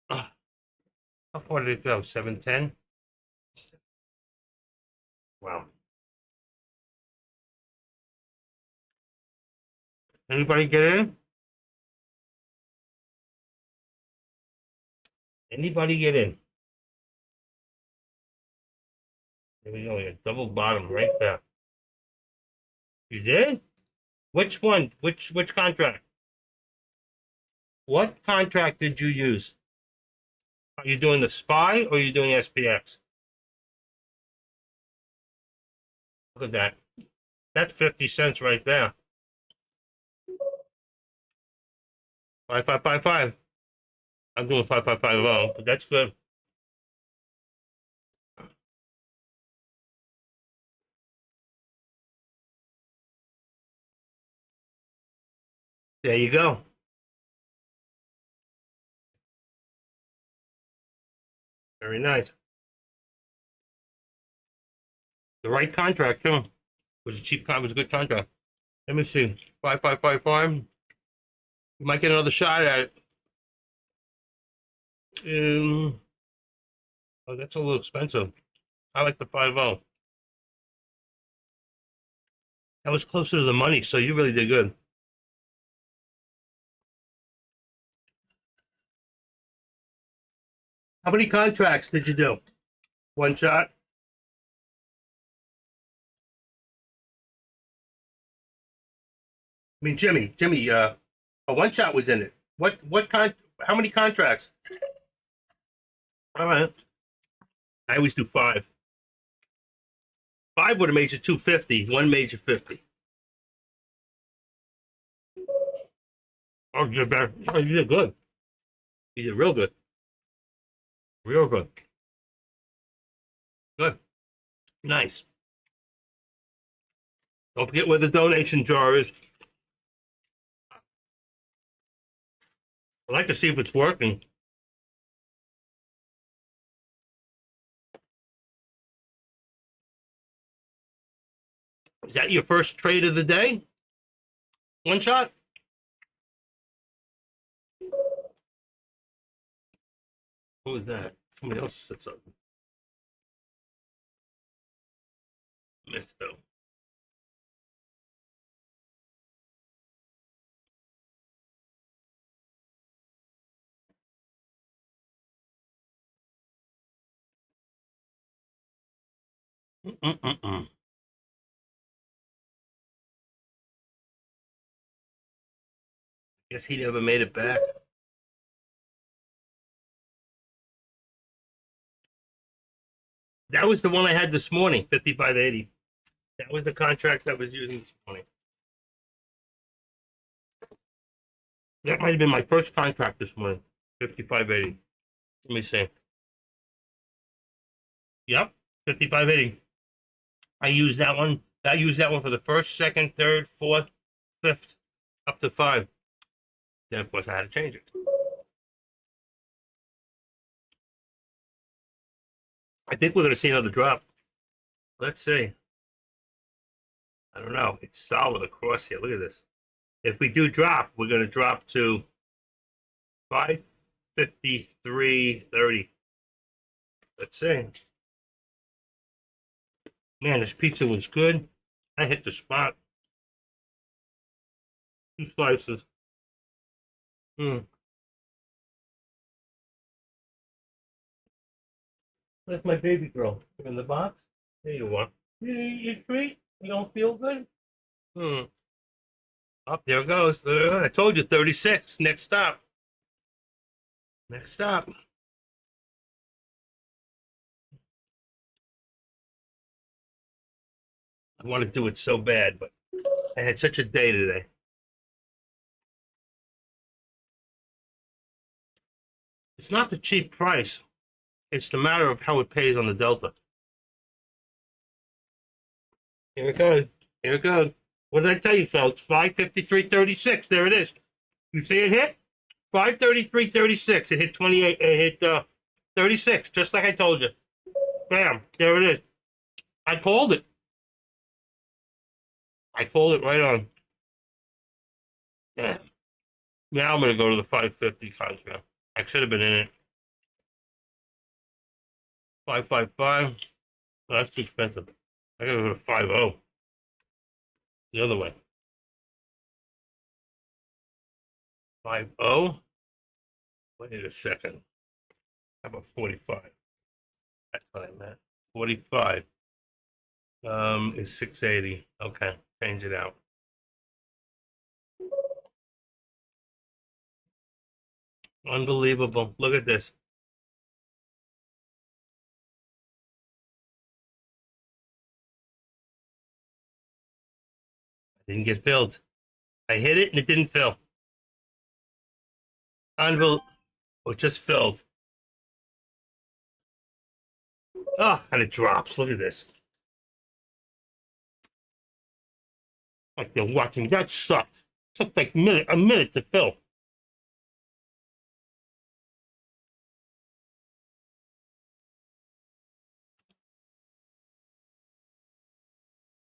Speaker 1: Ah, how far did it go? 710? Wow. Anybody get in? Anybody get in? Here we go. A double bottom right there. You did? Which one? Which contract? What contract did you use? Are you doing the SPY or are you doing SPX? Look at that. That's 50 cents right there. 5555. I'm doing 5550, but that's good. There you go. Very nice. The right contract too. Was a cheap contract. Was a good contract. Let me see. 5555. You might get another shot at it. Oh, that's a little expensive. I like the 50. That was closer to the money, so you really did good. How many contracts did you do? One shot? I mean, Jimmy, a one shot was in it. How many contracts? All right. I always do 5. 5 would have made you 250. One made you 50. Oh, you're better. Oh, you did good. You did real good. Real good. Good. Nice. Don't forget where the donation jar is. I'd like to see if it's working. Is that your first trade of the day? One shot? What was that? Somebody else said something. Missed though. Mm-mm-mm-mm. Guess he never made it back. That was the one I had this morning, 5580. That was the contracts I was using this morning. That might have been my first contract this morning, 5580. Let me see. Yep, 5580. I used that one. I used that one for the first, second, third, fourth, fifth, up to 5. Then, of course, I had to change it. I think we're going to see another drop. Let's see. I don't know. It's solid across here. Look at this. If we do drop, we're going to drop to 553.30. Let's see. Man, this pizza was good. I hit the spot. 2 slices. Where's my baby girl? You in the box? There you are. You eat your treat? You don't feel good? Up there it goes. I told you 36. Next stop. Next stop. I want to do it so bad, but I had such a day today. It's not the cheap price. It's the matter of how it pays on the Delta. Here it goes. Here it goes. What did I tell you, folks? 553.36. There it is. You see it hit? 533.36. It hit 28. It hit 36, just like I told you. Bam. There it is. I called it. I called it right on. Yeah. Now I'm going to go to the 550 contract. I should have been in it. 555. Oh, that's too expensive. I got to go to 50. The other way. 50. Wait a second. How about 45? That's what I meant. 45. is 680. Okay, change it out. Unbelievable. Look at this. Didn't get filled. I hit it and it didn't fill. Unbelievable. It just filled. Oh, and it drops. Look at this. Like they're watching. That sucked. Took like a minute to fill.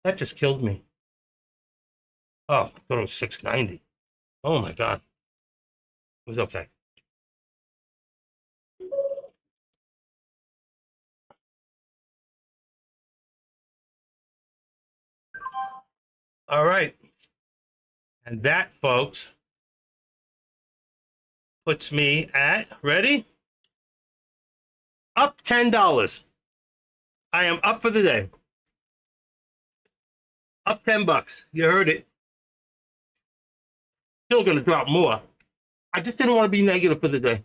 Speaker 1: That just killed me. Oh, I thought it was 690. Oh my God. It was okay. All right. And that, folks, puts me at, ready? Up $10. I am up for the day. Up $10. You heard it. Still going to drop more. I just didn't want to be negative for the day.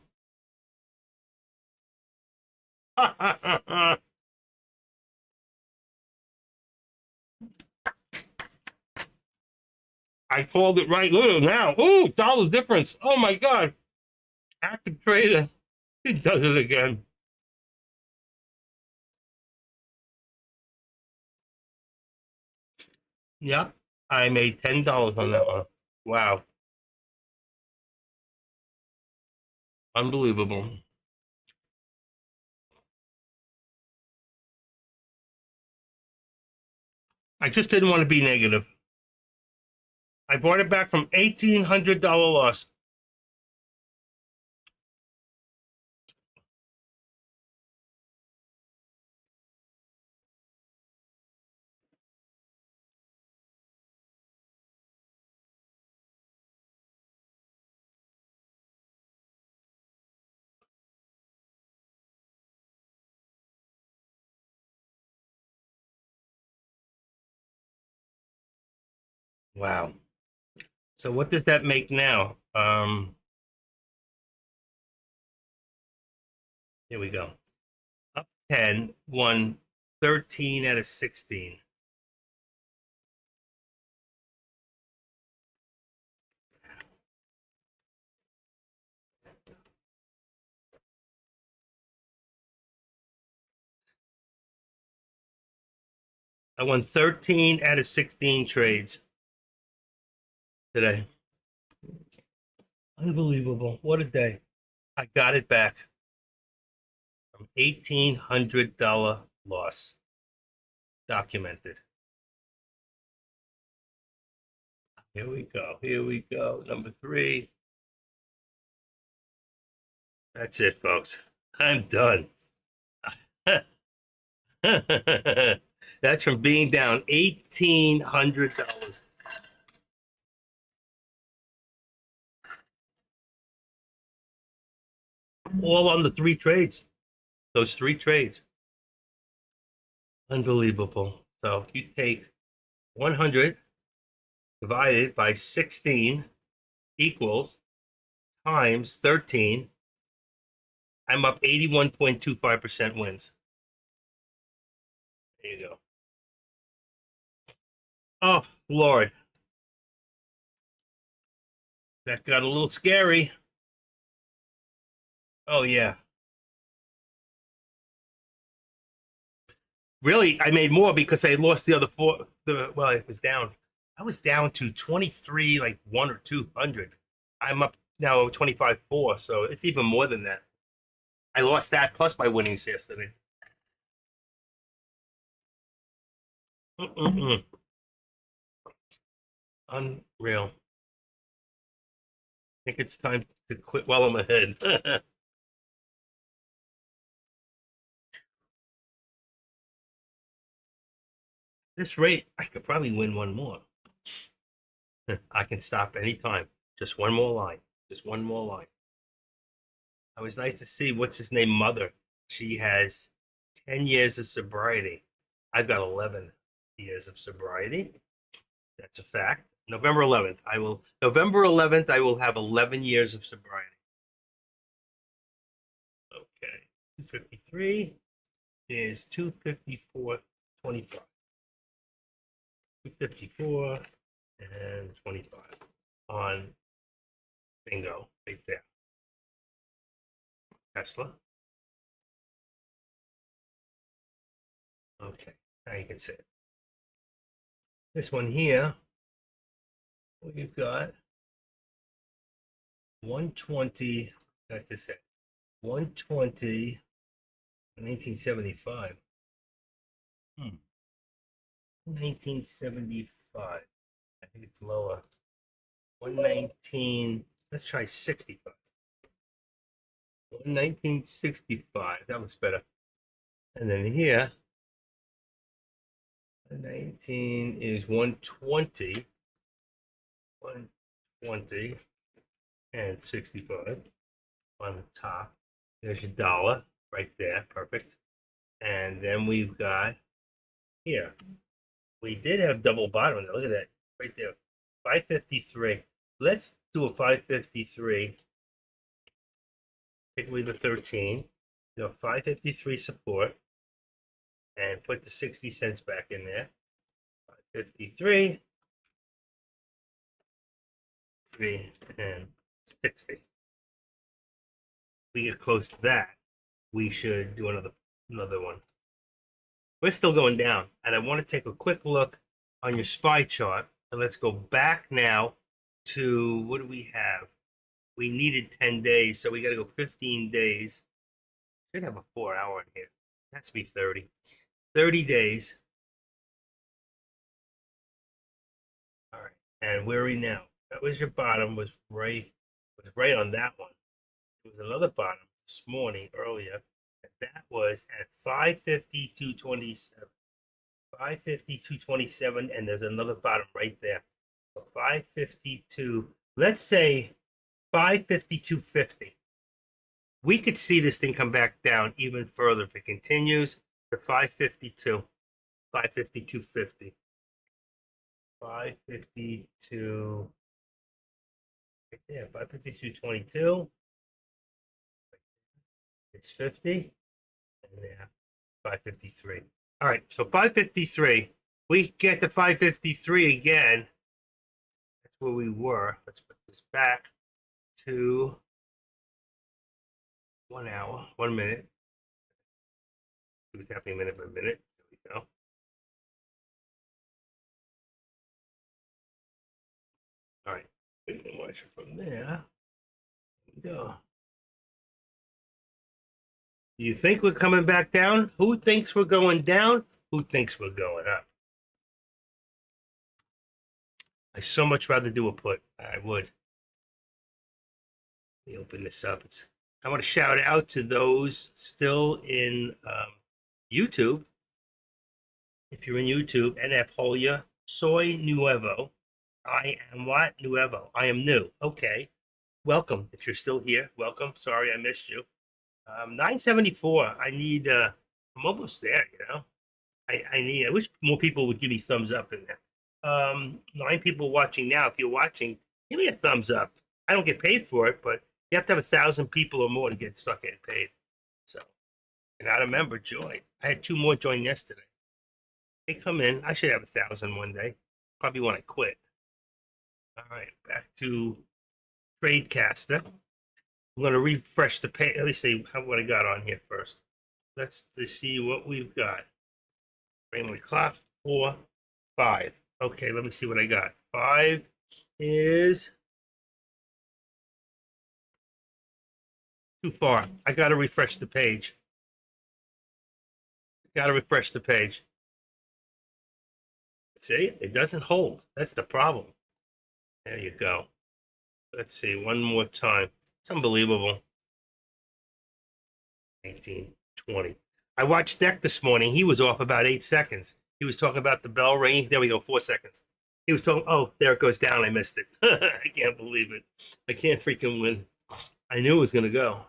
Speaker 1: I called it right. Look at it now. Ooh, dollars difference. Oh my God. Active trader. He does it again. Yeah. I made $10 on that one. Wow. Unbelievable. I just didn't want to be negative. I bought it back from $1,800 loss. Wow. So what does that make now? Here we go. Up 10, won 13 out of 16. I won 13 out of 16 trades today. Unbelievable. What a day. I got it back from $1,800 loss. Documented. Here we go. Here we go. Number 3. That's it, folks. I'm done. That's from being down $1,800. All on the 3 trades. Those 3 trades. Unbelievable. So if you take 100 divided by 16 equals times 13, I'm up 81.25% wins. There you go. Oh, Lord. That got a little scary. Oh, yeah. Really, I made more because I lost the other 4. Well, it was down. I was down to 23, like 1 or 200. I'm up now 25.4, so it's even more than that. I lost that plus my winnings yesterday. Mm-mm-mm. Unreal. I think it's time to quit while I'm ahead. This rate, I could probably win one more. I can stop anytime. Just one more line. Just one more line. It was nice to see what's his name, Mother. She has 10 years of sobriety. I've got 11. years of sobriety. That's a fact. November 11th, November 11th, I will have 11 years of sobriety. Okay. 253 is 254.25. 254 and 25 on bingo right there. Tesla. Okay, now you can see it. This one here, we've got 120, got this at 120 in 1975. 1975. I think it's lower. 119, let's try 65. 1965, that looks better. And then here, 19 is 120, 120 and 65 on the top. There's your dollar right there, perfect. And then we've got here, we did have double bottom. Look at that right there, 553. Let's do a 553. Take away the 13. Do a 553 support and put the 60 cents back in there. 553, 3 and 60. We get close to that, we should do another one. We're still going down, and I want to take a quick look on your SPY chart, and let's go back now to what do we have? We needed 10 days, so we got to go 15 days. Should have a 4-hour in here. It has to be 30. 30 days. All right, and where are we now? That was your bottom, was right on that one. There was another bottom this morning earlier, and that was at 552.27. 552.27, and there's another bottom right there. So 552. Let's say 552.50. We could see this thing come back down even further if it continues to 552. 552.50. 552. Right there, 552.22. It's 50. And there, 553. All right, so 553. We get to 553 again. That's where we were. Let's put this back to 1 hour, 1 minute. See what's happening minute by minute. There we go. All right, we can watch it from there. There we go. Do you think we're coming back down? Who thinks we're going down? Who thinks we're going up? I so much rather do a put. I would. Let me open this up. I want to shout out to those still in YouTube. If you're in YouTube, NF Holia, Soy Nuevo. I am what? Nuevo. I am new. Okay. Welcome. If you're still here, welcome. Sorry I missed you. 974. I need, I'm almost there, you know. I wish more people would give me thumbs up in there. 9 people watching now. If you're watching, give me a thumbs up. I don't get paid for it, but you have to have 1,000 people or more to start getting paid. So, and I remember join. I had 2 more join yesterday. They come in. I should have 1,000 one day. Probably when I quit. All right, back to Tradecaster. I'm going to refresh the page. Let me see what I got on here first. Let's see what we've got. Bring my clock. 4, 5. Okay, let me see what I got. 5 is too far. I got to refresh the page. See, it doesn't hold. That's the problem. There you go. Let's see one more time. It's unbelievable. 19, 20. I watched Deck this morning. He was off about 8 seconds. He was talking about the bell ringing. There we go, 4 seconds. He was talking, oh, there it goes down. I missed it. I can't believe it. I can't freaking win. I knew it was going to go.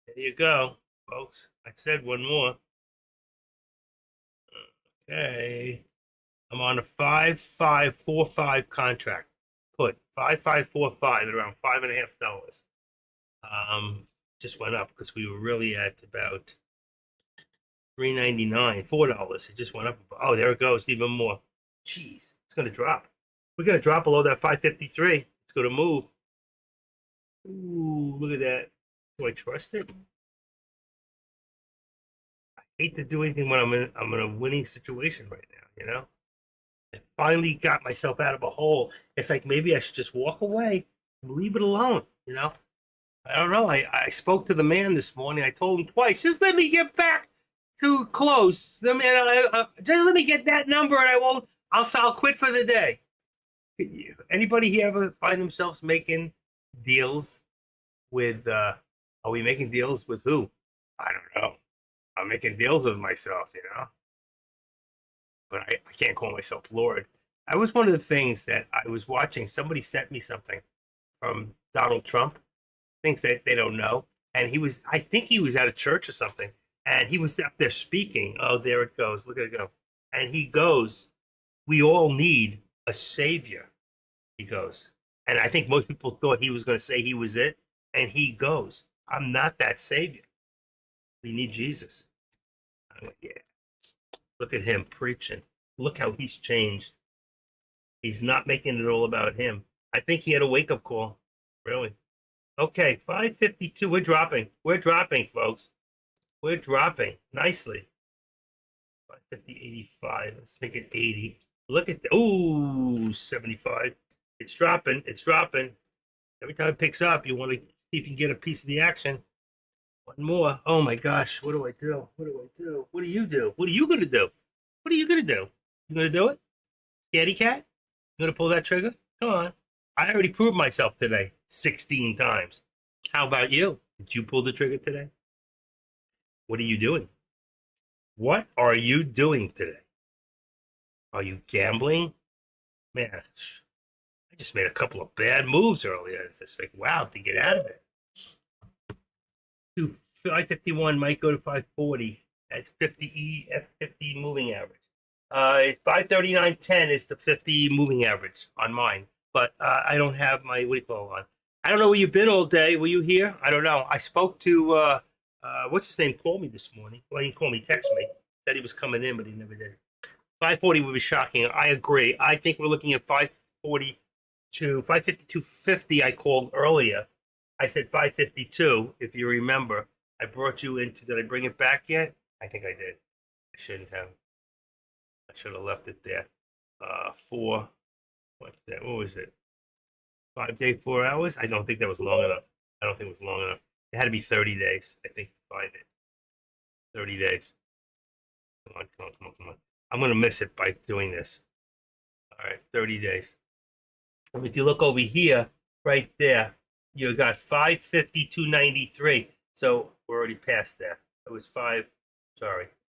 Speaker 1: There you go, folks. I said one more. Okay. I'm on a 5545 contract. Put 5545 at around $5.50. Just went up because we were really at about $3.99, $4. It just went up. Oh, there it goes, even more. Jeez, it's gonna drop. We're gonna drop below that 553. It's gonna move. Ooh, look at that. Do I trust it? I hate to do anything when I'm in a winning situation right now, you know? I finally got myself out of a hole. It's like maybe I should just walk away and leave it alone, you know? I don't know. I spoke to the man this morning. I told him twice, just let me get back to close. The man, just let me get that number and I'll quit for the day. Anybody here ever find themselves making deals with, are we making deals with who? I don't know. I'm making deals with myself, you know? But I can't call myself Lord. I was one of the things that I was watching. Somebody sent me something from Donald Trump, things that they don't know. And I think he was at a church or something. And he was up there speaking. Oh, there it goes. Look at it go. And he goes, we all need a savior. He goes. And I think most people thought he was going to say he was it. And he goes, I'm not that savior. We need Jesus. I'm like, yeah. Look at him preaching. Look how he's changed. He's not making it all about him. I think he had a wake-up call. Really. Okay, 552. We're dropping. We're dropping, folks. We're dropping nicely. 550.85. Let's make it 80. Look at the ooh, 75. It's dropping. It's dropping. Every time it picks up, you want to see if you can get a piece of the action. One more. Oh my gosh. What do I do? What do I do? What do you do? What are you gonna do? What are you gonna do? You gonna do it? Scaredy cat? You gonna pull that trigger? Come on. I already proved myself today 16 times. How about you? Did you pull the trigger today? What are you doing? What are you doing today? Are you gambling? Man, I just made a couple of bad moves earlier. It's just like, wow, to get out of it. 551 might go to 540 at 50 F50 moving average. 539.10 is the 50 moving average on mine, but I don't have my what do you call it on. I don't know where you've been all day. Were you here? I don't know. I spoke to what's his name? Called me this morning. Well, he called me, text me, said he was coming in, but he never did. 540 would be shocking. I agree. I think we're looking at 542, 552.50. I called earlier. I said 552, if you remember. I brought you into, did I bring it back yet? I think I did. I shouldn't have. I should have left it there. What's that? What was it? 5 days, 4 hours? I don't think that was long enough. I don't think it was long enough. It had to be 30 days, I think, to find it. 30 days. Come on, come on, come on, come on. I'm going to miss it by doing this. All right, 30 days. If you look over here, right there, you got 552.93. So we're already past there. It was sorry,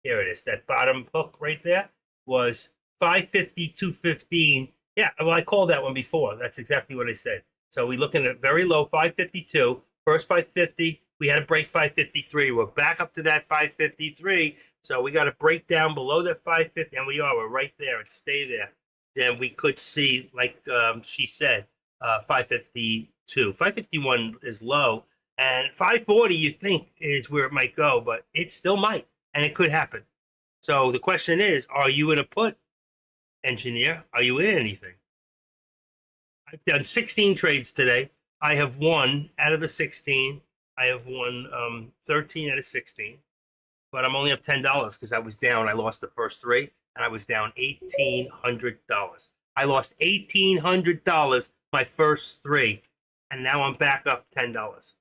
Speaker 1: here it is. That bottom hook right there was 552.15. Yeah, well, I called that one before. That's exactly what I said. So we're looking at very low 552. First 550, we had to break 553. We're back up to that 553. So we got to break down below that 550, and we're right there and stay there. Then we could see, like she said, 552. 551 is low. And 540, you think, is where it might go, but it still might, and it could happen. So the question is, are you in a put, engineer? Are you in anything? I've done 16 trades today. I have won out of the 16. I have won 13 out of 16, but I'm only up $10 because I was down. I lost the first three, and I was down $1,800. I lost $1,800 my first three, and now I'm back up $10.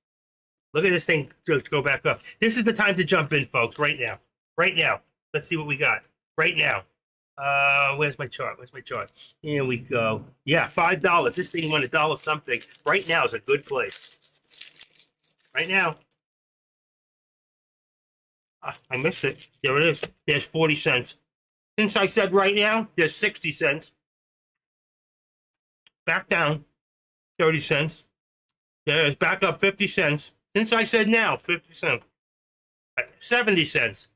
Speaker 1: Look at this thing go back up. This is the time to jump in, folks, right now. Right now. Let's see what we got. Right now. Where's my chart? Where's my chart? Here we go. Yeah, $5. This thing went $1 something. Right now is a good place. Right now. I missed it. There it is. There's 40 cents. Since I said right now, there's 60 cents. Back down. 30 cents. There's back up 50 cents. Since I said now, 50 cents. 70 cents.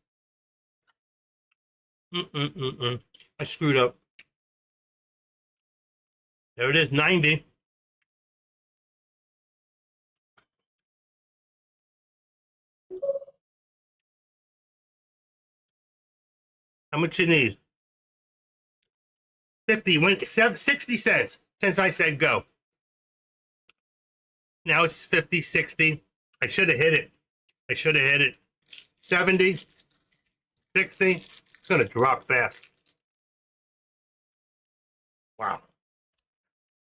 Speaker 1: I screwed up. There it is, 90. How much you need? 50, went 60 cents since I said go. Now it's 50, 60. I should have hit it. 70, 60. It's going to drop fast. Wow.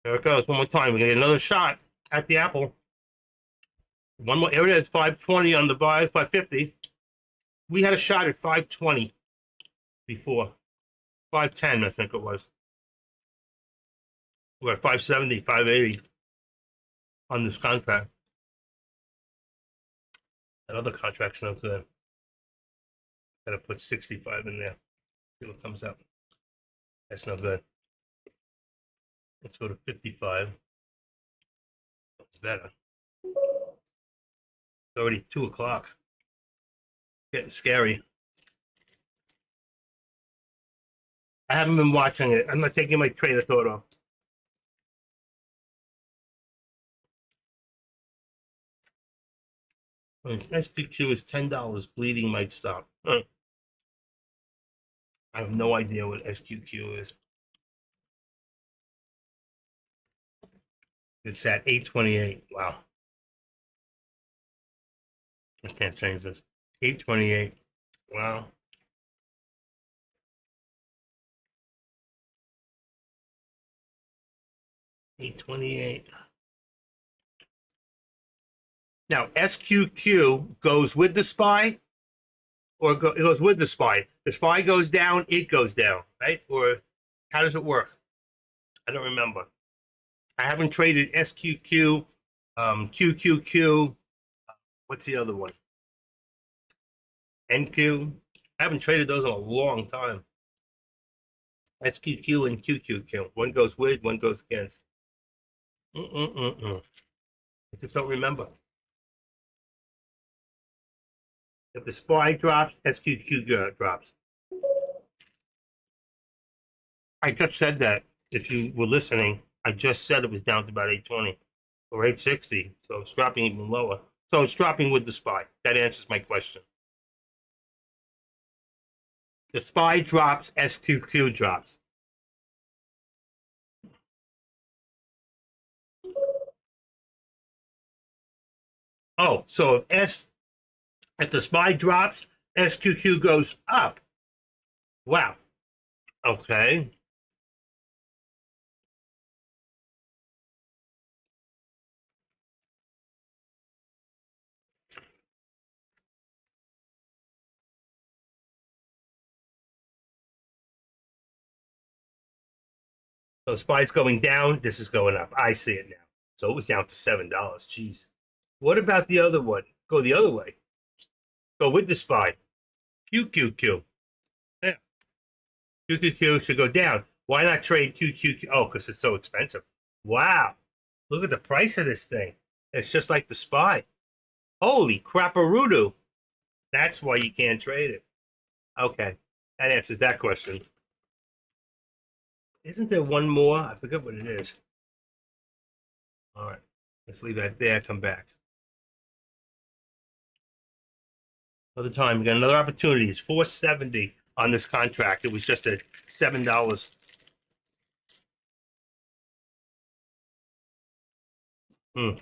Speaker 1: There it goes. One more time. We get another shot at the apple. One more. Here it is, 520 on the buy, 550. We had a shot at 520 before. 510, I think it was. We're at 570, 580 on this contract. That other contract's no good. Gotta put 65 in there. See what comes up. That's no good. Let's go to 55. That's better. It's already 2 o'clock. Getting scary. I haven't been watching it. I'm not taking my train of thought off. SPQ is $10. Bleeding might stop. I have no idea what SQQ is. It's at 828. Wow. I can't change this. 828. Wow. $828. Now, SQQ goes with the SPY, or it goes with the SPY. The SPY goes down, it goes down, right? Or how does it work? I don't remember. I haven't traded SQQ, QQQ. What's the other one? NQ. I haven't traded those in a long time. SQQ and QQQ. One goes with, one goes against. I just don't remember. If the SPY drops, SQQ drops. I just said that. If you were listening, I just said it was down to about 820 or 860. So it's dropping even lower. So it's dropping with the SPY. That answers my question. The SPY drops, SQQ drops. Oh, so if the SPY drops, SQQ goes up. Wow. Okay. So SPY's going down. This is going up. I see it now. So it was down to $7. Jeez. What about the other one? Go the other way. Go with the SPY. QQQ. Yeah. QQQ should go down. Why not trade QQQ? Oh, because it's so expensive. Wow. Look at the price of this thing. It's just like the SPY. Holy crap-a-roodoo. That's why you can't trade it. Okay. That answers that question. Isn't there one more? I forget what it is. All right. Let's leave that there. Come back. Another time. We got another opportunity. It's $470 on this contract. It was just at $7. I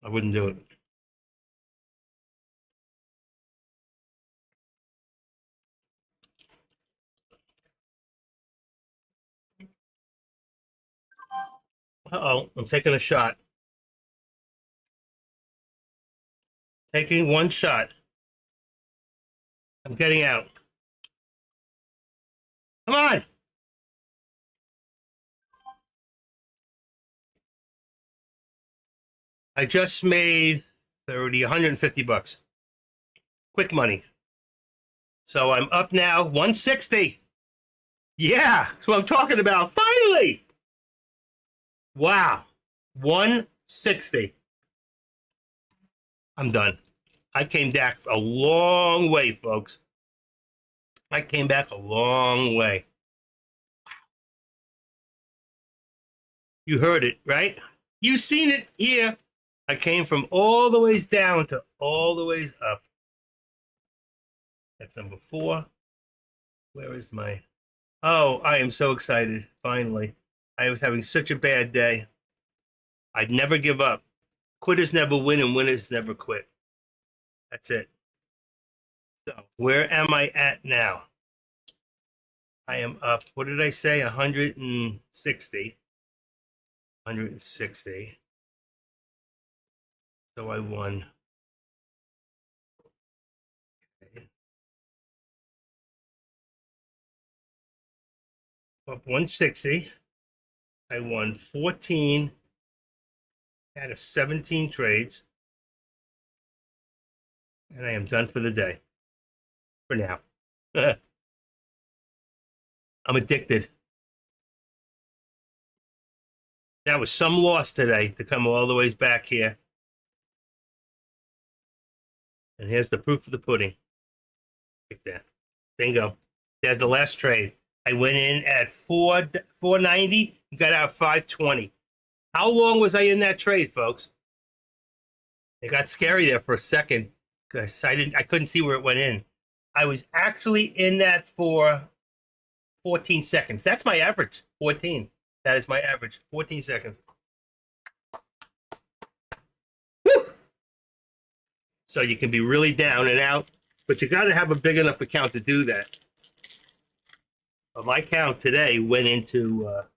Speaker 1: wouldn't do it. Uh-oh, I'm taking a shot. Taking one shot. I'm getting out. Come on! I just made 30, 150 bucks. Quick money. So I'm up now, 160. Yeah, that's what I'm talking about. Finally! Wow. 160. I'm done. I came back a long way, folks. I came back a long way. You heard it, right? You seen it here. I came from all the ways down to all the ways up. That's number 4. Where is my... Oh, I am so excited. Finally. I was having such a bad day. I'd never give up. Quitters never win and winners never quit. That's it. So, where am I at now? I am up, what did I say? 160. 160. So I won. Okay. Up 160. I won 14 out of 17 trades. And I am done for the day. For now. I'm addicted. That was some loss today to come all the ways back here. And here's the proof of the pudding. Right there. Bingo. There's the last trade. I went in at 490, got out 520. How long was I in that trade, folks? It got scary there for a second because I couldn't see where it went in. I was actually in that for 14 seconds. That's my average. 14. That is my average. 14 seconds. Woo! So you can be really down and out, but you got to have a big enough account to do that. But my account today went into, what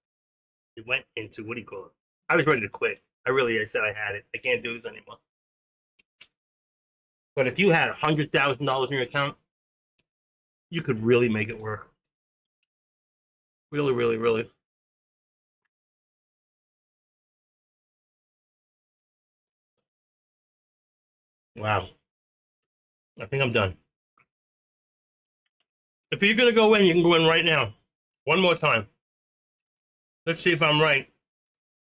Speaker 1: do you call it? I was ready to quit. I said I had it. I can't do this anymore. But if you had $100,000 in your account, you could really make it work. Really, really, really. Wow. I think I'm done. If you're going to go in, you can go in right now. One more time. Let's see if I'm right.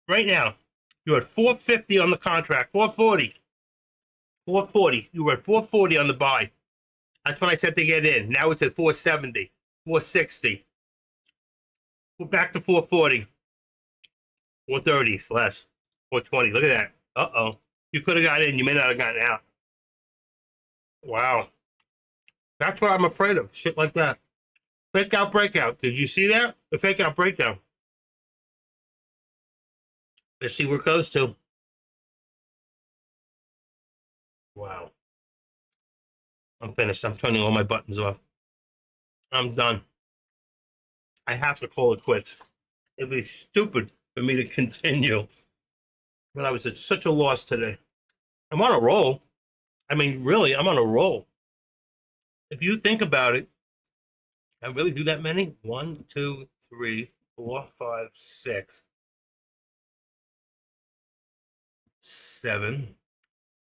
Speaker 1: Right now, you're at 450 on the contract. 440. 440. You were at 440 on the buy. That's when I said to get in. Now it's at 470. 460. We're back to 440. 430. It's less. 420. Look at that. Uh-oh. You could have got in. You may not have gotten out. Wow. That's what I'm afraid of. Shit like that. Fake out breakout. Did you see that? The fake out breakdown. Let's see where it goes to. Wow. I'm finished. I'm turning all my buttons off. I'm done. I have to call it quits. It'd be stupid for me to continue. But I was at such a loss today. I'm on a roll. I mean, really, I'm on a roll. If you think about it, I really do that many? 1, 2, 3, 4, 5, 6, 7,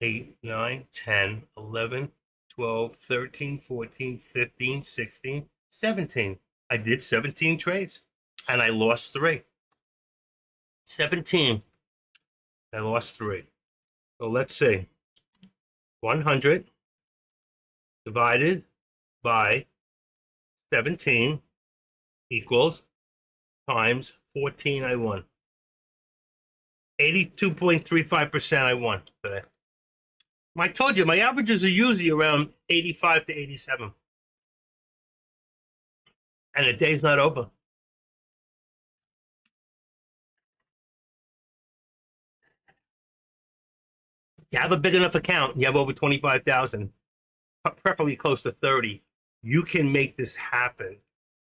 Speaker 1: 8, 9, 10, 11, 12, 13, 14, 15, 16, 17. I did 17 trades and I lost 3. 17. I lost 3. So let's see. 100 divided by 17 equals times 14 I won. 82.35% I won today. I told you, my averages are usually around 85 to 87. And the day's not over. You have a big enough account, you have over 25,000, preferably close to 30. You can make this happen.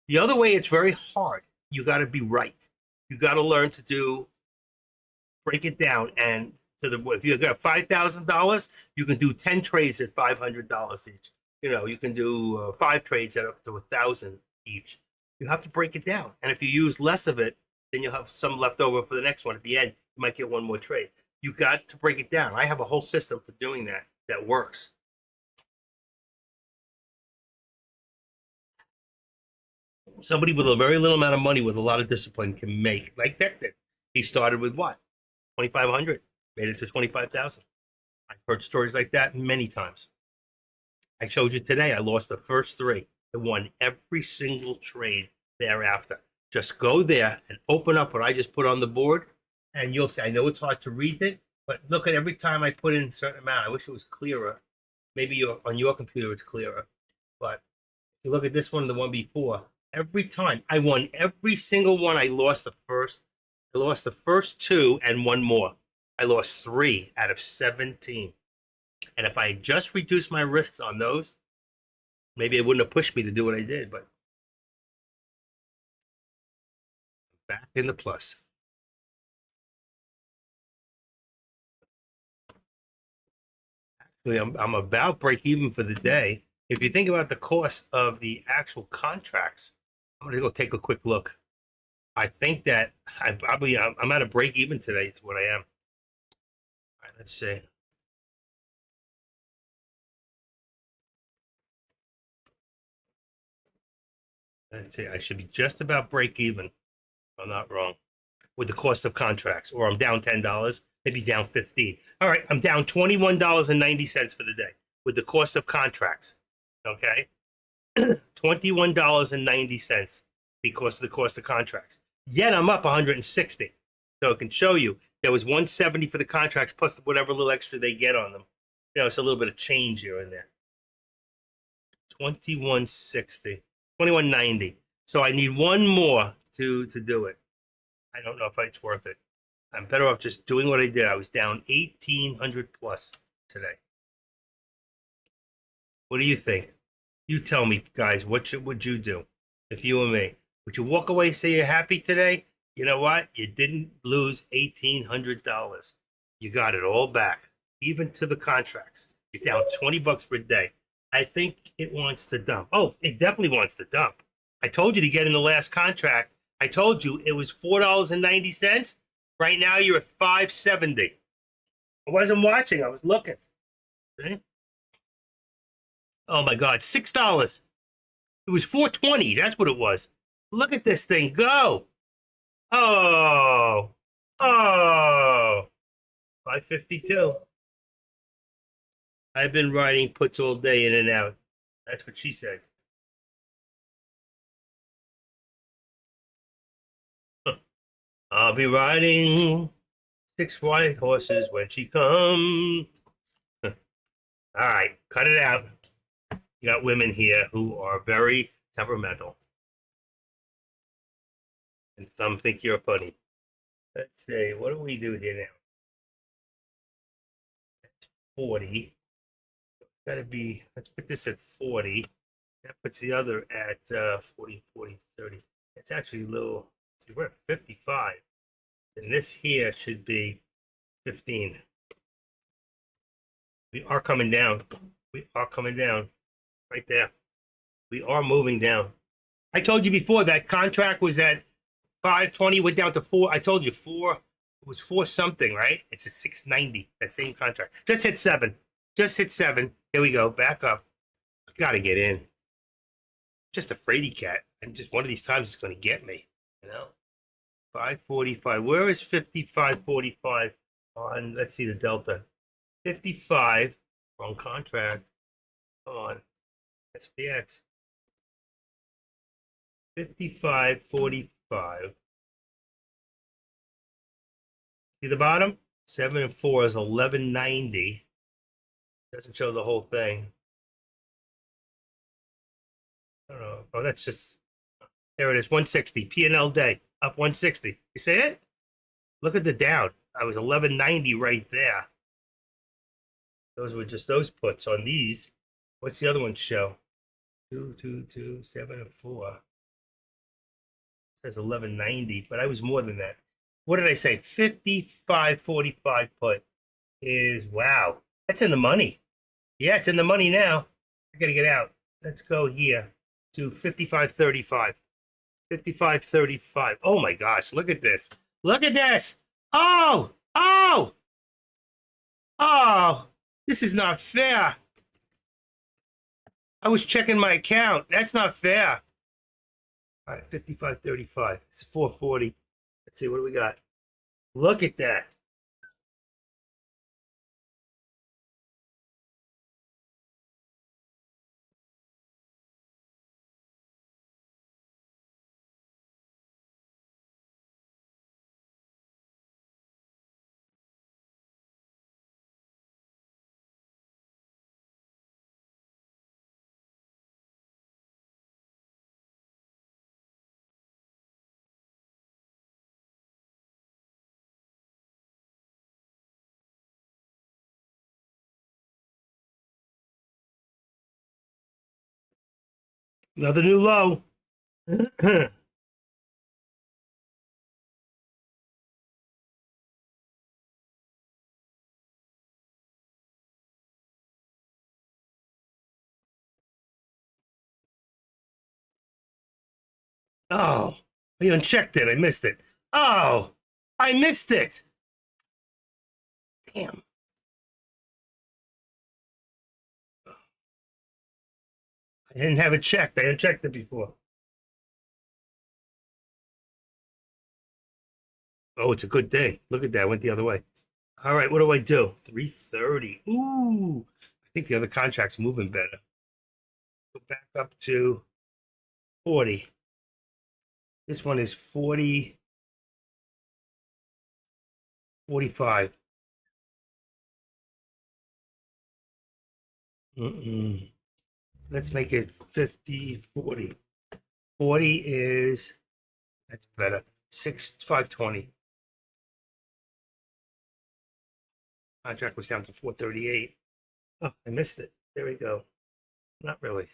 Speaker 1: The other way, it's very hard. You got to be right. You got to learn to break it down. And if you got $5,000, you can do 10 trades at $500 each. You can do 5 trades at up to 1,000 each. You have to break it down. And if you use less of it, then you'll have some left over for the next one. At the end, you might get one more trade. You got to break it down. I have a whole system for doing that works. Somebody with a very little amount of money with a lot of discipline can make, like Beck did. He started with what? 2,500, made it to 25,000. I've heard stories like that many times. I showed you today, I lost the first 3. I won every single trade thereafter. Just go there and open up what I just put on the board, and you'll see. I know it's hard to read it, but look at every time I put in a certain amount. I wish it was clearer. Maybe on your computer it's clearer, but if you look at this one, the one before, every time I won every single one. I lost the first. I lost the first two and one more. I lost 3 out of 17. And if I had just reduced my risks on those, maybe it wouldn't have pushed me to do what I did. But back in the plus. Actually, I'm about break even for the day. If you think about the cost of the actual contracts, I'm going to go take a quick look. I think that I'm at a break even today. Is what I am. All right, let's see. Let's see. I should be just about break even. I'm not wrong with the cost of contracts, or I'm down $10, maybe down 15. All right, I'm down $21.90 for the day with the cost of contracts. Okay, $21.90 because of the cost of contracts. Yet I'm up 160. So it can show you there was 170 for the contracts plus whatever little extra they get on them. You know, it's a little bit of change here and there. 2160, 2190. So I need one more to do it. I don't know if it's worth it. I'm better off just doing what I did. I was down 1,800 plus today. What do you think? You tell me, guys, what would you do if you were me? Would you walk away and say you're happy today? You know what? You didn't lose $1,800. You got it all back, even to the contracts. You're down $20 for a day. I think it wants to dump. Oh, it definitely wants to dump. I told you to get in the last contract. I told you it was $4.90. Right now you're at $5.70. I wasn't watching. I was looking. See? Oh my God, $6. It was $4.20. That's what it was. Look at this thing go. Oh, oh, 552. I've been riding puts all day in and out. That's what she said. I'll be riding 6 white horses when she comes. All right, cut it out. You got women here who are very temperamental. And some think you're funny. Let's see, what do we do here now? That's 40. It's got to be, let's put this at 40. That puts the other at 40, 40, 30. It's actually a little, see, we're at 55. And this here should be 15. We are coming down. We are coming down. Right there. We are moving down. I told you before that contract was at 520, went down to 4. I told you 4. It was 4 something, right? It's a 690. That same contract. Just hit 7. Just hit 7. Here we go. Back up. I gotta get in. Just a fraidy cat. And just one of these times it's gonna get me. You know? 545. Where is 5545 on? Let's see the delta. 55. Wrong contract. Come on. SPX. 5545. See the bottom? 7 and 4 is 1190. Doesn't show the whole thing. I don't know. Oh, that's just, there it is. 160. P&L day. Up 160. You see it? Look at the down. I was 1190 right there. Those were just those puts on these. What's the other one show? 2, 2, 2, 7, and 4. It says 1190, but I was more than that. What did I say? 5545 put is, wow. That's in the money. Yeah, it's in the money now. I gotta get out. Let's go here to 5535. 5535. Oh my gosh, look at this. Look at this. Oh, oh, oh, this is not fair. I was checking my account. That's not fair. All right, 5535. It's 440. Let's see, what do we got? Look at that. Another new low. Oh, I unchecked it. I missed it. Oh, I missed it. Damn. I didn't have it checked. I unchecked it before. Oh, it's a good day. Look at that. Went the other way. All right, what do I do? 330. Ooh, I think the other contract's moving better. Go back up to 40. This one is 40, 45. Let's make it 50, 40. 40 is, that's better. 520. Contract was down to 438. Oh, I missed it. There we go. Not really.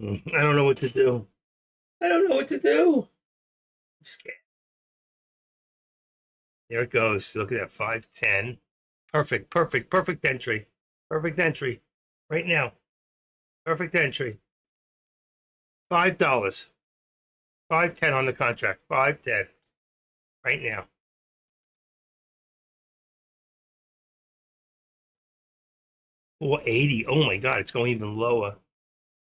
Speaker 1: I don't know what to do. I don't know what to do. I'm scared. There it goes. Look at that. 510. Perfect, perfect, perfect entry. Perfect entry. Right now. Perfect entry. $5. 510 on the contract. 510. Right now. $480. Oh my God, it's going even lower.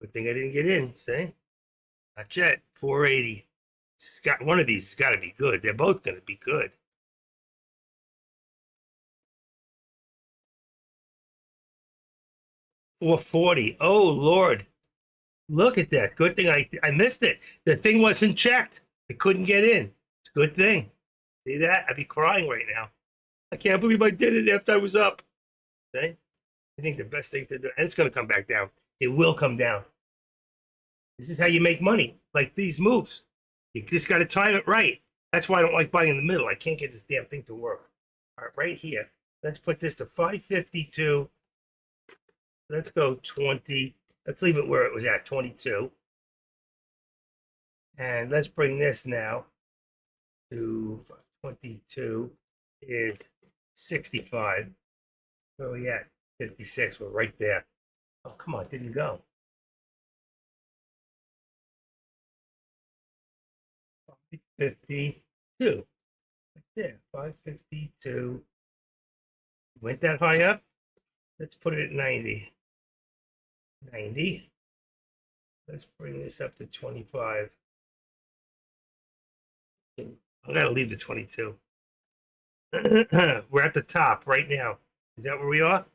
Speaker 1: Good thing I didn't get in. See? Not yet. 480. It's got one of these has got to be good. They're both going to be good. $440. Oh Lord. Look at that. Good thing I missed it. The thing wasn't checked. I couldn't get in. It's a good thing. See that? I'd be crying right now. I can't believe I did it after I was up. See? I think the best thing to do, and it's going to come back down. It will come down. This is how you make money, like these moves. You just got to time it right. That's why I don't like buying in the middle. I can't get this damn thing to work. All right, right here. Let's put this to 552. Let's go 20. Let's leave it where it was at, 22. And let's bring this now to 22 is 65. Where are we at? 56. We're right there. Oh, come on. It didn't go. 552. Right there. 552. Went that high up? Let's put it at 90. 90. Let's bring this up to 25. I'm going to leave the 22. We're at the top right now. Is that where we are?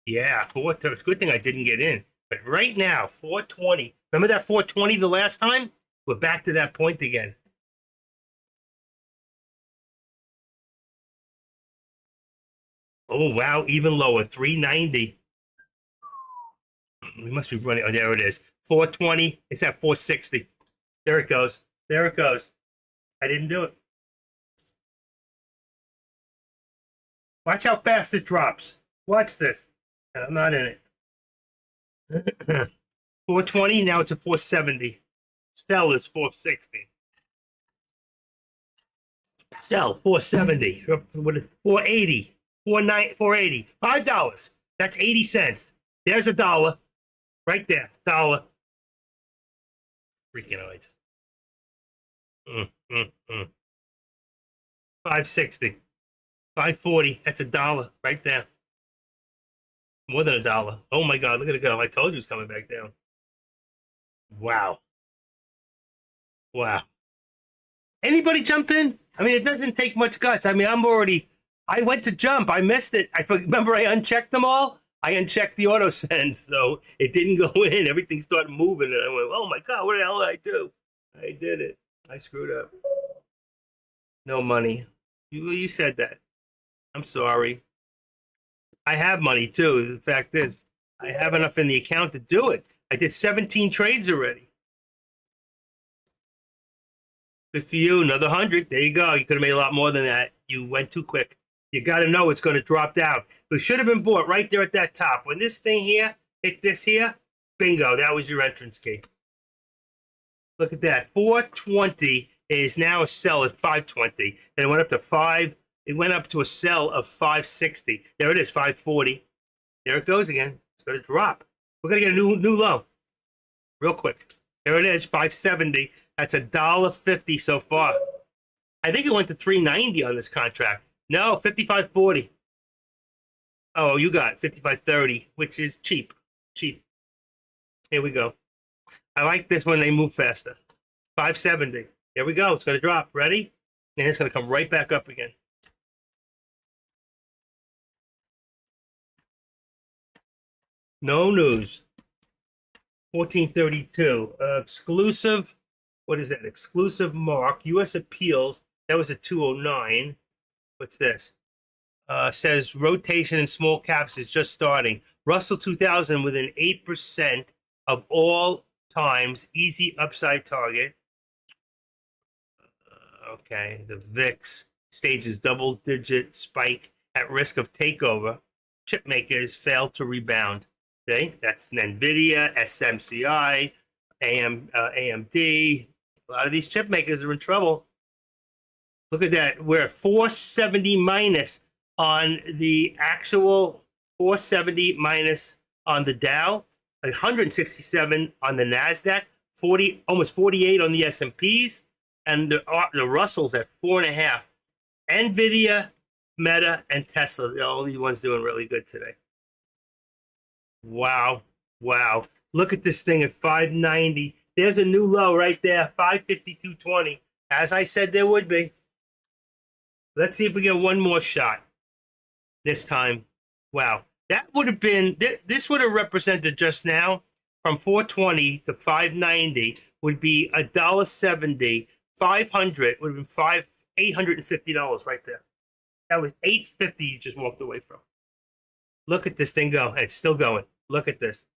Speaker 1: Yeah, 420. It's a good thing I didn't get in. But right now, 420. Remember that 420 the last time? We're back to that point again. Oh, wow, even lower, 390. We must be running. Oh, there it is. 420. It's at 460. There it goes. There it goes. I didn't do it. Watch how fast it drops. Watch this. I'm not in it. 420. Now it's a 470. Sell is 460. Sell 470. 480. 480. $5. That's 80 cents. There's a dollar. Right there. Dollar. Freaking eyes. 560. 540. That's a dollar right there. More than a dollar. Oh my God, look at it go. I told you it's coming back down. Wow. Wow. Anybody jump in? I mean, it doesn't take much guts. I mean, I went to jump. I missed it. Remember I unchecked them all? I unchecked the auto send, so it didn't go in. Everything started moving, and I went, oh my God, what the hell did I do? I did it. I screwed up. No money. You said that. I'm sorry. I have money too. The fact is, I have enough in the account to do it. I did 17 trades already. Good for you. Another 100. There you go. You could have made a lot more than that. You went too quick. You got to know it's going to drop down. It should have been bought right there at that top. When this thing here hit this here, bingo, that was your entrance key. Look at that. 420 is now a sell at 520. And it went up to 5. It went up to a sell of 560. There it is, 540. There it goes again. It's going to drop. We're going to get a new low real quick. There it is, 570. That's $1.50 so far. I think it went to 390 on this contract. No, 55.40. Oh, you got 55.30, which is cheap. Cheap. Here we go. I like this when they move faster. 570. Here we go. It's going to drop. Ready? And it's going to come right back up again. No news. 1432. Exclusive. What is that? Exclusive mark. U.S. Appeals. That was a 209. What's this? Says rotation in small caps is just starting. Russell 2000 with an 8% of all times easy upside target. Okay, the VIX stages double-digit spike at risk of takeover. Chip makers fail to rebound. Okay, that's NVIDIA, SMCI, AMD. A lot of these chip makers are in trouble. Look at that. We're at 470 minus on the actual 470 minus on the Dow, 167 on the Nasdaq, 40 almost 48 on the S&Ps, and the Russell's at 4.5. NVIDIA, Meta, and Tesla, the only ones doing really good today. Wow, wow! Look at this thing at 590. There's a new low right there, 552.20. As I said, there would be. Let's see if we get one more shot this time. Wow. That would have been, this would have represented just now from 420 to 590 would be $1.70. 500 would have been $850 right there. That was $850 you just walked away from. Look at this thing go. And it's still going. Look at this.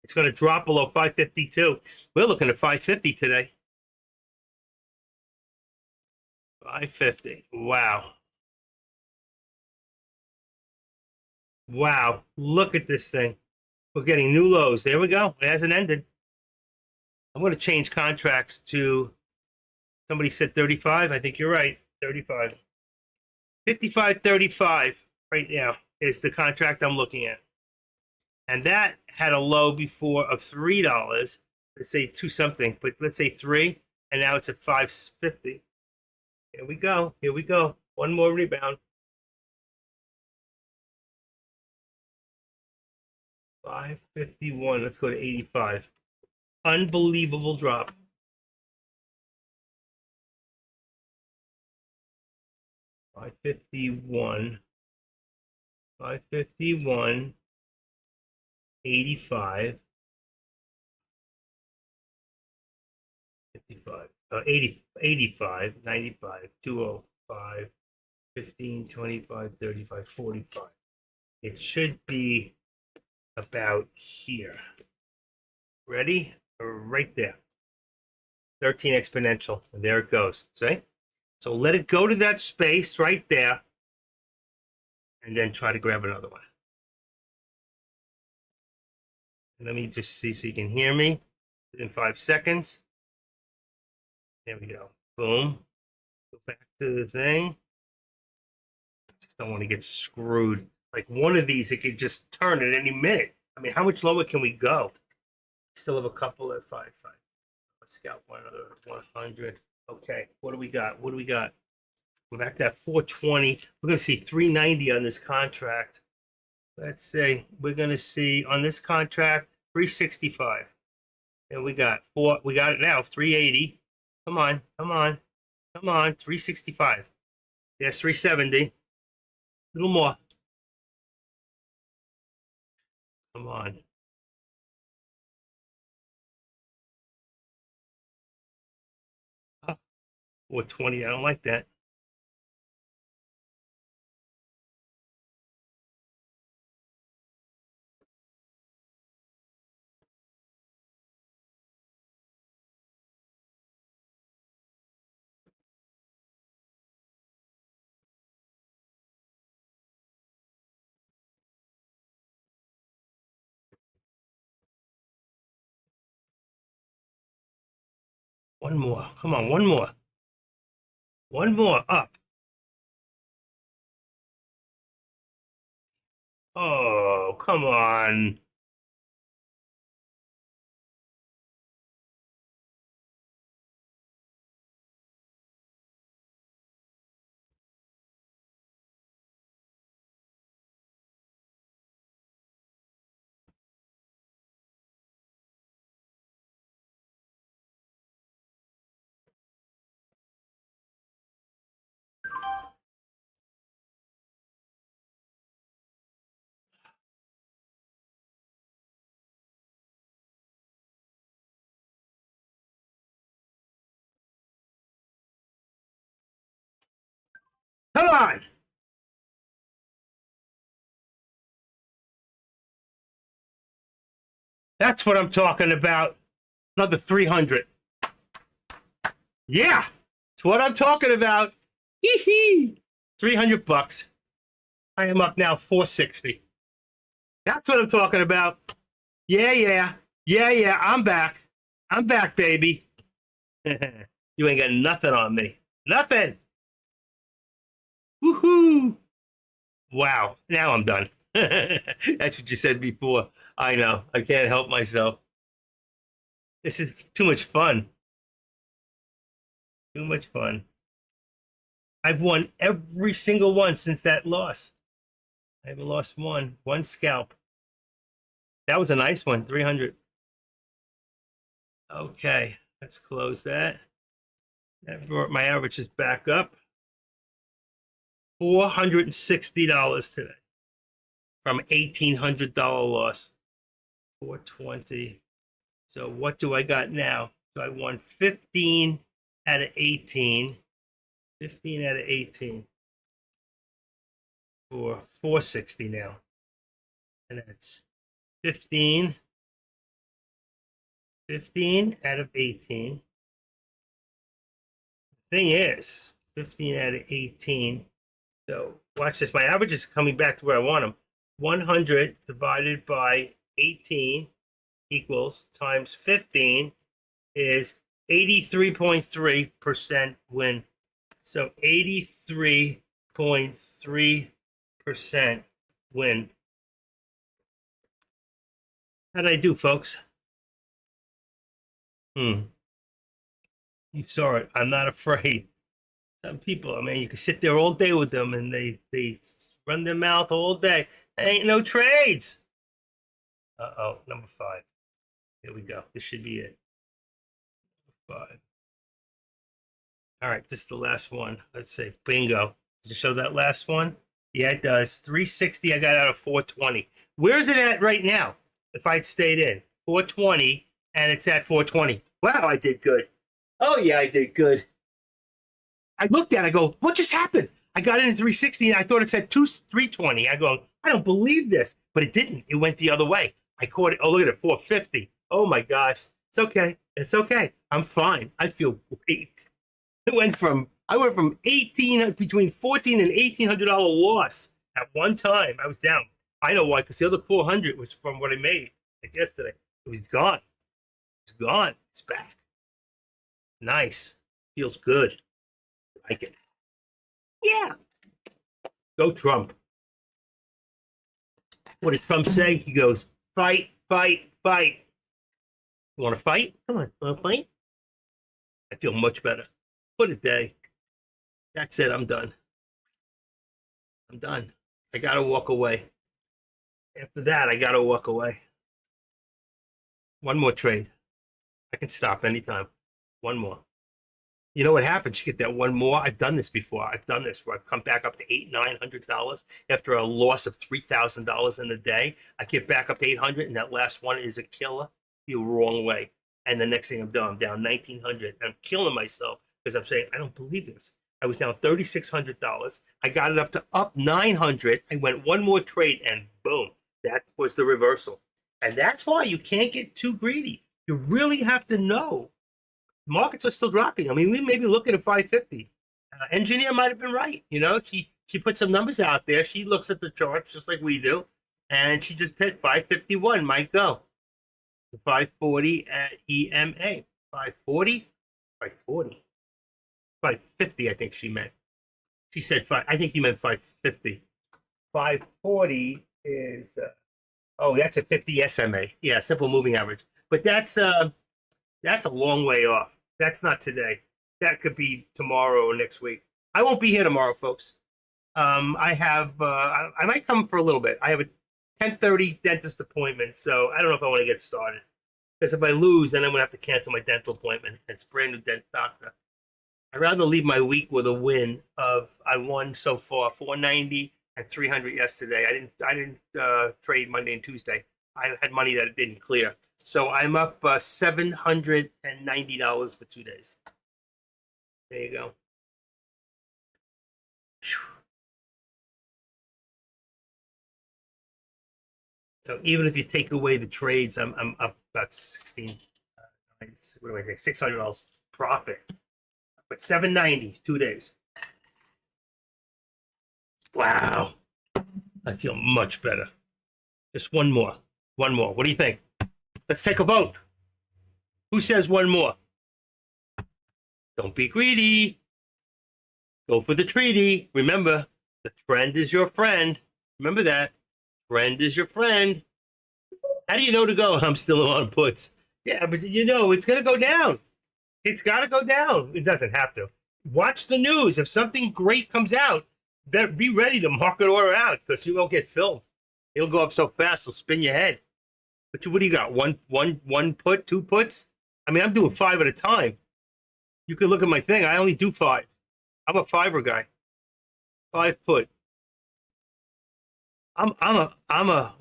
Speaker 1: It's going to drop below 552. We're looking at 550 today. 550. Wow. Wow. Look at this thing. We're getting new lows. There we go. It hasn't ended. I'm going to change contracts to, somebody said 35. I think you're right. 35. 55.35 right now is the contract I'm looking at. And that had a low before of $3. Let's say 2 something, but let's say 3. And now it's at 550. Here we go. Here we go. One more rebound. 551. Let's go to 85. Unbelievable drop. $551. 551. 85. 55. 80, 85, 95, 205, 15, 25, 35, 45. It should be about here. Ready? Right there. 13 exponential. And there it goes. See? So let it go to that space right there. And then try to grab another one. Let me just see so you can hear me within 5 seconds. There we go. Boom. Go back to the thing. Just don't want to get screwed. Like one of these, it could just turn at any minute. I mean, how much lower can we go? Still have a couple at 5.5. Let's scout one another 100. Okay, what do we got? What do we got? We're back to that 420. We're going to see 390 on this contract. Let's say we're going to see on this contract 365. And we got it now, 380. Come on, come on, come on, 365. There's 370. A little more. Come on. 420, I don't like that. One more. Come on, one more. One more up. Oh, come on. Come on. That's what I'm talking about. Another 300. Yeah, that's what I'm talking about. Hee hee. 300 bucks. I am up now 460. That's what I'm talking about. Yeah, yeah. Yeah, yeah. I'm back. I'm back, baby. You ain't got nothing on me. Nothing. Woohoo. Wow. Now I'm done. That's what you said before. I know. I can't help myself. This is too much fun. Too much fun. I've won every single one since that loss. I haven't lost one. One scalp. That was a nice one. 300. Okay. Let's close that. That brought my averages back up. $460 today from $1,800 loss. 420. So what do I got now? So I won 15 out of 18. 15 out of 18 for 460 now. And that's 15 out of 18. Thing is, 15 out of 18. So watch this. My averages are coming back to where I want them. 100 divided by 18 equals times 15 is 83.3% win. So 83.3% win. How did I do, folks? You saw it. I'm not afraid. Some people, I mean, you can sit there all day with them and they run their mouth all day. Ain't no trades. Uh-oh, number 5. Here we go. This should be it. 5. All right, this is the last one. Let's see. Bingo. Does it show that last one? Yeah, it does. 360 I got out of 420. Where is it at right now? If I'd stayed in. 420, and it's at 420. Wow, I did good. Oh, yeah, I did good. I looked at it, I go, what just happened? I got in at 360, and I thought it said 320. I go, I don't believe this. But it didn't. It went the other way. I caught it. Oh, look at it, 450. Oh, my gosh. It's okay. It's okay. I'm fine. I feel great. I went from 18 between 14 and $1,800 loss at one time. I was down. I know why, because the other 400 was from what I made like yesterday. It was gone. It's gone. It's back. Nice. Feels good. I like it. Yeah. Go Trump. What did Trump say? He goes, fight, fight, fight. You want to fight? Come on. Want to fight? I feel much better. What a day. That's it. I'm done. I'm done. I got to walk away. After that, I got to walk away. One more trade. I can stop anytime. One more. You know what happens? You get that one more. I've done this before. I've done this where I've come back up to $800-900 after a loss of $3,000 in a day. I get back up to 800, and that last one is a killer. The wrong way. And the next thing I'm done, I'm down $1,900. I'm killing myself because I'm saying I don't believe this. I was down $3,600. I got it up to up 900. I went one more trade, and boom, that was the reversal. And that's why you can't get too greedy. You really have to know. Markets are still dropping. I mean, we may be looking at 550. Engineer might have been right. You know, she put some numbers out there. She looks at the charts just like we do, and she just picked 551 might go. 540 at EMA. 540 540. 550, I think she meant. She said five. I think you meant 550. 540 is oh, that's a 50 SMA. Yeah, simple moving average. But that's a long way off. That's not today. That could be tomorrow or next week. I won't be here tomorrow, folks. I have I might come for a little bit. I have a 10:30 dentist appointment, so I don't know if I want to get started. Because if I lose, then I'm gonna have to cancel my dental appointment. It's a brand new dent doctor. I'd rather leave my week with a win of I won so far 490 and 300 yesterday. I didn't trade Monday and Tuesday. I had money that it didn't clear, so I'm up $790 for 2 days. There you go. Whew. So even if you take away the trades, I'm up about 16. What do I say? $600 profit. But 790 2 days. Wow. I feel much better. Just one more. One more. What do you think? Let's take a vote. Who says one more? Don't be greedy. Go for the treaty. Remember, the trend is your friend. Remember that. Friend is your friend. How do you know to go? I'm still on puts. Yeah, but you know, it's going to go down. It's got to go down. It doesn't have to. Watch the news. If something great comes out, be ready to market order out because you won't get filled. It'll go up so fast, it'll spin your head. But what do you got? One put, 2 puts? I mean, I'm doing 5 at a time. You can look at my thing. I only do 5. I'm a 5er guy. 5 put. I'm a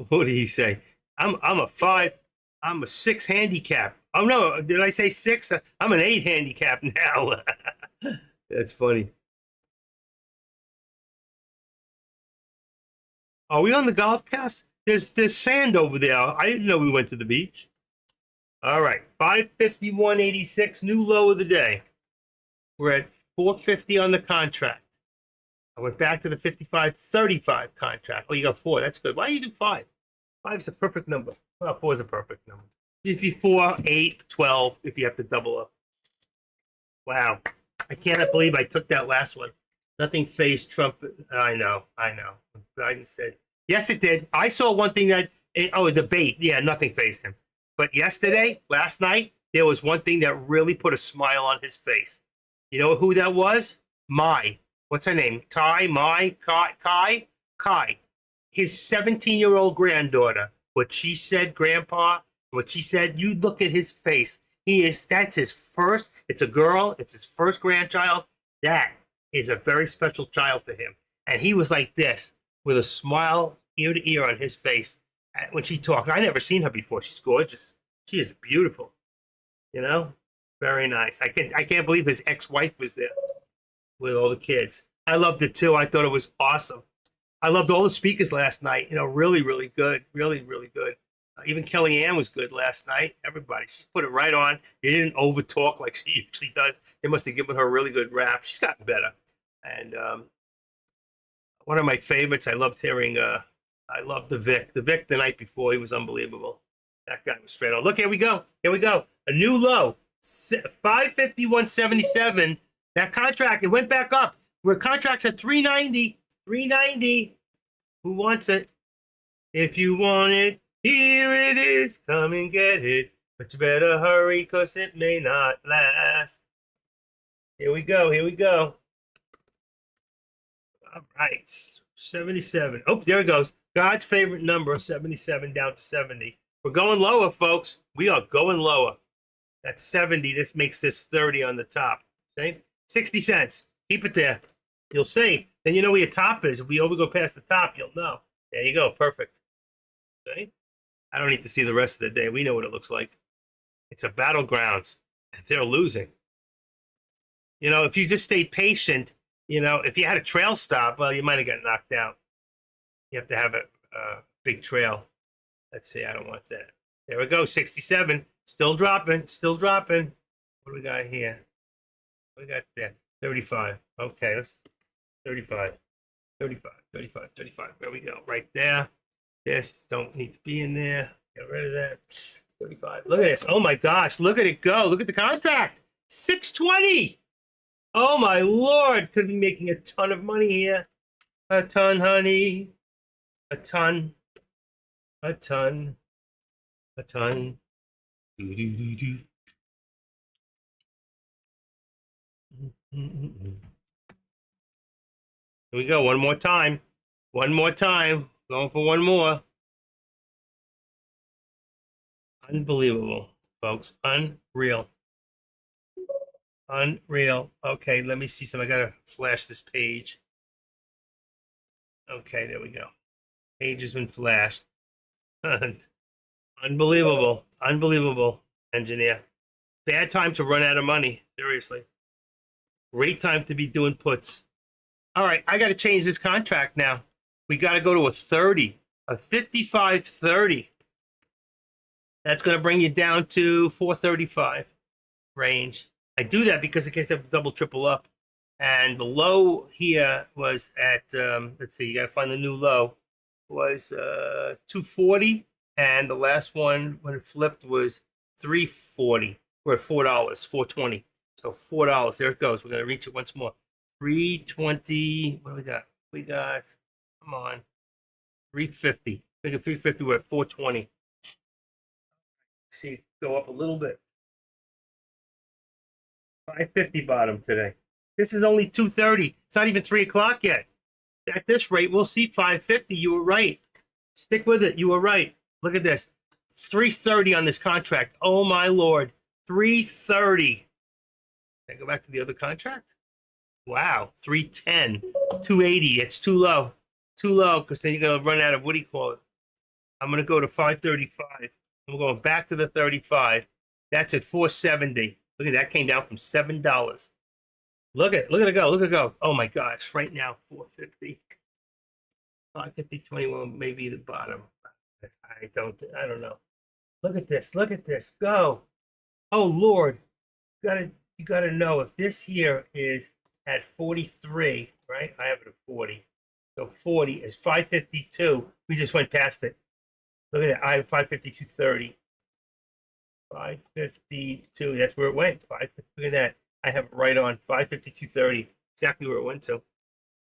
Speaker 1: what did he say? I'm a 5. I'm a 6 handicap. Oh no, did I say 6? I'm an 8 handicap now. That's funny. Are we on the golf cast? There's sand over there. I didn't know we went to the beach. All right, 551.86, new low of the day. We're at 450 on the contract. I went back to the 55.35 contract. Oh, you got 4. That's good. Why do you do 5? 5 is a perfect number. Well, 4 is a perfect number. If you 4, 8, 12, if you have to double up. Wow. I cannot believe I took that last one. Nothing phased Trump. I know. Biden said, yes, it did. I saw one thing that, oh, a debate. Yeah, nothing phased him. But yesterday, last night, there was one thing that really put a smile on his face. You know who that was? What's her name? Kai? His 17-year-old granddaughter. What she said, Grandpa, what she said, you look at his face. That's his first, it's a girl, it's his first grandchild. That is a very special child to him. And he was like this, with a smile ear to ear on his face. When she talked, I never seen her before. She's gorgeous. She is beautiful. You know? Very nice. I can't believe his ex-wife was there with all the kids. I loved it too. I thought it was awesome. I loved all the speakers last night. You know, really, really good. Really, really good. Even Kellyanne was good last night. Everybody, she put it right on. They didn't over talk like she usually does. They must have given her a really good rap. She's gotten better. And one of my favorites, I loved hearing. I loved the Vic. The Vic the night before, he was unbelievable. That guy was straight on. Look, here we go. Here we go. A new low, 551.77. That contract, it went back up. Where contracts at 390. 390. Who wants it? If you want it, here it is. Come and get it. But you better hurry, because it may not last. Here we go. Here we go. All right. 77. Oh, there it goes. God's favorite number, 77 down to 70. We're going lower, folks. We are going lower. That's 70. This makes this 30 on the top. Okay? 60 cents. Keep it there. You'll see. Then you know where your top is. If we go past the top, you'll know. There you go. Perfect. Okay? I don't need to see the rest of the day. We know what it looks like. It's a battleground. And they're losing. You know, if you just stayed patient, you know, if you had a trail stop, well, you might have got knocked out. You have to have a big trail. Let's see. I don't want that. There we go. 67. Still dropping. Still dropping. What do we got here? What do we got there? 35. Okay. Let's 35. 35. 35. 35. There we go. Right there. This don't need to be in there. Get rid of that. 35. Look at this. Oh my gosh. Look at it go. Look at the contract. 620. Oh my lord, could be making a ton of money here. A ton, honey. A ton. A ton. A ton. Do, do, do, do. Here we go. One more time. One more time. Going for one more. Unbelievable, folks. Unreal. Unreal. Okay, let me see some. I gotta flash this page. Okay, there we go. Page has been flashed. Unbelievable. Unbelievable, engineer. Bad time to run out of money. Seriously. Great time to be doing puts. All right, I got to change this contract now. We got to go to a 30, a 55.30. That's going to bring you down to 435 range. I do that because in case I have double, triple up. And the low here was at, let's see, you got to find the new low, was 240. And the last one, when it flipped, was 340. We're at $4, 420. So $4. There it goes. We're going to reach it once more. 320. What do we got? We got, come on, 350. We got 350. We're at 420. See, go up a little bit. 550 bottom today. This is only 2:30. It's not even 3 o'clock yet. At this rate, we'll see 550. You were right. Stick with it. You were right. Look at this. 330 on this contract. Oh my lord. 330. Can I go back to the other contract? Wow. 310. 280. It's too low. Too low because then you're going to run out of, what do you call it? I'm going to go to 535. I'm going back to the 35. That's at 470. Look at that. Came down from $7. Look at it go. Look at it go. Oh my gosh. Right now, 450. 550.21 may be the bottom. I don't know. Look at this. Look at this. Go. Oh Lord. You gotta know if this here is at 43, right? I have it at 40. So 40 is 552. We just went past it. Look at that. I have 552.30. 552. That's where it went. Look at that. I have it right on 552.30. Exactly where it went to.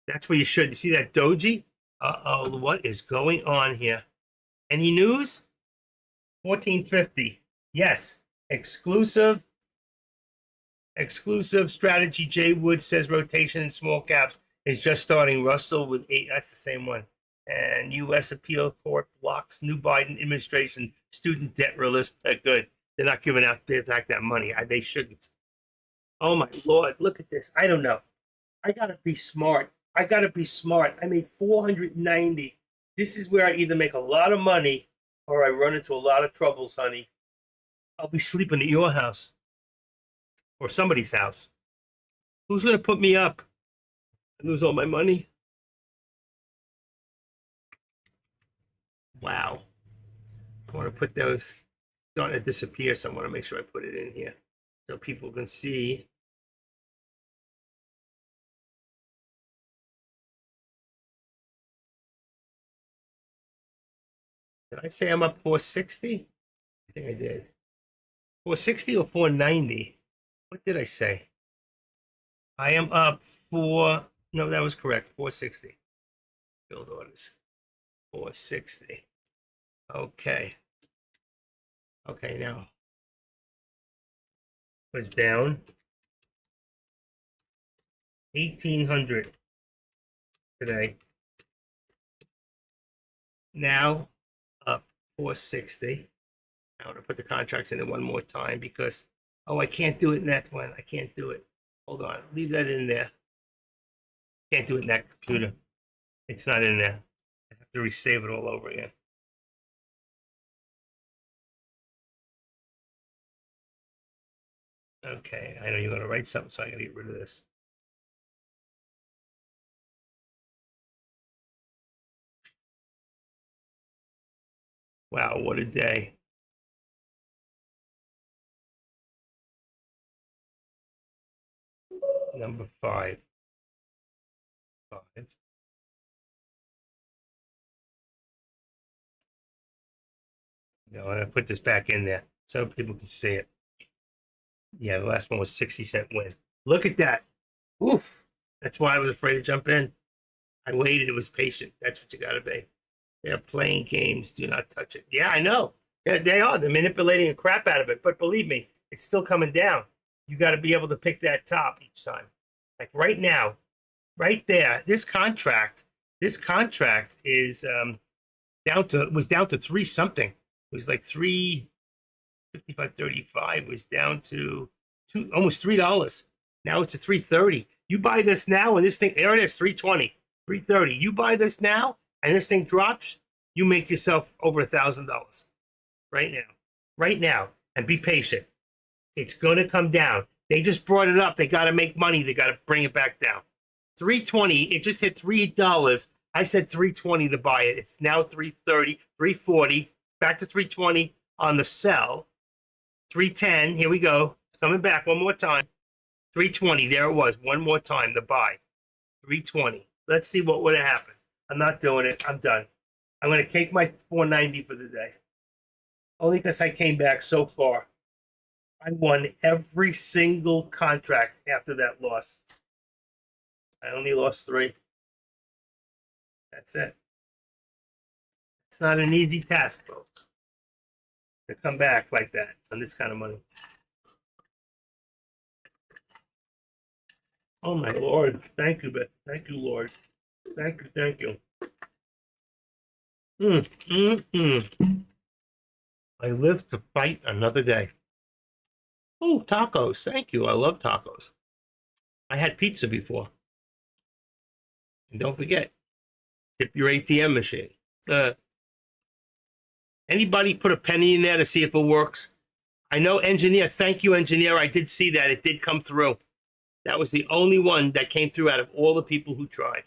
Speaker 1: That's where you should. You see that doji? Uh-oh, what is going on here? Any news? 1450. Yes. Exclusive strategy. Jay Wood says rotation in small caps is just starting. Russell with 8. That's the same one. And U.S. Appeal Court blocks new Biden administration student debt relief. Good. They're not giving out back that money. They shouldn't. Oh my Lord. Look at this. I don't know. I got to be smart. I made 490. This is where I either make a lot of money or I run into a lot of troubles, honey. I'll be sleeping at your house or somebody's house. Who's going to put me up? I lose all my money. Wow. I want to put those, starting to disappear, so I want to make sure I put it in here so people can see. Did I say I'm up 460? I think I did. 460 or 490? What did I say? I am up no, that was correct. 460. Build orders. 460. Okay. Okay, now. Was down 1,800 today. Now up 460. I want to put the contracts in there one more time because, I can't do it in that one. I can't do it. Hold on. Leave that in there. Can't do it in that computer. It's not in there. I have to resave it all over again. Okay, I know you're going to write something, so I got to get rid of this. Wow, what a day. Number 5. 5. No, I'm going to put this back in there so people can see it. Yeah, the last one was 60-cent win. Look at that. Oof. That's why I was afraid to jump in. I waited. It was patient. That's what you got to be. They're playing games. Do not touch it. Yeah, I know. They are. They're manipulating the crap out of it. But believe me, it's still coming down. You got to be able to pick that top each time. Like right now, right there, this contract is down to three something. It was like 355.35 was down to almost $3. Now it's at 330. You buy this now and this thing, there it is, 320, 330. You buy this now and this thing drops, you make yourself over $1,000 right now. Right now. And be patient. It's gonna come down. They just brought it up. They gotta make money. They gotta bring it back down. 320, it just hit $3. I said 320 to buy it. It's now 330, 340, back to 320 on the sell. 310, here we go. It's coming back one more time. 320, there it was. One more time to buy. 320. Let's see what would have happened. I'm not doing it. I'm done. I'm going to take my 490 for the day. Only because I came back so far. I won every single contract after that loss. I only lost 3. That's it. It's not an easy task, folks, to come back like that on this kind of money. Oh my Lord. Thank you, Beth. Thank you, Lord. Thank you, thank you. I live to fight another day. Oh, tacos. Thank you. I love tacos. I had pizza before. And don't forget, tip your ATM machine. Anybody put a penny in there to see if it works? I know, engineer. Thank you, engineer. I did see that. It did come through. That was the only one that came through out of all the people who tried.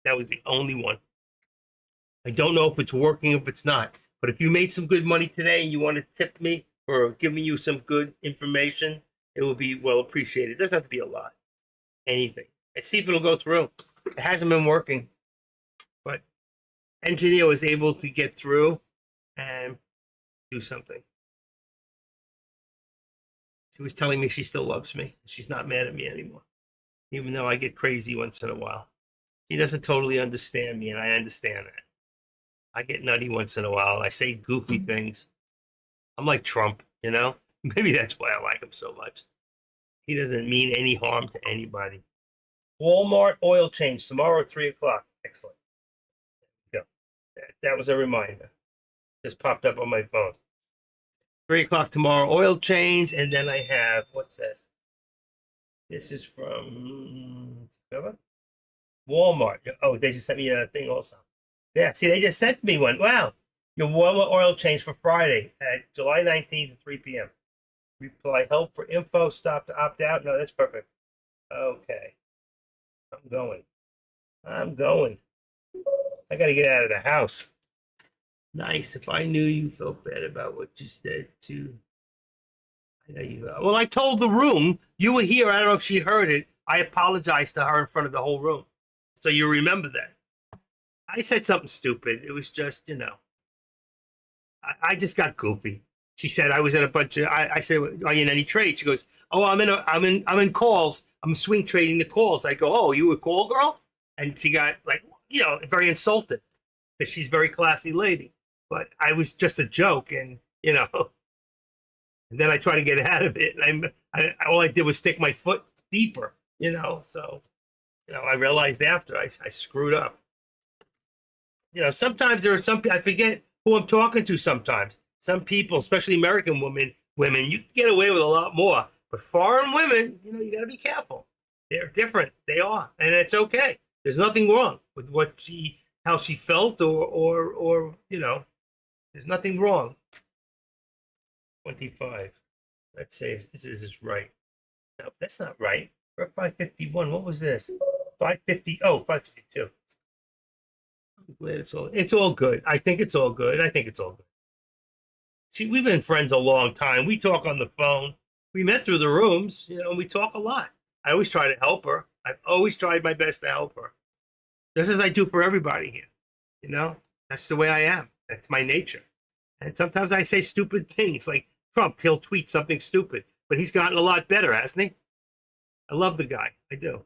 Speaker 1: That was the only one. I don't know if it's working, if it's not. But if you made some good money today and you want to tip me or give me you some good information, it will be well appreciated. It doesn't have to be a lot. Anything. Let's see if it'll go through. It hasn't been working. But engineer was able to get through and do something. She was telling me she still loves me. She's not mad at me anymore, even though I get crazy once in a while. She doesn't totally understand me, and I understand that. I get nutty once in a while. I say goofy things. I'm like Trump, you know? Maybe that's why I like him so much. He doesn't mean any harm to anybody. Walmart oil change tomorrow at 3 o'clock. Excellent. Go. That was a reminder. Just popped up on my phone. 3 o'clock tomorrow, oil change, and then I have, what's this? This is from Walmart. Oh, they just sent me a thing also. Yeah, see, they just sent me one. Wow. Your Walmart oil change for Friday at July 19th at 3 p.m. Reply help for info, stop to opt out. No, that's perfect. Okay. I'm going. I got to get out of the house. Nice. If I knew you felt bad about what you said too. I know you. Well, I told the room you were here. I don't know if she heard it. I apologized to her in front of the whole room, so you remember that. I said something stupid. It was just, I just got goofy. She said I was in a bunch of. I said, "Are you in any trade?" She goes, "Oh, I'm in calls. I'm swing trading the calls." I go, "Oh, you a call girl?" And she got like, very insulted because she's a very classy lady. But I was just a joke, and and then I try to get out of it. And all I did was stick my foot deeper, So, I realized after I screwed up. Sometimes there are some. I forget who I'm talking to. Sometimes some people, especially American women, you can get away with a lot more. But foreign women, you got to be careful. They're different. They are, and it's okay. There's nothing wrong with how she felt, or there's nothing wrong. 25. Let's see if this is right. No, that's not right. We're 551. What was this? 550. Oh, 552. I'm glad it's all good. I think it's all good. See, we've been friends a long time. We talk on the phone. We met through the rooms, and we talk a lot. I always try to help her. I've always tried my best to help her. Just as I do for everybody here. That's the way I am. That's my nature. And sometimes I say stupid things like Trump, he'll tweet something stupid. but he's gotten a lot better, hasn't he? I love the guy. I do.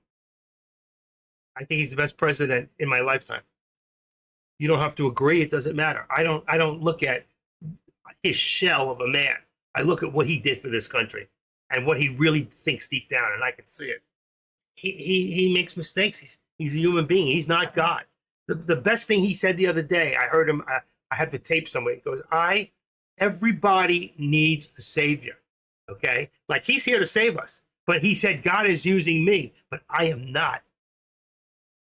Speaker 1: I think he's the best president in my lifetime. You don't have to agree. It doesn't matter. I don't look at his shell of a man. I look at what he did for this country and what he really thinks deep down, and I can see it. He makes mistakes. He's a human being. He's not God. The best thing he said the other day, I heard him. I have the tape somewhere. He goes, everybody needs a savior. Okay, like he's here to save us, but he said God is using me, but I am not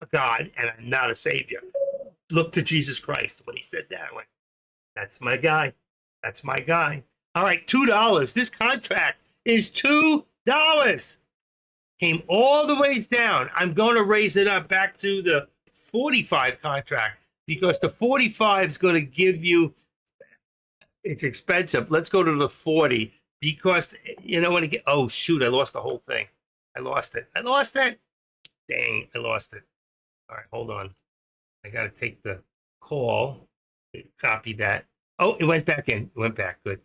Speaker 1: a God and I'm not a savior. Look to Jesus Christ when he said that. I went, that's my guy. That's my guy. All right, $2. This contract is $2. Came all the ways down. I'm going to raise it up back to the 45 contract because the 45 is going to give you, it's expensive. Let's go to the 40 because, you know, when it get, oh, shoot, I lost the whole thing. I lost it. Dang, I lost it. All right, hold on. I got to take the call, copy that. Oh, it went back in. It went back. Good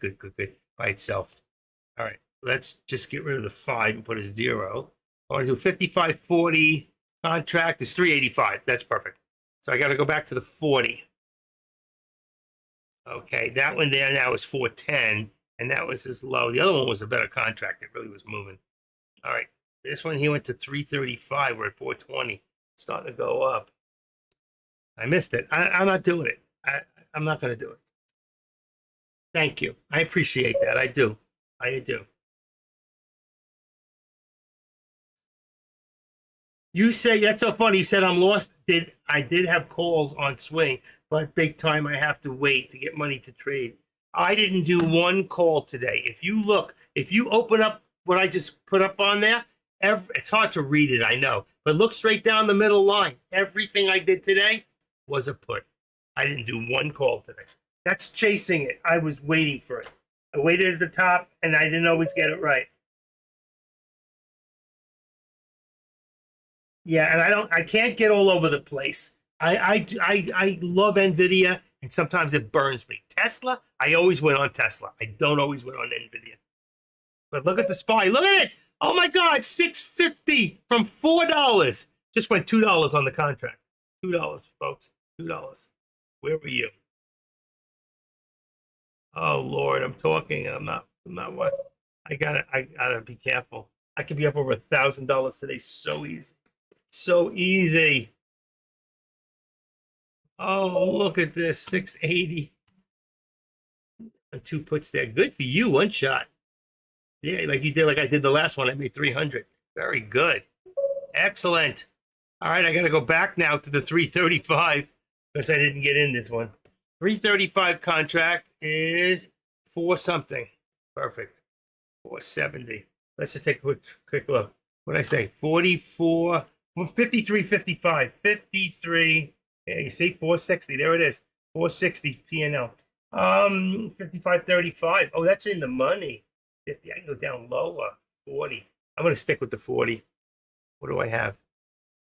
Speaker 1: by itself. All right, let's just get rid of the 5 and put a 0. I want to do 5540 contract is 385. That's perfect. So I got to go back to the 40. Okay, that one there now is 410, and that was as low. The other one was a better contract. It really was moving. All right, this one he went to 335. We're at 420. It's starting to go up. I missed it. I'm not doing it. I'm not going to do it. Thank you. I appreciate that. I do. I do. You say that's so funny. You said I'm lost. I did have calls on swing, but big time I have to wait to get money to trade. I didn't do one call today. If you open up what I just put up on there, it's hard to read it, I know, but look straight down the middle line. Everything I did today was a put. I didn't do one call today. That's chasing it. I was waiting for it. I waited at the top, and I didn't always get it right. Yeah, and I can't get all over the place. I love Nvidia, and sometimes it burns me. Tesla, I always win on Tesla. I don't always win on Nvidia. But look at the SPY. Look at it. Oh my God, $6.50 from $4. Just went $2 on the contract. $2, folks. $2. Where were you? Oh Lord, I'm talking. I'm not what? I gotta be careful. I could be up over $1,000 today. So easy. So easy. Oh, look at this. 680. And 2 puts there. Good for you. One shot. Yeah, like you did, like I did the last one. I made 300. Very good. Excellent. All right, I got to go back now to the 335 because I didn't get in this one. 335 contract is 4 something. Perfect. 470. Let's just take a quick look. What did I say? 44. 53.55. 53. Yeah, you see 460. There it is. 460 P&L. 55.35. Oh, that's in the money. 50. I can go down lower. 40. I'm going to stick with the 40. What do I have?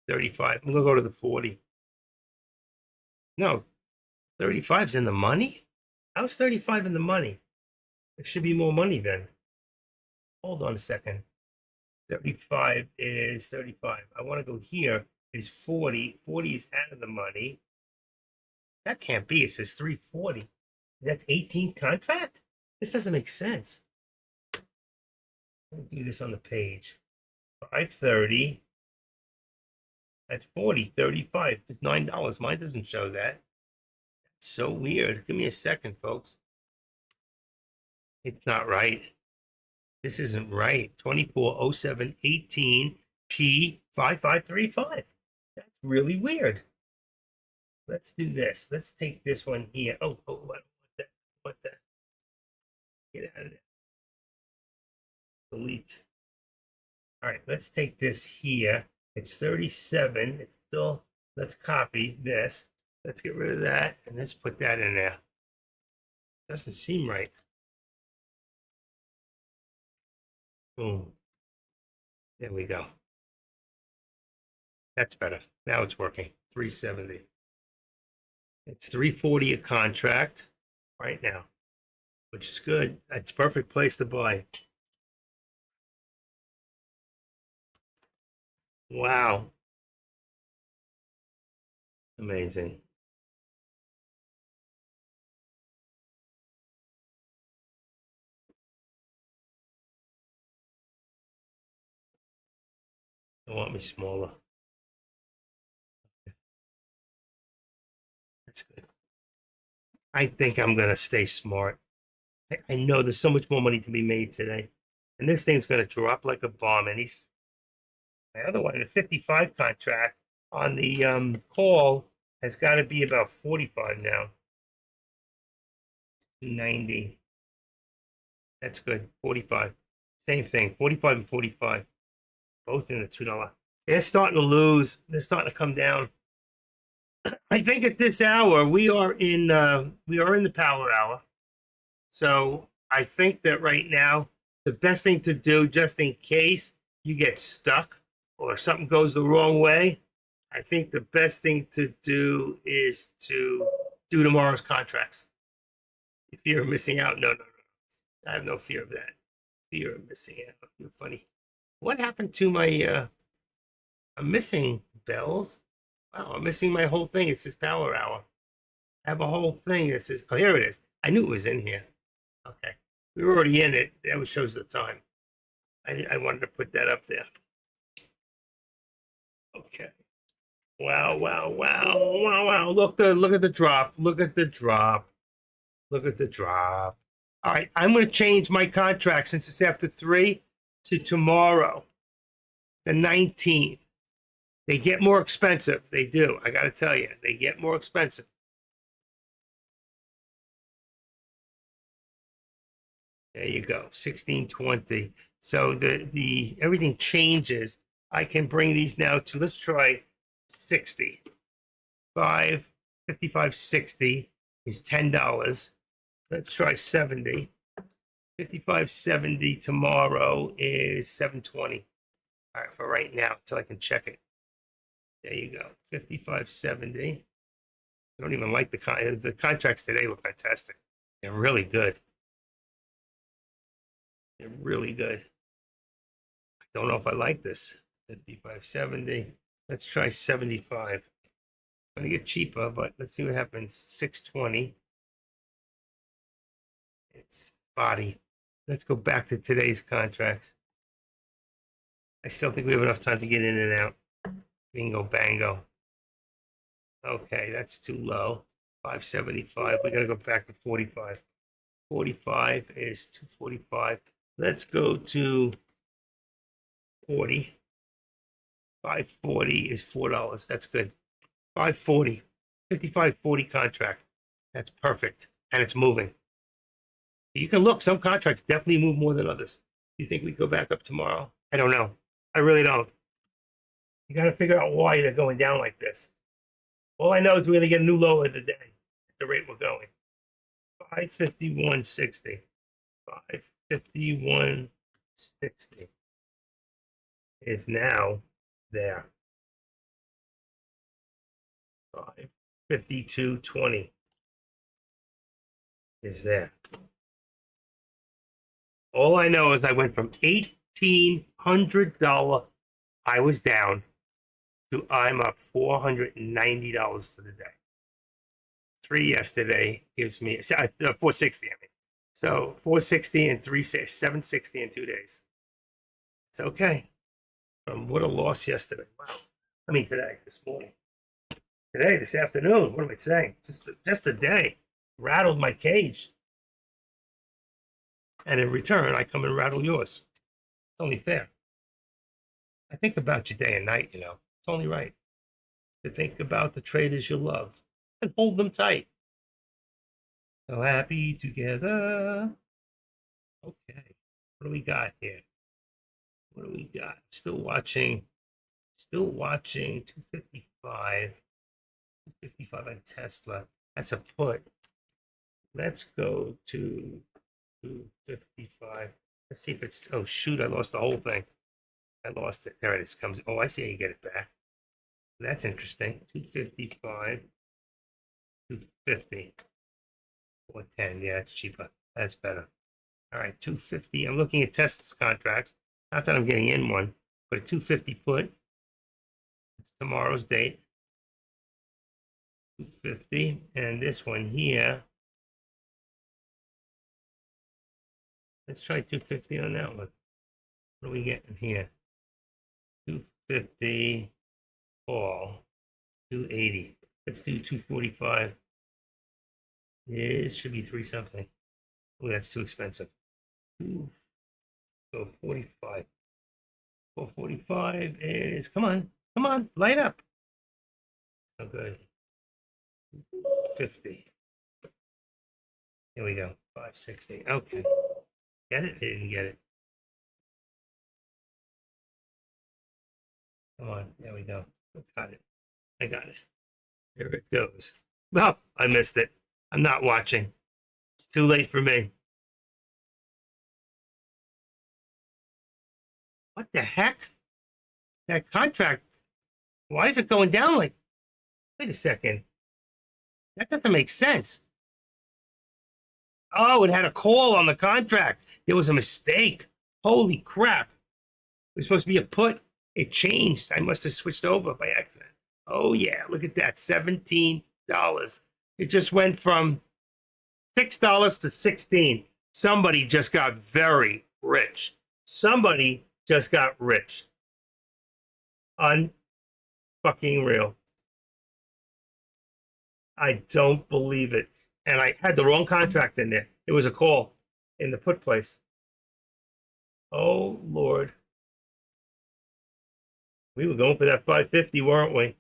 Speaker 1: 35. I'm going to go to the 40. No, 35's in the money? How's 35 in the money? There should be more money then. Hold on a second. 35 is 35. I want to go here. Is 40. 40 is out of the money. That can't be. It says 340. That's 18th contract? This doesn't make sense. Let me do this on the page. 530. That's 40, 35. It's $9. Mine doesn't show that. It's so weird. Give me a second, folks. It's not right. This isn't right. 240718 P5535. That's really weird. Let's do this. Let's take this one here. Oh, I don't want that. I want that. Get out of there. Delete. All right, let's take this here. It's 37. It's still, let's copy this. Let's get rid of that and let's put that in there. Doesn't seem right. Boom. There we go. That's better. Now it's working. 370. It's 340 a contract right now, which is good. That's a perfect place to buy. Wow. Amazing. I want me smaller. That's good. I think I'm gonna stay smart. I know there's so much more money to be made today. And this thing's gonna drop like a bomb. And he's my other one, the 55 contract on the call has got to be about 45 now. 90. That's good. 45. Same thing. 45 and 45. Both in the $2. They're starting to lose. They're starting to come down. I think at this hour we are in the power hour. So I think that right now the best thing to do, just in case you get stuck or something goes the wrong way, I think the best thing to do is to do tomorrow's contracts. If you're missing out, no. I have no fear of that. Fear of missing out. You're funny. What happened to my I'm missing bells. Wow, I'm missing my whole thing. It says power hour. I have a whole thing that says, oh, here it is. I knew it was in here. Okay. We were already in it. That shows the time. I wanted to put that up there. Okay. Wow. Look at the drop. Look at the drop. Look at the drop. All right. I'm going to change my contract since it's after 3 to tomorrow, the 19th. They get more expensive. They do. I got to tell you, they get more expensive. There you go, 1620. So the everything changes. I can bring these now to, let's try 60. 55, 60 is $10. Let's try 70. 55, 70 tomorrow is 720. All right, for right now, until I can check it. There you go, 55, 70. I don't even like the contracts today look fantastic. They're really good. They're really good. I don't know if I like this. 55, 70. Let's try 75. I'm gonna get cheaper, but let's see what happens. 620. It's body. Let's go back to today's contracts. I still think we have enough time to get in and out. Bingo, bango. Okay, that's too low. 575. We gotta go back to 45. 45 is 245. Let's go to 40. 540 is $4. That's good. 540. 5540 contract. That's perfect. And it's moving. You can look, some contracts definitely move more than others. Do you think we go back up tomorrow? I don't know. I really don't. You got to figure out why they're going down like this. All I know is we're going to get a new low of the day at the rate we're going. 551.60. 551.60 is now there. 552.20 is there. All I know is I went from $1,800 I was down to I'm up $490 for the day. 3 yesterday gives me 460. I mean, so 460 and 760 in 2 days. It's okay. What a loss yesterday. Wow. I mean today, this morning. Today, this afternoon. What am I saying? Just a day. Rattled my cage. And in return, I come and rattle yours. It's only fair. I think about you day and night, you know. It's only right to think about the traders you love and hold them tight. So happy together. Okay. What do we got here? What do we got? Still watching 255. 255 on Tesla. That's a put. Let's go to 255. Let's see if it's, oh shoot, I lost the whole thing. I lost it. There it is. Comes. Oh, I see how you get it back. That's interesting. 255. 250. 410. Yeah, it's cheaper. That's better. All right, 250. I'm looking at Tesla's contracts. Not that I'm getting in one, but a 250 put. It's tomorrow's date. 250. And this one here. Let's try 250 on that one. What are we getting here? 250 fall. 280. Let's do 245. This should be 3 something. Oh, that's too expensive. 445. 445 is, come on, light up. Oh, good. 50. Here we go. 560. Okay. Get it? I didn't get it. Come on. There we go. Got it. I got it. Here it goes. Well, I missed it. I'm not watching. It's too late for me. What the heck? That contract. Why is it going down like? Wait a second. That doesn't make sense. Oh, it had a call on the contract. There was a mistake. Holy crap. It was supposed to be a put. It changed. I must have switched over by accident. Oh, yeah. Look at that. $17. It just went from $6 to 16. Somebody just got very rich. Somebody just got rich. Unfucking real. I don't believe it. And I had the wrong contract in there. It was a call in the put place. Oh, Lord. We were going for that 550, weren't we?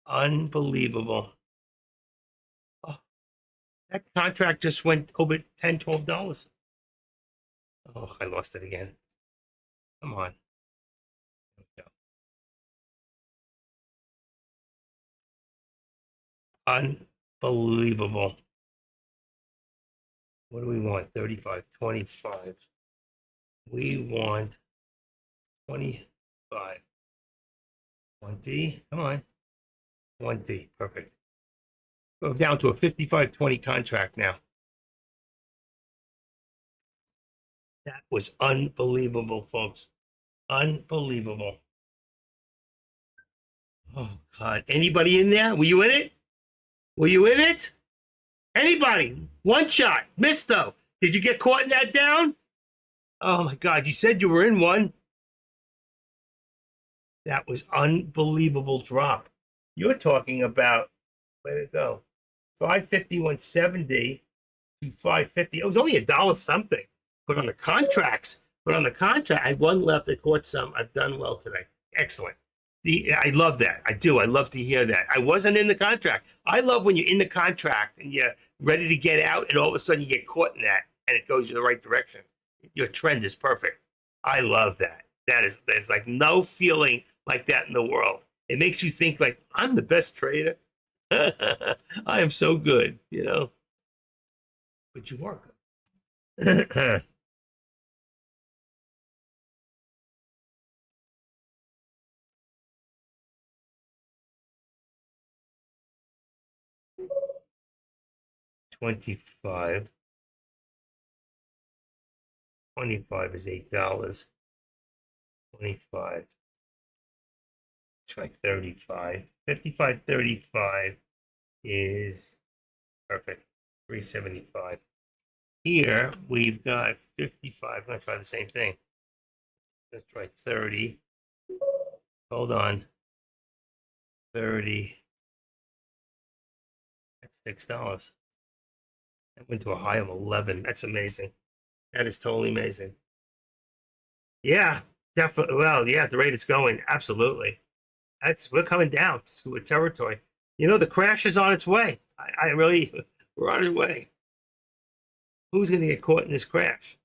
Speaker 1: Unbelievable. Oh, that contract just went over $10, $12. Oh, I lost it again. Come on. Unbelievable. What do we want? 35, 25. We want 25. 20. Come on. 20. Perfect. Go down to a 55-20 contract now. That was unbelievable, folks. Unbelievable. Oh, God. Anybody in there? Were you in it? Were you in it? Anybody? One shot. Missed, though. Did you get caught in that down? Oh, my God. You said you were in one. That was unbelievable drop. You're talking about, where'd it go? 550, 170 to 550. It was only $1 something. But on the contracts, I had one left. I caught some. I've done well today. Excellent. I love that. I do. I love to hear that. I wasn't in the contract. I love when you're in the contract and you're ready to get out, and all of a sudden you get caught in that, and it goes you the right direction. Your trend is perfect. I love that. There's like no feeling like that in the world. It makes you think like I'm the best trader. I am so good, you know. But you are good. 25. 25 is $8. 25. Try 35. 55, 35 is perfect. 375. Here we've got 55. I'm going to try the same thing. Let's try 30. Hold on. 30. That's $6. That went to a high of 11. That's amazing. That is totally amazing. Yeah, definitely. Well, yeah, the rate it's going, absolutely. We're coming down to a territory. You know, the crash is on its way. I really, we're on its way. Who's going to get caught in this crash?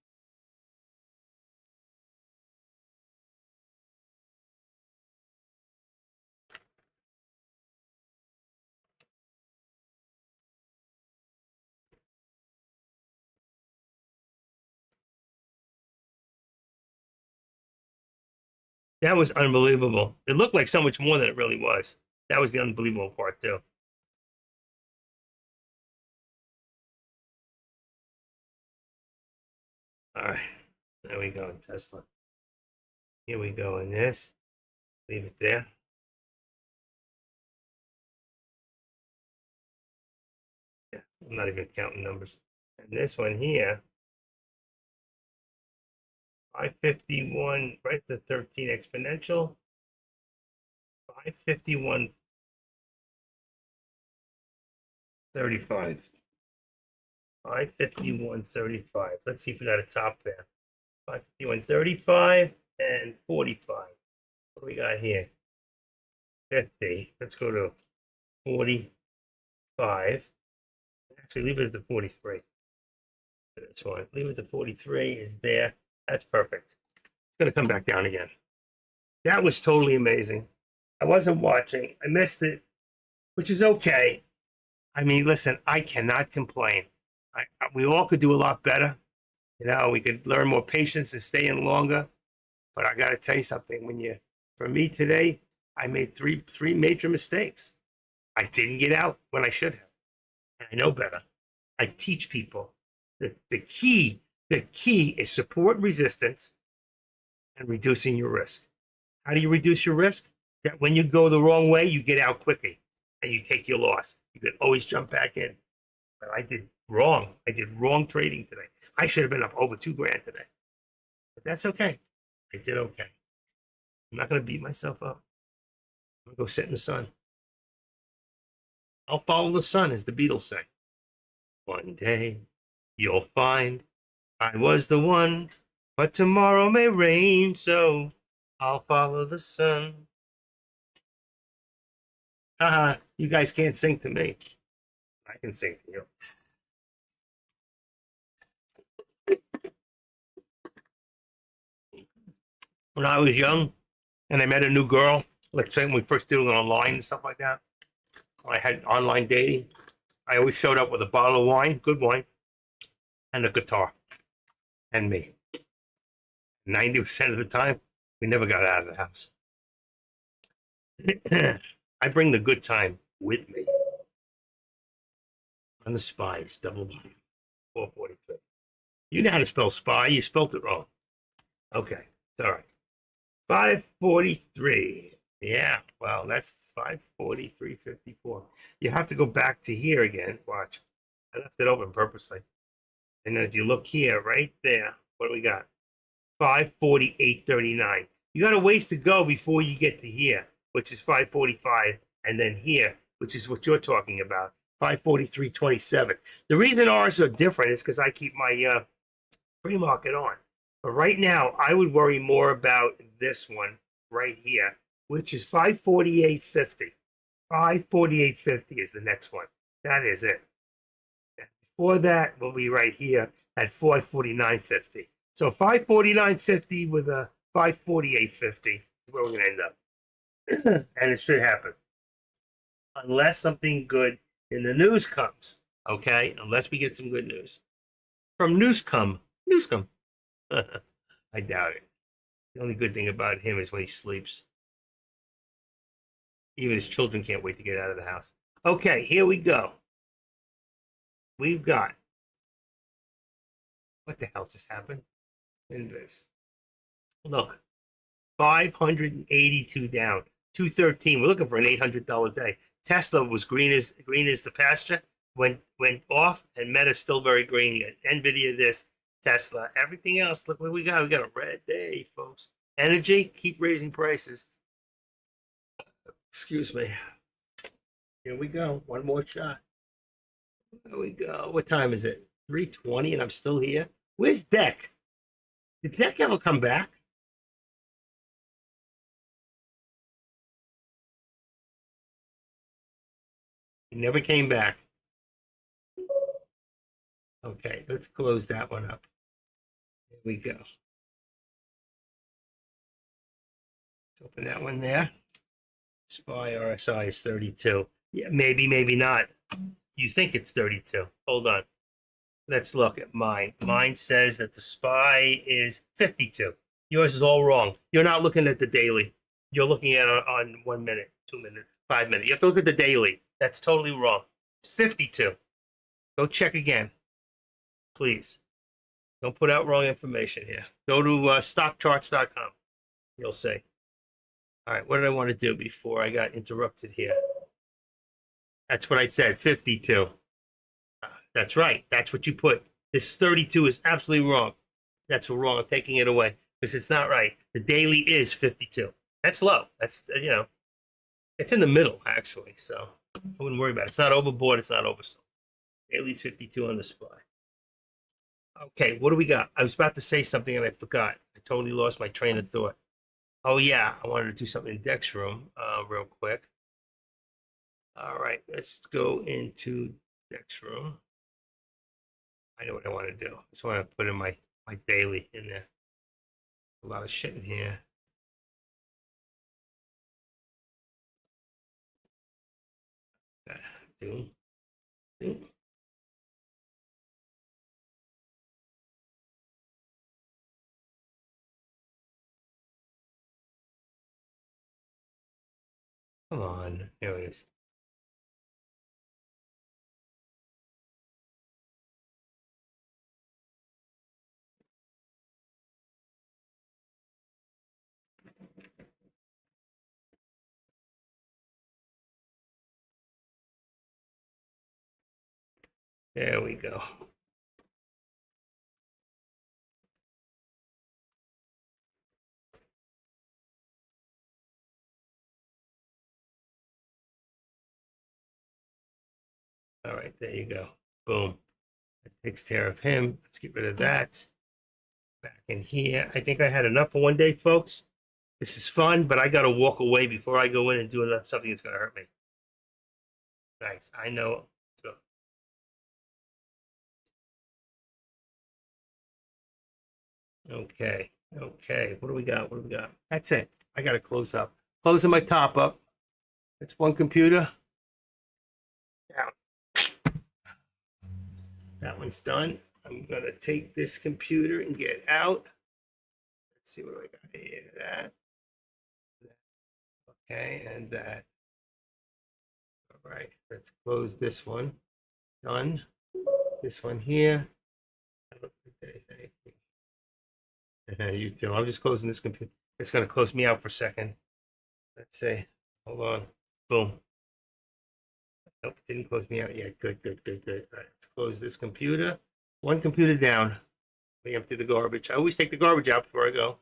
Speaker 1: That was unbelievable. It looked like so much more than it really was. That was the unbelievable part, too. All right. There we go in Tesla. Here we go in this. Leave it there. Yeah, I'm not even counting numbers. And this one here, 551, right to 13 exponential. 551, 35. 551, 35. Let's see if we got a top there. 551, 35 and 45. What do we got here? 50. Let's go to 45. Actually, leave it at the 43. That's one. Leave it at the 43 is there. That's perfect. It's going to come back down again. That was totally amazing. I wasn't watching. I missed it, which is okay. I mean, listen, I cannot complain. We all could do a lot better. You know, we could learn more patience and stay in longer. But I got to tell you something. For me today, I made three major mistakes. I didn't get out when I should have. And I know better. I teach people that the key is support resistance and reducing your risk. How do you reduce your risk? That when you go the wrong way, you get out quickly and you take your loss. You can always jump back in. But I did wrong. I did wrong trading today. I should have been up over $2,000 today. But that's okay. I did okay. I'm not going to beat myself up. I'm going to go sit in the sun. I'll follow the sun, as the Beatles say. One day you'll find I was the one, but tomorrow may rain, so I'll follow the sun. You guys can't sing to me. I can sing to you. When I was young and I met a new girl, like say when we first did it online and stuff like that, I had online dating. I always showed up with a bottle of wine, good wine, and a guitar, and me. 90% of the time, we never got out of the house. I bring the good time with me. On the SPY, it's double bottom, 443. You know how to spell SPY. You spelled it wrong. Okay, it's all right. 543. Yeah, well, that's 543.54. You have to go back to here again. Watch. I left it open purposely. And then if you look here, right there, what do we got? 548.39. You got a ways to go before you get to here, which is 545, and then here, which is what you're talking about, 543.27. The reason ours are different is because I keep my pre-market on. But right now, I would worry more about this one right here, which is 548.50. 548.50 is the next one. That is it. Before that, we'll be right here at 549.50. So 549.50 with a 548.50 is where we're going to end up. And it should happen. Unless something good in the news comes. Okay? Unless we get some good news. From Newscom. I doubt it. The only good thing about him is when he sleeps. Even his children can't wait to get out of the house. Okay, here we go. We've got. What the hell just happened? In this. Look, 582 down, 213. We're looking for an $800 day. Tesla was green as the pasture. Went off, and Meta's still very green. Nvidia, this, Tesla, everything else. Look what we got. We got a red day, folks. Energy, keep raising prices. Excuse me. Here we go. One more shot. There we go. What time is it? 3:20, and I'm still here. Where's Deck? Did Deck ever come back? He never came back. Okay, let's close that one up. Here we go. Let's open that one there. SPY RSI is 32. Yeah, maybe, maybe not. You think it's 32. Hold on. Let's look at mine. Mine says that the SPY is 52. Yours is all wrong. You're not looking at the daily. You're looking at it on 1 minute, 2 minutes, 5 minutes. You have to look at the daily. That's totally wrong. It's 52. Go check again. Please. Don't put out wrong information here. Go to stockcharts.com. You'll see. All right, what did I want to do before I got interrupted here? That's what I said, 52. That's right. That's what you put. This 32 is absolutely wrong. That's wrong. I'm taking it away because it's not right. The daily is 52. That's low. That's, it's in the middle, actually. So I wouldn't worry about it. It's not overboard. It's not oversold. Daily's 52 on the SPY. Okay, what do we got? I was about to say something and I forgot. I totally lost my train of thought. Oh, yeah. I wanted to do something in Dex Room real quick. All right, let's go into Dex Room. I know what I want to do. I just want to put in my daily in there. A lot of shit in here. Do. Come on, there it is. There we go. All right, there you go. Boom. That takes care of him. Let's get rid of that. Back in here. I think I had enough for one day, folks. This is fun, but I got to walk away before I go in and do something that's going to hurt me. Nice. I know. So, okay. Okay. What do we got? What do we got? That's it. I got to close up. Closing my top up. It's one computer. Down. That one's done. I'm going to take this computer and get out. Let's see what I got here. That. Okay, and that. All right, let's close this one. Done. This one here. I don't think anything. You too. I'm just closing this computer. It's going to close me out for a second. Let's see. Hold on. Boom. Nope, didn't close me out yet. Good, good, good, good. All right, let's close this computer. One computer down. We empty the garbage. I always take the garbage out before I go.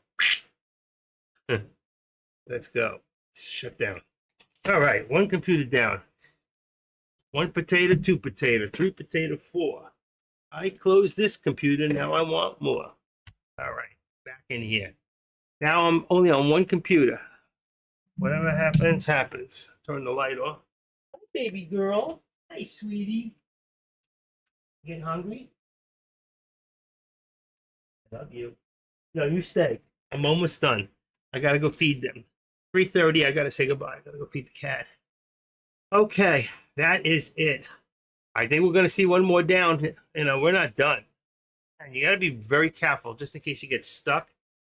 Speaker 1: Let's go. Shut down. All right, one computer down. One potato, two potato, three potato, four. I closed this computer. Now I want more. All right, back in here. Now I'm only on one computer. Whatever happens, happens. Turn the light off. Hi, baby girl. Hey, sweetie. Getting hungry? I love you. No, you stay. I'm almost done. I gotta go feed them. 3:30. I gotta say goodbye. I gotta go feed the cat. Okay, that is it. I think we're gonna see one more down. We're not done. And you gotta be very careful just in case you get stuck.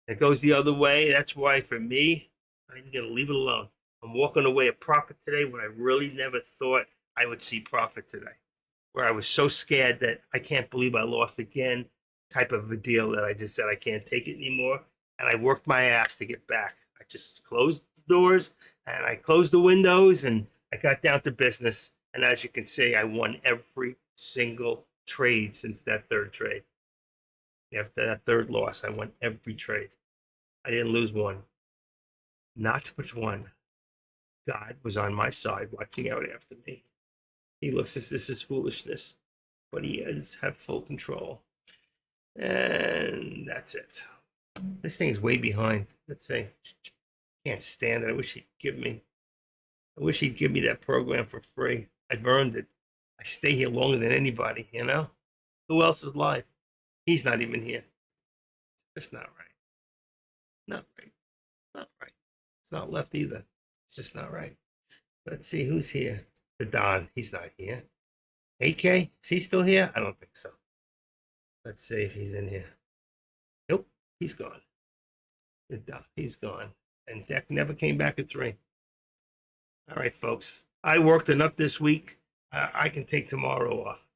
Speaker 1: It goes the other way. That's why for me, I'm gonna leave it alone. I'm walking away a profit today when I really never thought I would see profit today. Where I was so scared that I can't believe I lost again, type of a deal that I just said I can't take it anymore. And I worked my ass to get back. I just closed the doors and I closed the windows and I got down to business. And as you can see, I won every single trade since that third trade. After that third loss, I won every trade. I didn't lose one. Not but one. God was on my side watching out after me. He looks as this is foolishness, but he does have full control. And that's it. This thing is way behind. Let's say, can't stand it. I wish he'd give me that program for free. I've earned it. I stay here longer than anybody, Who else is live? He's not even here. It's not right. Not right. Not right. It's not left either. It's just not right. Let's see who's here. The Don. He's not here. AK? Is he still here? I don't think so. Let's see if he's in here. Nope. He's gone. The Don. He's gone. And Deck never came back at 3. All right, folks. I worked enough this week. I can take tomorrow off.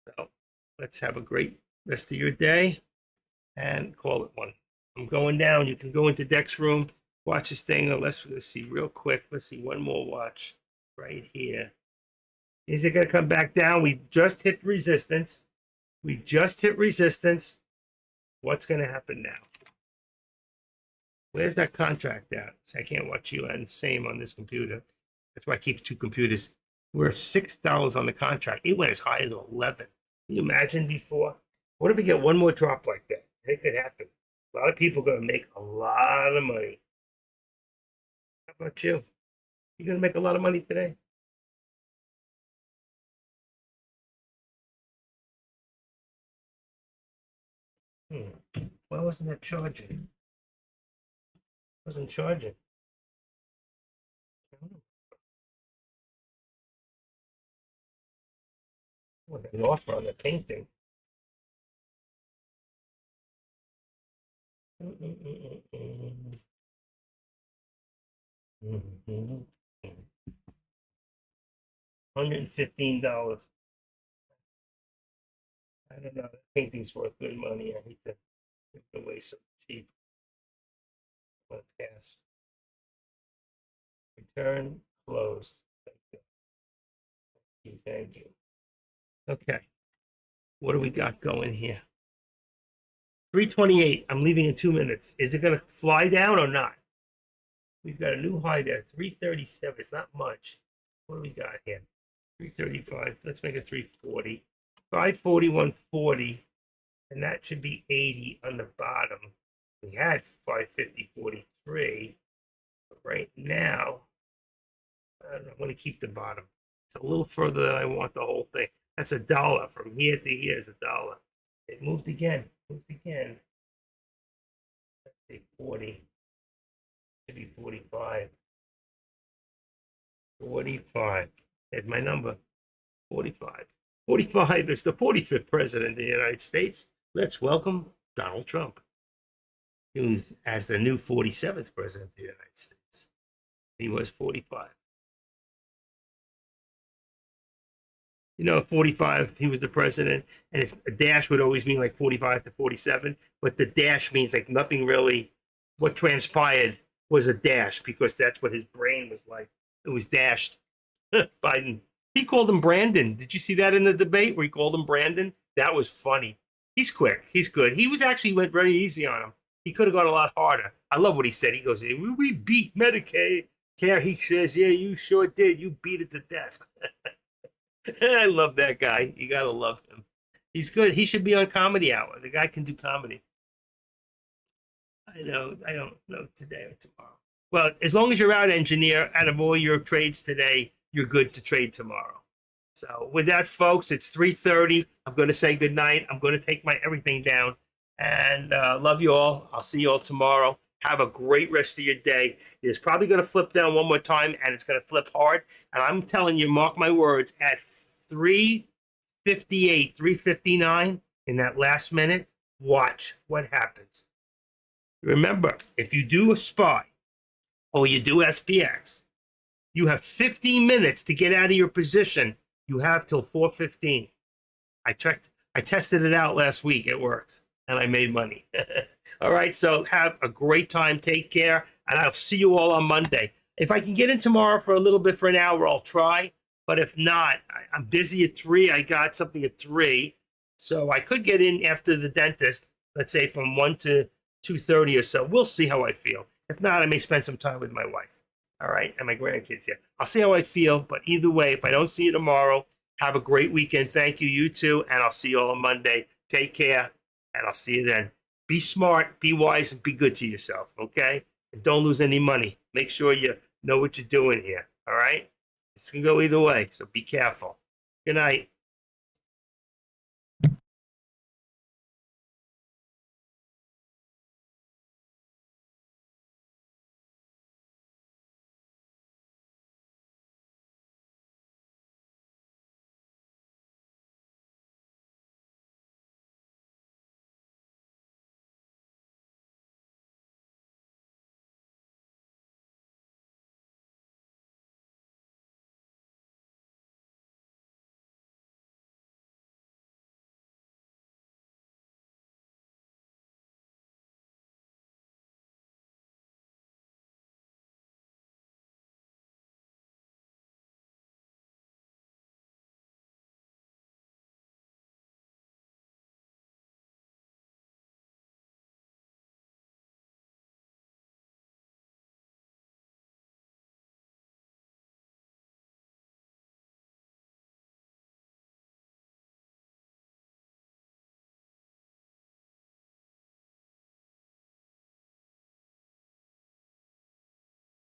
Speaker 1: So let's have a great rest of your day and call it one. I'm going down. You can go into Deck's room watch this thing. Let's see real quick. Let's see one more watch right here. Is it going to come back down? We just hit resistance. We just hit resistance. What's going to happen now? Where's that contract at? So I can't watch you and same on this computer. That's why I keep two computers. We're $6 on the contract. It went as high as 11. Can you imagine before? What if we get one more drop like that? It could happen. A lot of people are going to make a lot of money. How about you? You going to make a lot of money today? Why wasn't that charging? Wasn't charging. What an offer on the painting. $115. I don't know. The painting's worth good money. I hate to give it away so cheap. I'll pass. Return closed. Thank you. Thank you. Okay. What do we got going here? 328. I'm leaving in 2 minutes. Is it going to fly down or not? We've got a new high there. 337. It's not much. What do we got here? 335. Let's make it 340. 540, 140. And that should be 80 on the bottom. We had 550, 43. But right now, I'm going to keep the bottom. It's a little further than I want the whole thing. That's $1. From here to here is $1. It moved again. Let's say 40. Should be 45. 45. There's my number. 45. 45 is the 45th president of the United States. Let's welcome Donald Trump, who's as the new 47th president of the United States. He was 45. You know, 45, he was the president, and it's, a dash would always mean like 45 to 47, but the dash means like nothing really, what transpired was a dash because that's what his brain was like. It was dashed. Biden. He called him Brandon. Did you see that in the debate where he called him Brandon? That was funny. He's quick. He's good. He was actually went very easy on him. He could have gone a lot harder. I love what he said. He goes, we beat Medicaid care. He says, yeah, you sure did. You beat it to death. I love that guy. You got to love him. He's good. He should be on Comedy Hour. The guy can do comedy. I know. I don't know today or tomorrow. Well, as long as you're out, engineer, out of all your trades today, you're good to trade tomorrow. So with that, folks, it's 3:30. I'm going to say good night. I'm going to take my everything down. And love you all. I'll see you all tomorrow. Have a great rest of your day. It's probably going to flip down one more time, and it's going to flip hard. And I'm telling you, mark my words, at 3:58, 3:59, in that last minute, watch what happens. Remember, if you do a SPY or you do SPX, you have 15 minutes to get out of your position. You have till 4:15. I tested it out last week. It works. And I made money. All right, so have a great time. Take care, and I'll see you all on Monday. If I can get in tomorrow for a little bit for an hour, I'll try. But if not, I'm busy at 3. I got something at 3. So I could get in after the dentist, let's say from 1 to 2:30 or so. We'll see how I feel. If not, I may spend some time with my wife. All right, and my grandkids. Yeah, I'll see how I feel. But either way, if I don't see you tomorrow, have a great weekend. Thank you, you too. And I'll see you all on Monday. Take care. And I'll see you then. Be smart, be wise, and be good to yourself, okay? And don't lose any money. Make sure you know what you're doing here, all right? This can go either way, so be careful. Good night.